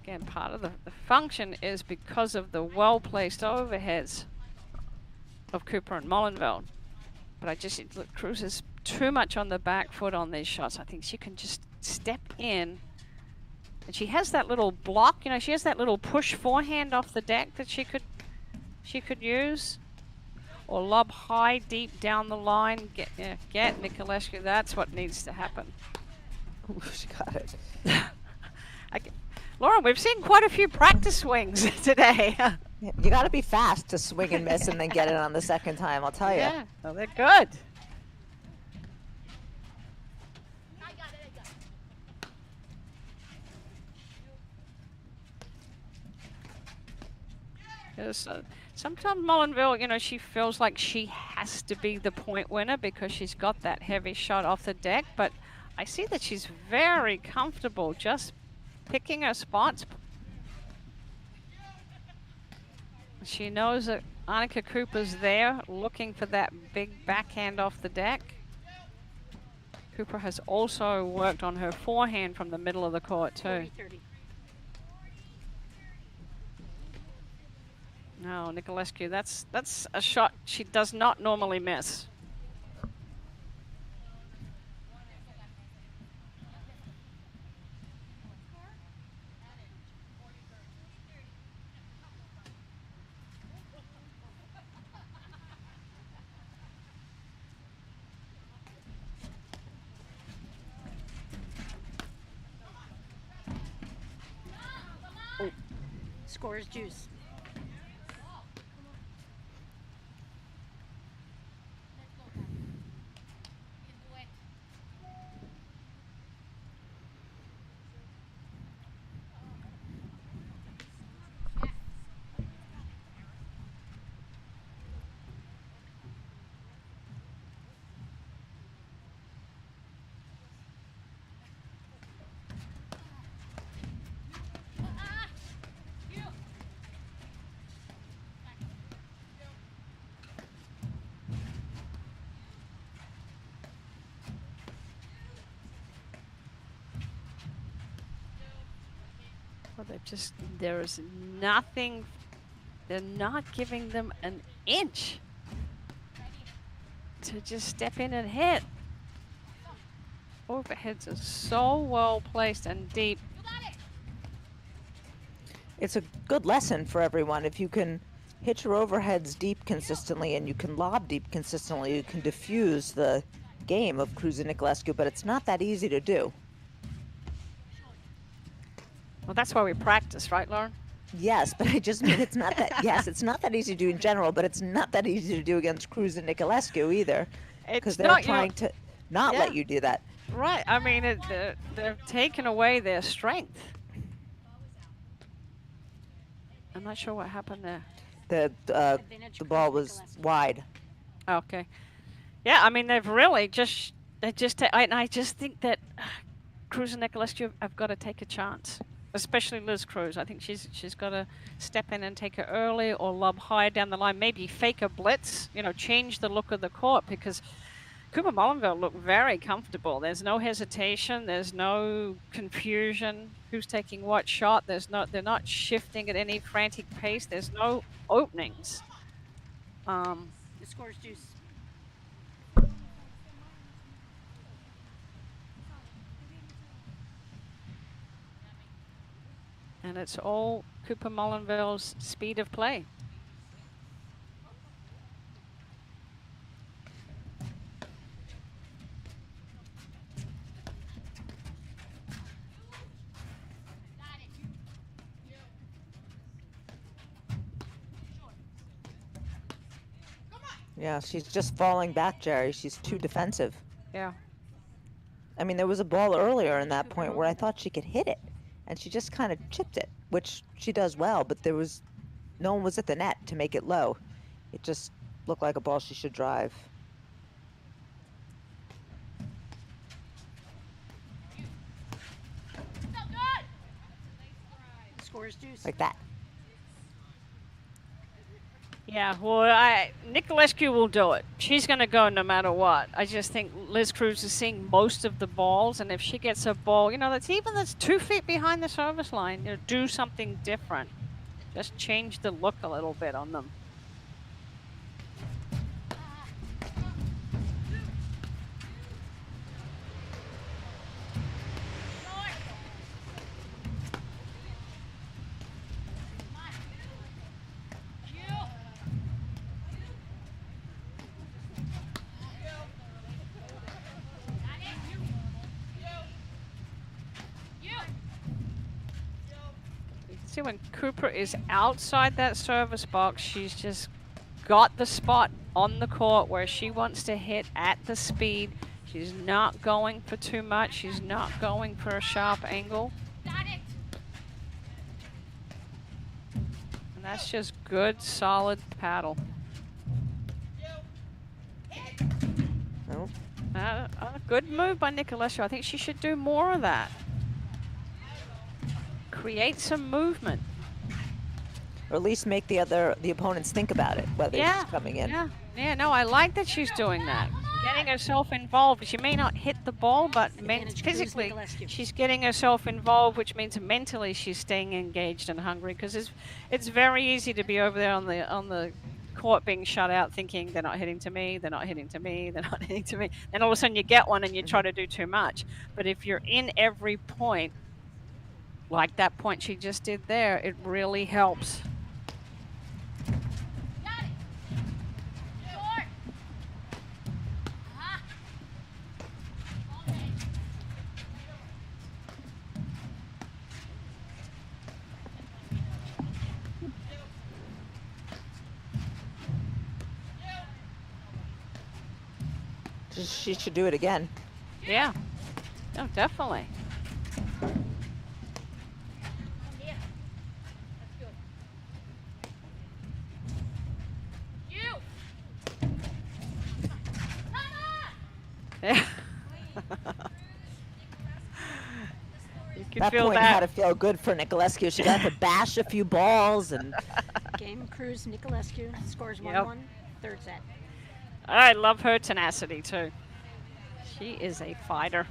Again, part of the function is because of the well-placed overheads of Cooper and Molenveld. But I just think, look, Cruz is too much on the back foot on these shots. I think she can just step in. And she has that little block, you know, she has that little push forehand off the deck that she could use. Or lob high, deep down the line. Get Niculescu. That's what needs to happen. Ooh, she got it. Lauren, we've seen quite a few practice swings today. You got to be fast to swing and miss and then get it on the second time, I'll tell you. Yeah, well, they're good. Sometimes Molenveld, you know, she feels like she has to be the point winner because she's got that heavy shot off the deck. But I see that she's very comfortable just picking her spots. She knows that Annika Cooper's there looking for that big backhand off the deck. Cooper has also worked on her forehand from the middle of the court too. 30-30. No, Niculescu, that's a shot she does not normally miss. Scores juice. There is nothing, they're not giving them an inch to just step in and hit. Overheads are so well placed and deep. It's a good lesson for everyone. If you can hit your overheads deep consistently and you can lob deep consistently, you can diffuse the game of Cruz and Nicolescu, but it's not that easy to do. Well, that's why we practice, right, Lauren? Yes, but I just mean it's not that. Yes, it's not that easy to do in general, but it's not that easy to do against Cruz and Nicolescu either, because they're not, trying to not let you do that. Right. I mean, they've taken away their strength. I'm not sure what happened there. The ball was wide. Okay. Yeah, I mean, they've really just I just think that Cruz and Nicolescu have got to take a chance, especially Liz Cruz. I think she's got to step in and take it early or lob higher down the line, maybe fake a blitz, change the look of the court, because Cooper Mullenville looked very comfortable. There's no hesitation. There's no confusion. Who's taking what shot? They're not shifting at any frantic pace. There's no openings. The score's deuce. And it's all Cooper Mullenville's speed of play. Yeah, she's just falling back, Jerry. She's too defensive. Yeah. I mean, there was a ball earlier in that point where I thought she could hit it, and she just kind of chipped it, which she does well, but no one was at the net to make it low. It just looked like a ball she should drive. The score's deuce. Like that. Yeah, well, Nicolescu will do it. She's going to go no matter what. I just think Liz Cruz is seeing most of the balls, and if she gets a ball, that's 2 feet behind the service line, do something different. Just change the look a little bit on them. See, when Cooper is outside that service box, she's just got the spot on the court where she wants to hit at the speed. She's not going for too much. She's not going for a sharp angle. And that's just good, solid paddle. Nope. A good move by Nicolescu. I think she should do more of that. Create some movement. Or at least make the opponents think about it, whether she's coming in. Yeah, no, I like that she's doing that. Getting herself involved. She may not hit the ball, but physically she's getting herself involved, which means mentally she's staying engaged and hungry, because it's very easy to be over there on the court being shut out thinking they're not hitting to me, they're not hitting to me, they're not hitting to me. Then all of a sudden you get one and you try to do too much. But if you're in every point, like that point she just did there, it really helps. She should do it again. Yeah. Oh, definitely. Yeah. You can That feel point that. had to feel good for Nicolescu. She got to bash a few balls and. Game Cruz Nicolescu scores 1-1, third set. I love her tenacity too. She is a fighter.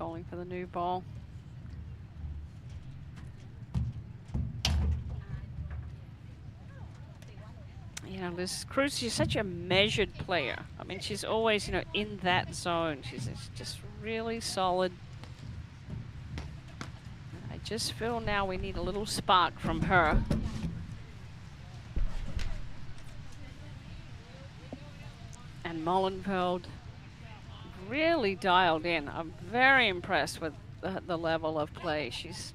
bowling for the new ball. You know, Liz Cruz, she's such a measured player. I mean, she's always, you know, in that zone. She's just really solid. I just feel now we need a little spark from her. And Molenveld really dialed in. I'm very impressed with the level of play. She's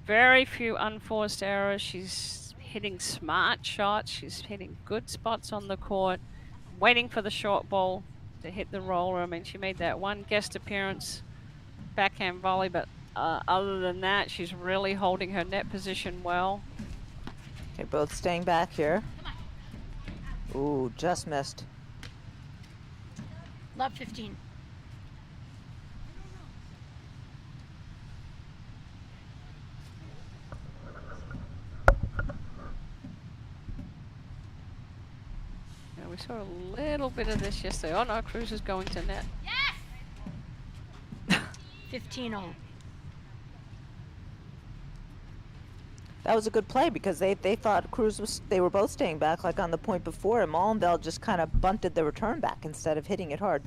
very few unforced errors. She's hitting smart shots. She's hitting good spots on the court, waiting for the short ball to hit the roller. I mean, she made that one guest appearance, backhand volley, but other than that, she's really holding her net position well. Okay, both staying back here. Ooh, just missed. Love 15. Yeah, we saw a little bit of this yesterday. Oh no, Cruz is going to net. Yes! 15-0. That was a good play because they thought Cruz was, they were both staying back like on the point before, and Molenveld just kind of bunted the return back instead of hitting it hard.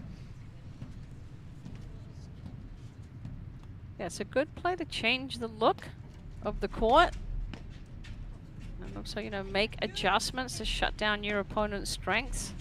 Yeah, it's a good play to change the look of the court. And also, you know, make adjustments to shut down your opponent's strengths.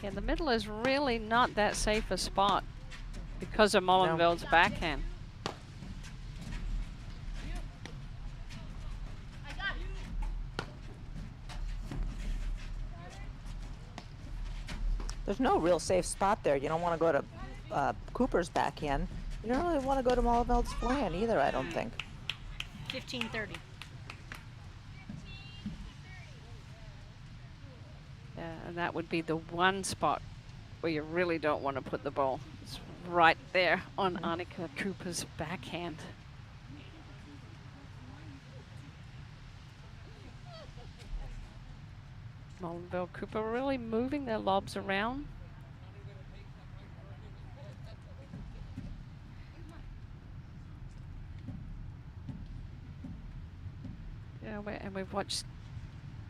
Yeah, the middle is really not that safe a spot because of Molenveld's backhand. There's no real safe spot there. You don't want to go to Cooper's backhand. You don't really want to go to Molenveld's forehand either, I don't think. 15-30. Yeah, and that would be the one spot where you really don't want to put the ball. It's right there on Annika Cooper's backhand. Molenveld, Cooper really moving their lobs around. Yeah, and we've watched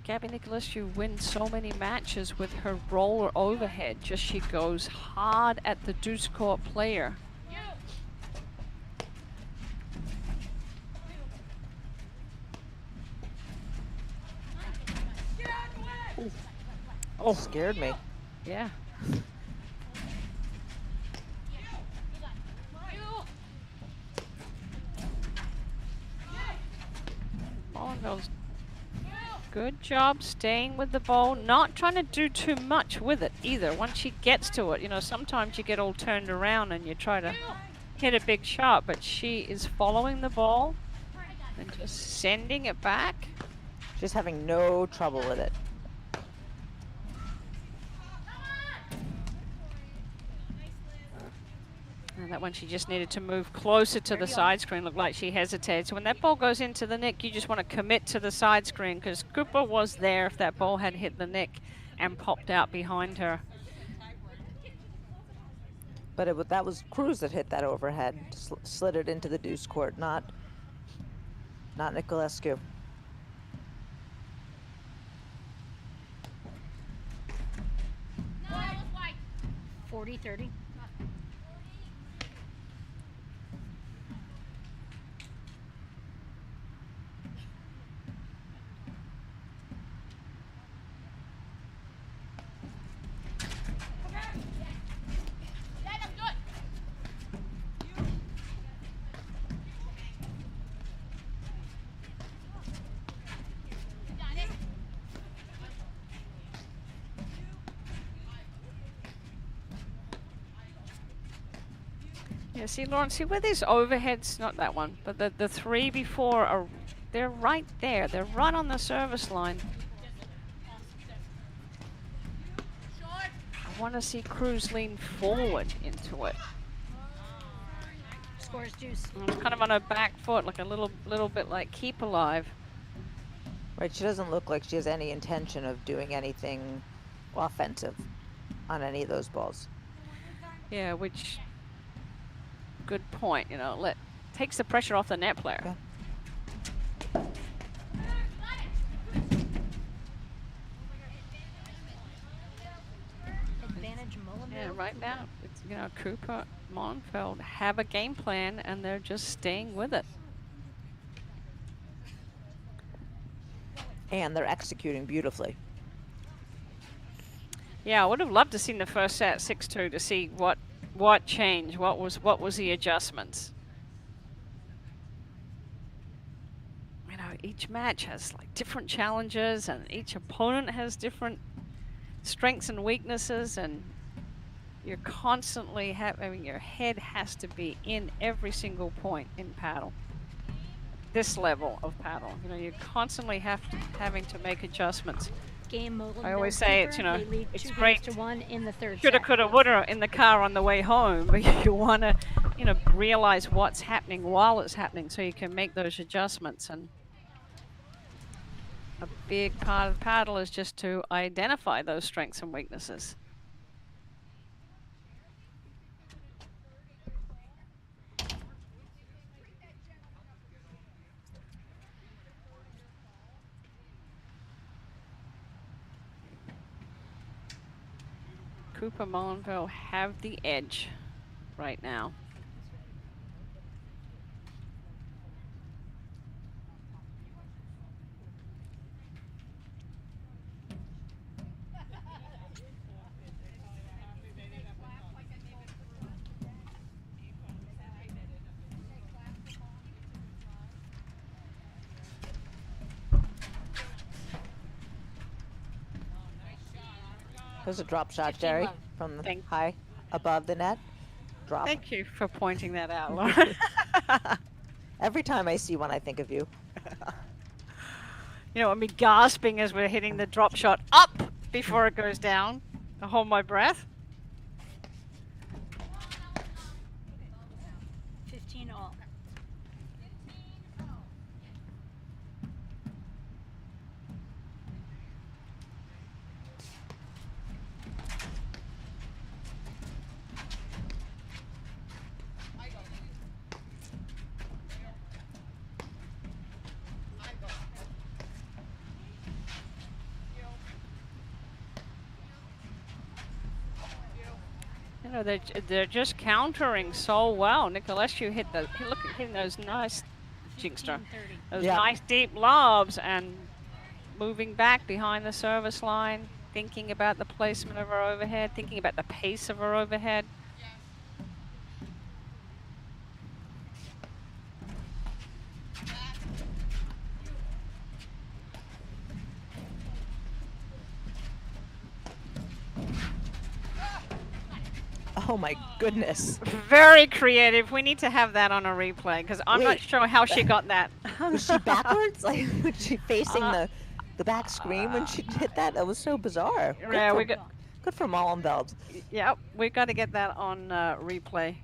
Gabby Nicolescu win so many matches with her roller overhead. Just she goes hard at the deuce court player. Oh, scared me. Yeah. Molenveld's good job staying with the ball, not trying to do too much with it either. Once she gets to it, you know, sometimes you get all turned around and you try to hit a big shot, but she is following the ball and just sending it back. She's having no trouble with it. And that one she just needed to move closer to the side screen. Looked like she hesitated. So when that ball goes into the nick, you just want to commit to the side screen because Cooper was there if that ball had hit the nick and popped out behind her. But that was Cruz that hit that overhead, slid it into the deuce court, not Nicolescu. No, 40-30. Yeah, see, Lauren, see where these overheads, not that one, but the three before are, they're right there. They're right on the service line. want to see Cruz lean forward into it. Scores juice. It's kind of on her back foot, like a little bit like keep alive. Right, she doesn't look like she has any intention of doing anything offensive on any of those balls. Yeah, which, good point, you know, takes the pressure off the net player. Yeah. Advantage Mullenville. Yeah, right now, it's, you know, Cooper, Monfeld have a game plan and they're just staying with it. And they're executing beautifully. Yeah, I would have loved to seen the first set 6-2 to see what changed, what was the adjustments. You know, each match has like different challenges and each opponent has different strengths and weaknesses, and you're constantly having your head has to be in every single point in paddle. This level of paddle, you know, you're constantly having to make adjustments. Game Mullenville. I always say Cooper, it's, you know, they lead it's 2 great. games to 1 in the third Shoulda, set. coulda, woulda in the car on the way home, but you want to, you know, realize what's happening while it's happening so you can make those adjustments. And a big part of paddle is just to identify those strengths and weaknesses. Cooper, Mullenville have the edge right now. There's a drop shot, Jerry, from the high above the net. Drop. Thank you for pointing that out, Lauren. Every time I see one, I think of you. You know, I mean, gasping as we're hitting the drop shot up before it goes down. I hold my breath. 15 all. You know, they're just countering so well. Nicolescu hit hitting those nice Jinkster, those nice deep lobs, and moving back behind the service line, thinking about the placement of her overhead, thinking about the pace of her overhead. Oh my goodness. Very creative. We need to have that on a replay because I'm not sure how she got that. Was she backwards? Like, was she facing the back screen when she hit that? That was so bizarre. Yeah, good for Mullenveld. Yep, we got to get that on replay.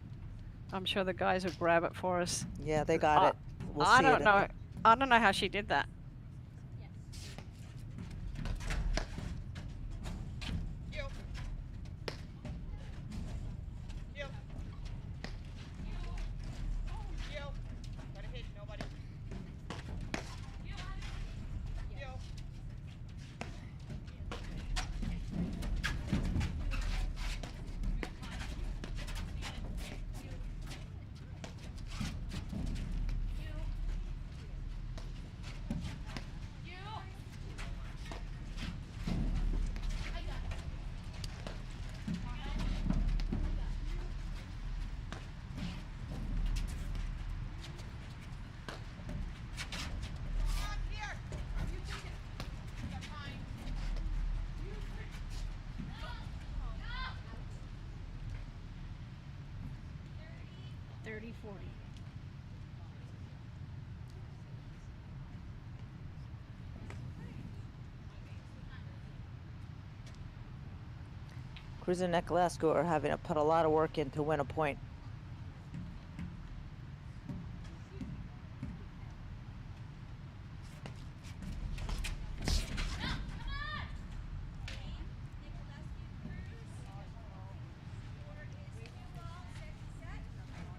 I'm sure the guys will grab it for us. Yeah, they got it. We'll see I don't it. know. I don't know how she did that. Cruz and Nicolescu are having to put a lot of work in to win a point.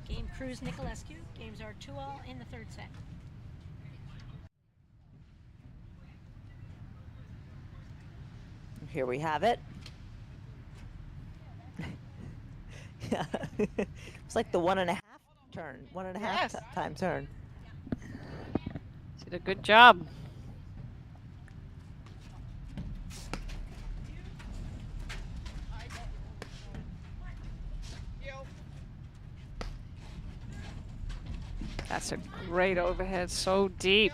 Game Cruz Nicolescu. Games are 2-all in the third set. Here we have it. Yeah. It's like the 1.5 turn, 1.5 time turn. She did a good job. That's a great overhead, so deep.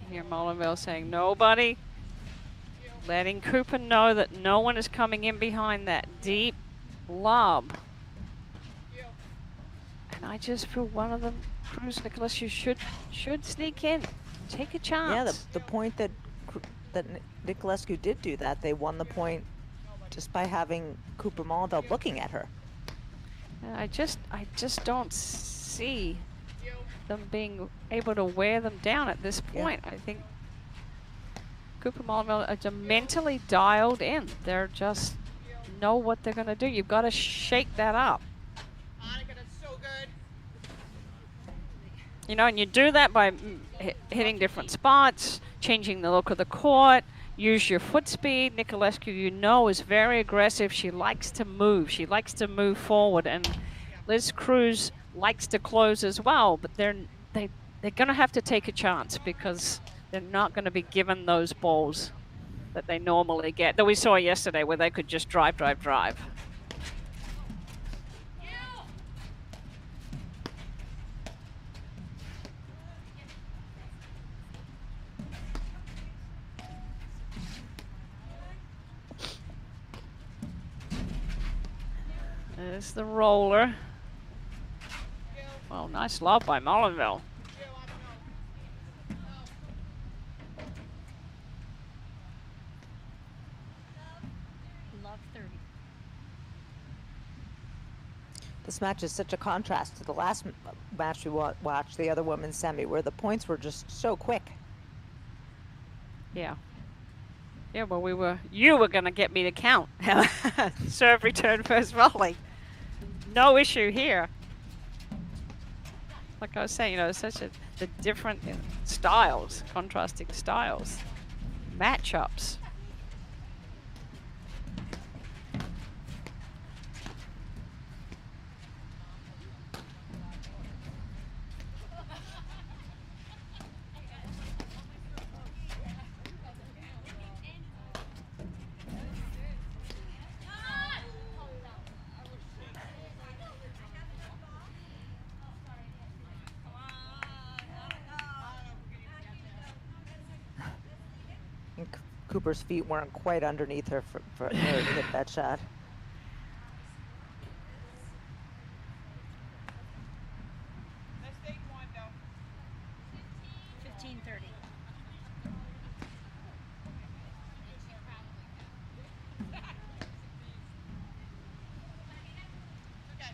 Here Molinville saying nobody, letting Cooper know that no one is coming in behind that deep lob. And I just feel one of them, Cruz Nicolescu, should sneak in, take a chance. Yeah, the point that Nicolescu did do that, they won the point just by having Cooper Molinville looking at her. I just don't see them being able to wear them down at this point. I think Cooper Molinville are just mentally dialed in. They're just know what they're going to do. You've got to shake that up. You know, and you do that by hitting different spots, changing the look of the court, use your foot speed. Nicolescu, you know, is very aggressive. She likes to move. She likes to move forward. And Liz Cruz likes to close as well, but they're going to have to take a chance because they're not going to be given those balls that they normally get, that we saw yesterday where they could just drive. There's the roller. Well, nice lob by Molinville. Love 30. This match is such a contrast to the last match we watched, the other women's semi, where the points were just so quick. Yeah. Yeah, well, you were going to get me to count. Serve, return, first volley. No issue here. Like I was saying, you know, the different styles, contrasting styles, matchups. Cooper's feet weren't quite underneath her for her to hit that shot. Let's take one though. 15-30. Okay.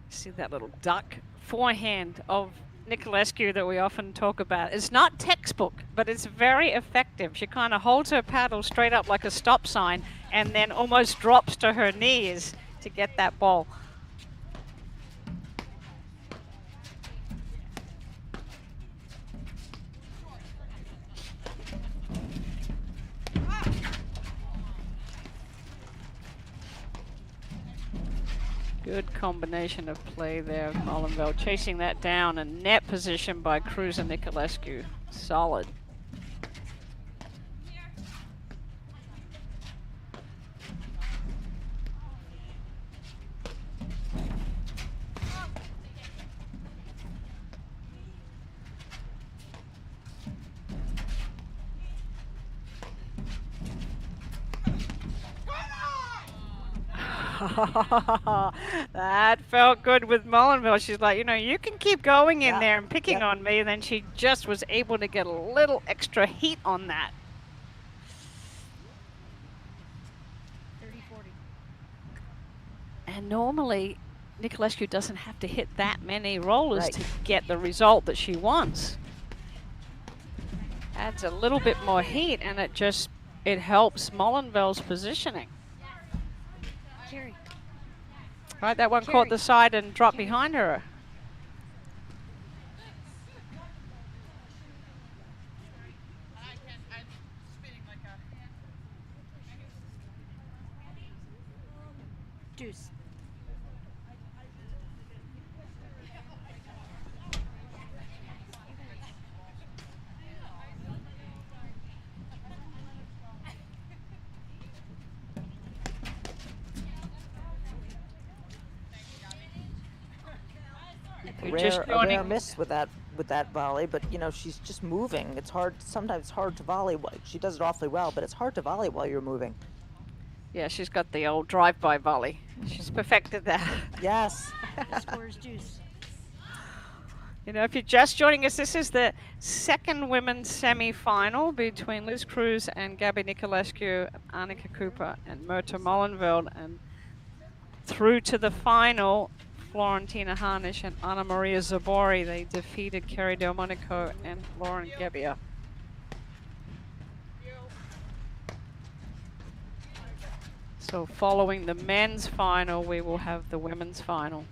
See that little duck forehand of Nicolescu that we often talk about. It's not textbook, but it's very effective. She kind of holds her paddle straight up like a stop sign and then almost drops to her knees to get that ball. Good combination of play there, Molinville chasing that down, and net position by Cruz and Nicolescu. Solid. That felt good with Mullenville. She's like, you can keep going in Yeah, there and picking yep. on me. And then she just was able to get a little extra heat on that. 30-40. And normally, Nicolescu doesn't have to hit that many rollers Right. to get the result that she wants. Adds a little bit more heat, and it helps Mullenville's positioning. Carry. Right, that one caught the side and dropped behind her. Deuce. You're Rare, just a joining. rare miss with that volley, but she's just moving. It's hard. Sometimes it's hard to volley. She does it awfully well, but it's hard to volley while you're moving. Yeah, she's got the old drive-by volley. She's perfected that. Yes. The score is deuce. If you're just joining us, this is the second women's semi-final between Liz Cruz and Gabby Nicolescu, Annika Cooper, and Myrta Mullenveld. And through to the final, Florentina Hanish and Anna Maria Zabori. They defeated Kerry Delmonico and Lauren Gabia. So following the men's final, we will have the women's final.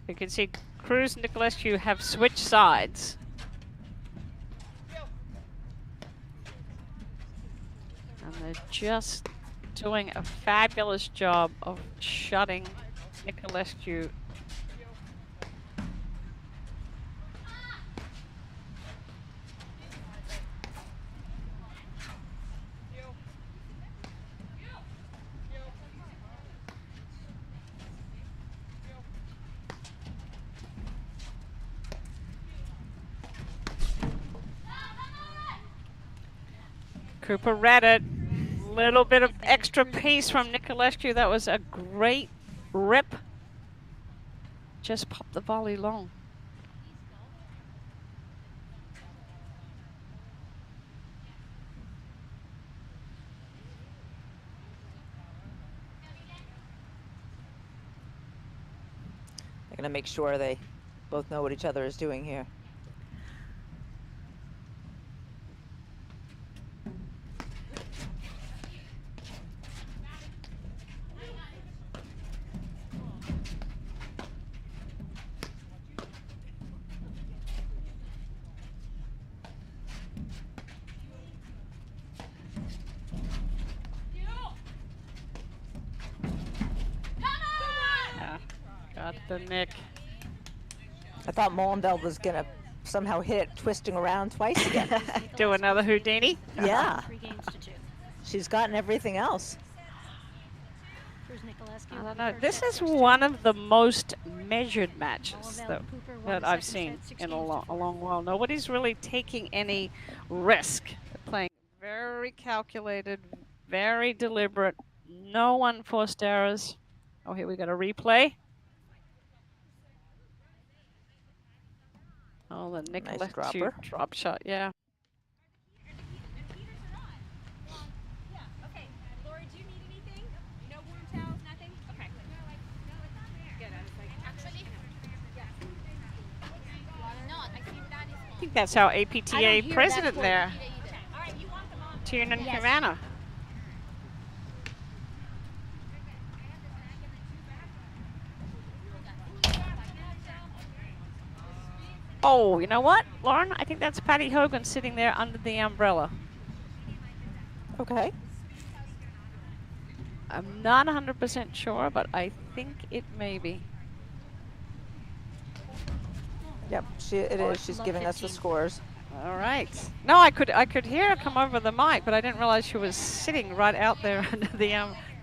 You can see Cruz and Nicolescu have switched sides. And they're just doing a fabulous job of shutting Nicolescu. Cooper read it. Little bit of extra pace from Nicolescu. That was a great rip. Just popped the volley long. They're gonna make sure they both know what each other is doing here. Got the nick. I thought Mullenveld was gonna somehow hit it twisting around twice again. Do another Houdini? Yeah. 3 games to 2. She's gotten everything else. Here's Nicolescu. I don't know. First This set, is first one of the most measured matches Mullenveld that, and Cooper won that the I've second seen set, 6 in games to a 4. long while. Nobody's really taking any risk. They're playing very calculated, very deliberate, no unforced errors. Oh, here we got a replay. Oh, the Nicolescu dropper. drop shot, yeah. Okay, Lori, do you need anything? No warm towels, nothing? Okay. Good. I was like, actually, yeah. think that's our I APTA don't hear president that there, All right, you want them on. Tiernan Yes. Cavana. Oh, you know what, Lauren? I think that's Patty Hogan sitting there under the umbrella. Okay. I'm not 100% sure, but I think it may be. Yep, it is. She's Love giving us the 15. scores. All right. No, I could hear her come over the mic, but I didn't realize she was sitting right out there under the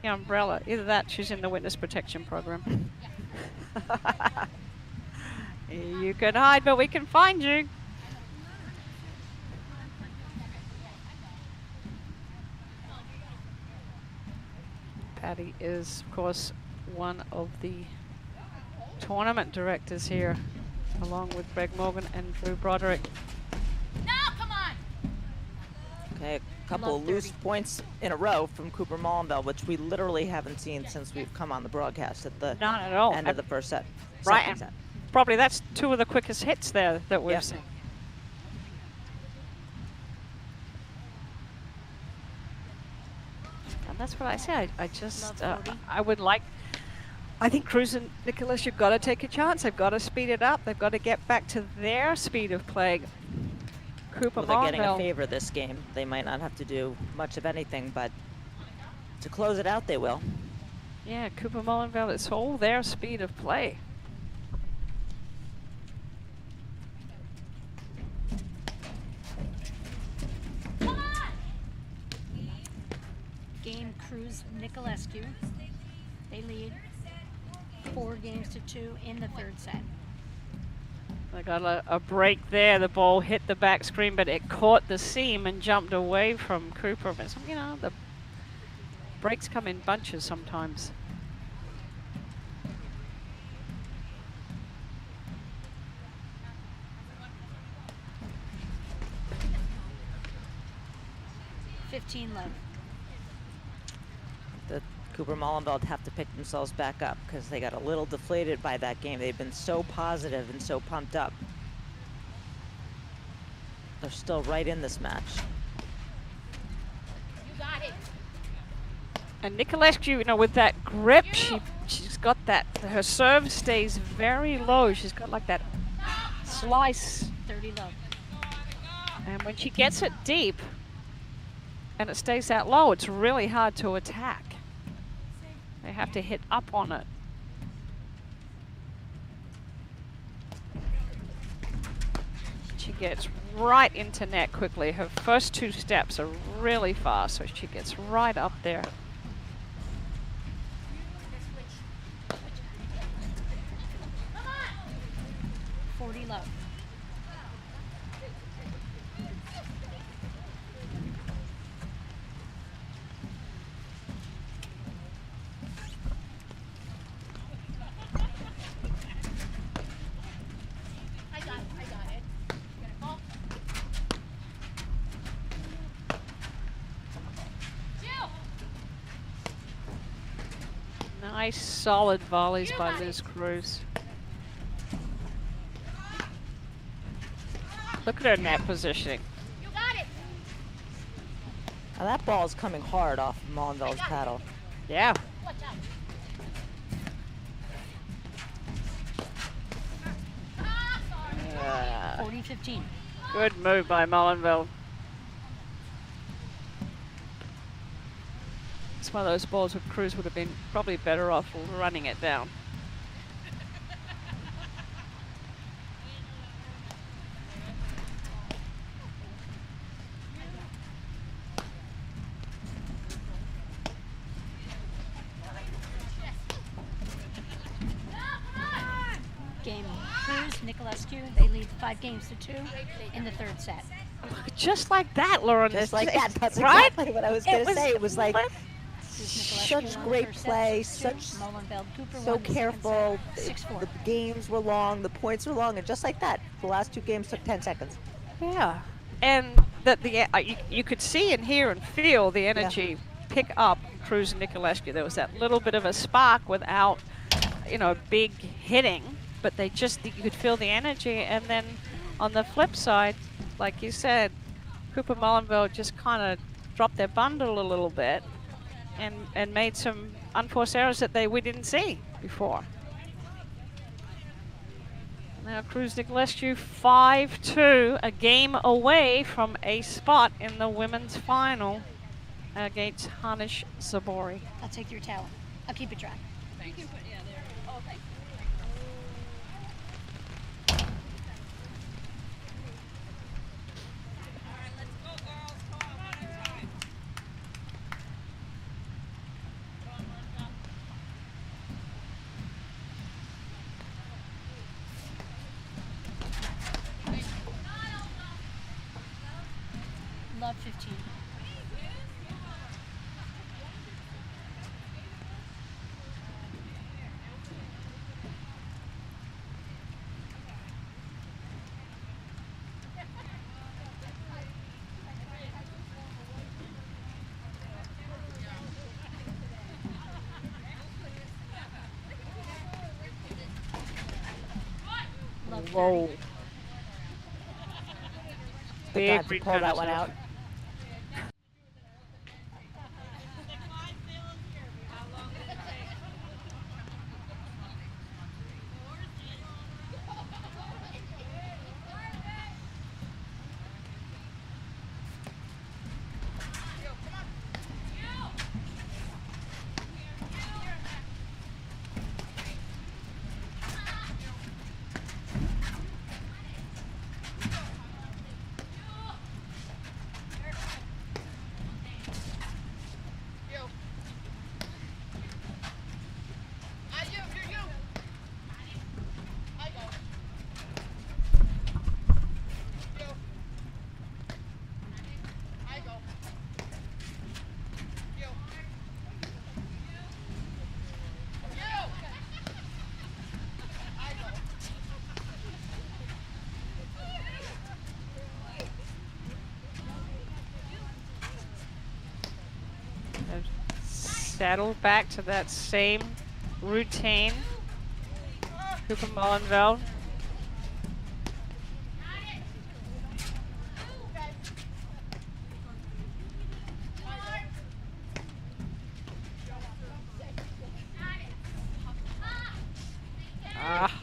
umbrella. Either that, she's in the witness protection program. You can hide, but we can find you. Patty is, of course, one of the tournament directors here, along with Greg Morgan and Drew Broderick. No, come on. Okay, a couple of loose points in a row from Cooper Mullenville, which we literally haven't seen since we've come on the broadcast at the Not at all. end of the first set. Right, second and set. probably that's two of the quickest hits there that we've Yeah. seen. And that's what I said. I just, I would like, I think Cruz and Nicholas, you've got to take a chance. They've got to speed it up. They've got to get back to their speed of play. Cooper Well, they're getting a Mullenville. favor this game. They might not have to do much of anything, but to close it out, they will. Yeah, Cooper Mullenville, it's all their speed of play. Game Cruz Nicolescu. They lead 4-2 in the third set. They got a break there. The ball hit the back screen, but it caught the seam and jumped away from Cooper. But, you know, the breaks come in bunches sometimes. love. The Cooper Mullenville have to pick themselves back up because they got a little deflated by that game. They've been so positive and so pumped up. They're still right in this match. You got it. And Nicolescu, you know, with that grip, she's got that, her serve stays very low. She's got like that slice. 30 love. And when she gets it deep and it stays that low, it's really hard to attack. They have to hit up on it. She gets right into net quickly. Her first two steps are really fast, so she gets right up there. Come on. 40 love. I got it. Oh. Jill. Nice solid volleys by Liz Cruz. Look at her net positioning. You got it. Now that ball is coming hard off of Mullenville's paddle. Yeah. Watch out. 40-15. Good move by Mullenville. It's one of those balls where Cruz would have been probably better off running it down. Game Cruz Nicolescu. They lead 5-2 in the third set. Just like that, Lauren. Just like that. That's right? exactly what I was going to say. It was like Cruz Nicolescu such won the great first play, set, 6-2. such Mullenville Cooper so won the second careful. set, 6-4. The games were long, the points were long, and just like that, the last two games took 10 seconds. Yeah, and that you could see and hear and feel the energy pick up Cruz and Nicolescu. There was that little bit of a spark without, you know, big hitting, but they just, you could feel the energy, and then On the flip side, like you said, Cooper Mullenville just kind of dropped their bundle a little bit and made some unforced errors that we didn't see before. Now Cruz Nicolescu 5-2, a game away from a spot in the women's final against Hanish Zabori. I'll take your towel. I'll keep it dry. You can put, yeah, there. Oh, thanks. Love 15. Love 30. Whoa. Good Big God to pull that one return. out. Settled back to that same routine. Cooper Mullenville. Ah.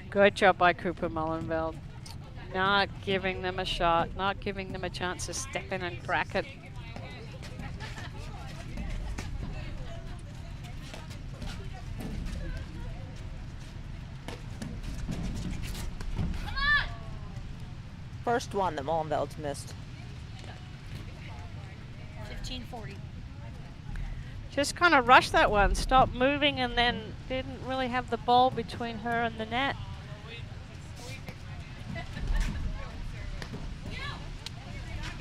Good job by Cooper Mullenville. Not giving them a shot, not giving them a chance to step in and crack it. First one that Mullenvelde's missed. 15-40. Just kind of rushed that one, stopped moving, and then didn't really have the ball between her and the net.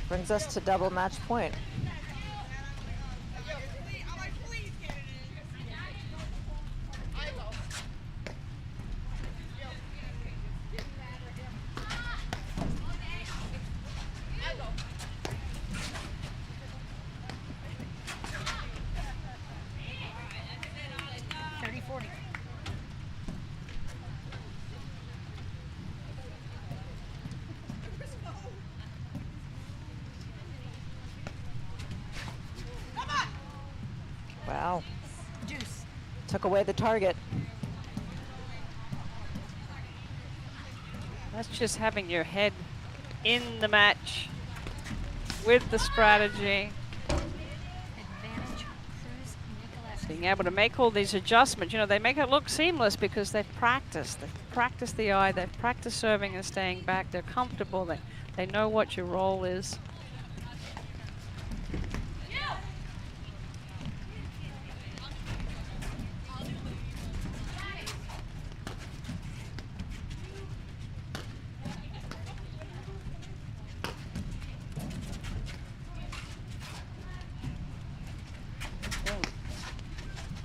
Brings us to double match point. Wow. Deuce. Took away the target. That's just having your head in the match with the strategy. Advantage, Cruz Nicolescu. Being able to make all these adjustments. You know, they make it look seamless because they've practiced. They've practiced the eye, they've practiced serving and staying back. They're comfortable, they know what your role is.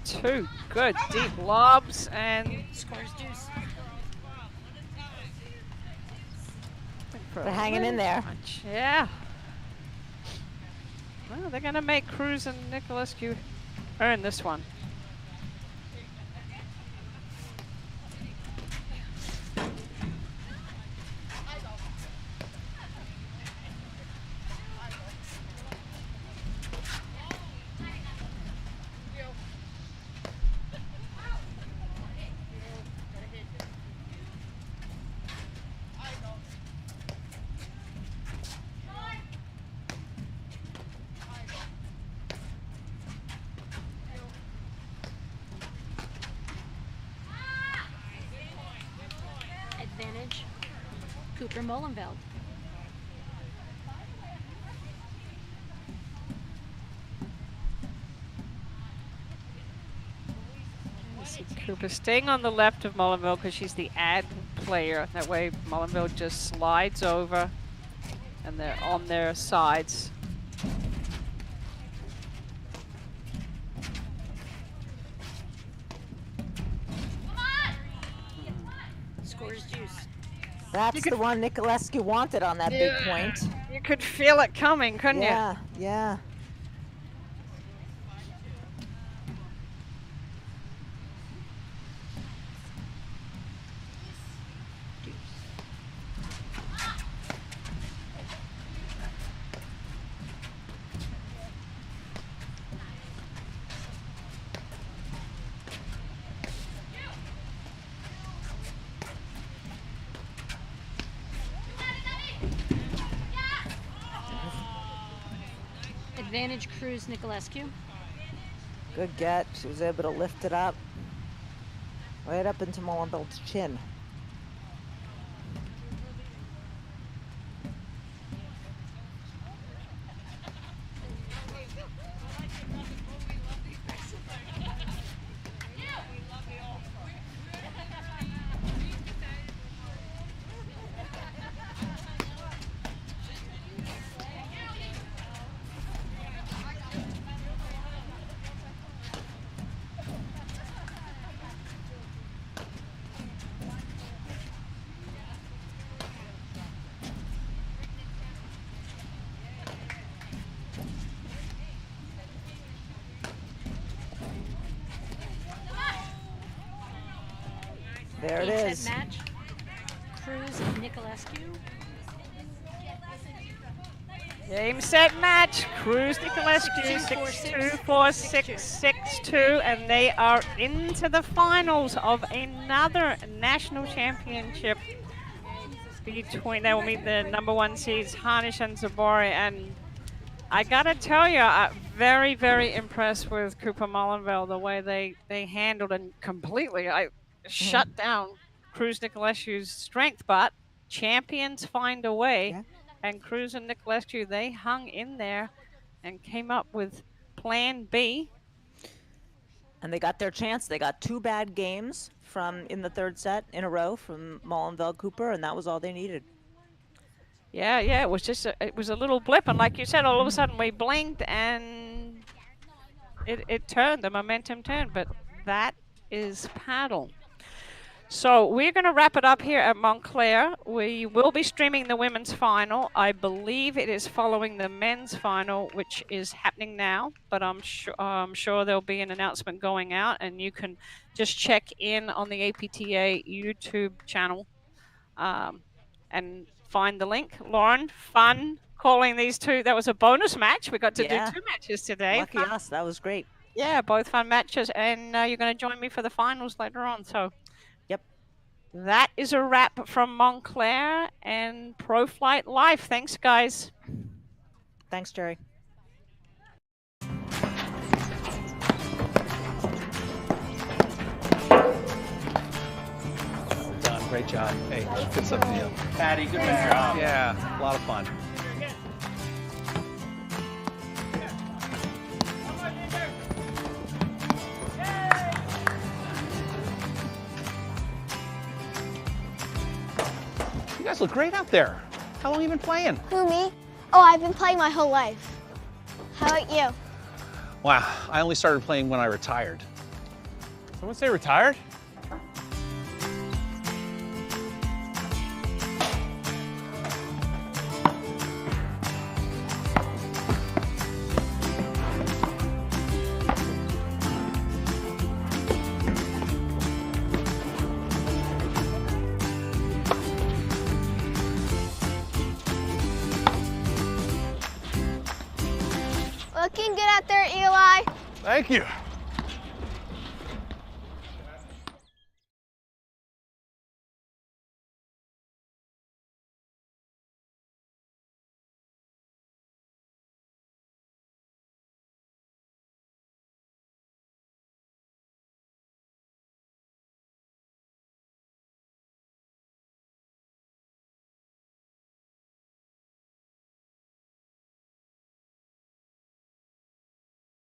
Two good deep lobs and Scores deuce. They're hanging in there. Yeah. Well, they're going to make Cruz and Nicolescu earn this one. Advantage, Cooper Molenveld. Cooper staying on the left of Molenveld because she's the ad player. That way Molenveld just slides over and they're on their sides. Scores juice. That's the one Nicolescu wanted on that big point. You could feel it coming, couldn't you? Yeah, yeah. Advantage, Cruz Nicolescu. Good get. She was able to lift it up. Right up into Molenveld's chin. There it is. Set match, Cruz Nicolescu. Game, set, match. Cruz Nicolescu 6-2, 4-6, 6-2, and they are into the finals of another national championship. They will meet the #1 seeds, Hanish and Zabori, and I gotta tell you, I'm very, very impressed with Cooper Molenveld, the way they handled and completely shut down Cruz Nicolescu's strength, but champions find a way. Yeah. And Cruz and Nicolescu, they hung in there and came up with plan B. And they got their chance. They got 2 bad games in the third set in a row from Molenveld Cooper, and that was all they needed. Yeah, it was just it was a little blip, and like you said, all of a sudden we blinked and it turned, the momentum turned, but that is paddle. So we're going to wrap it up here at Montclair. We will be streaming the women's final. I believe it is following the men's final, which is happening now, but I'm sure there'll be an announcement going out, and you can just check in on the APTA YouTube channel and find the link. Lauren, fun calling these two. That was a bonus match. We got to do 2 matches today. Lucky us. That was great. Yeah, both fun matches, and you're going to join me for the finals later on. So. That is a wrap from Montclair and Pro Flight Life. Thanks, guys. Thanks, Jerry. Done. Great job. Hey, good stuff to you. Patty, good job. Yeah, a lot of fun. You guys look great out there. How long have you been playing? Who, me? Oh, I've been playing my whole life. How about you? Wow, I only started playing when I retired. Someone say retired? looking good out there, Eli. Thank you.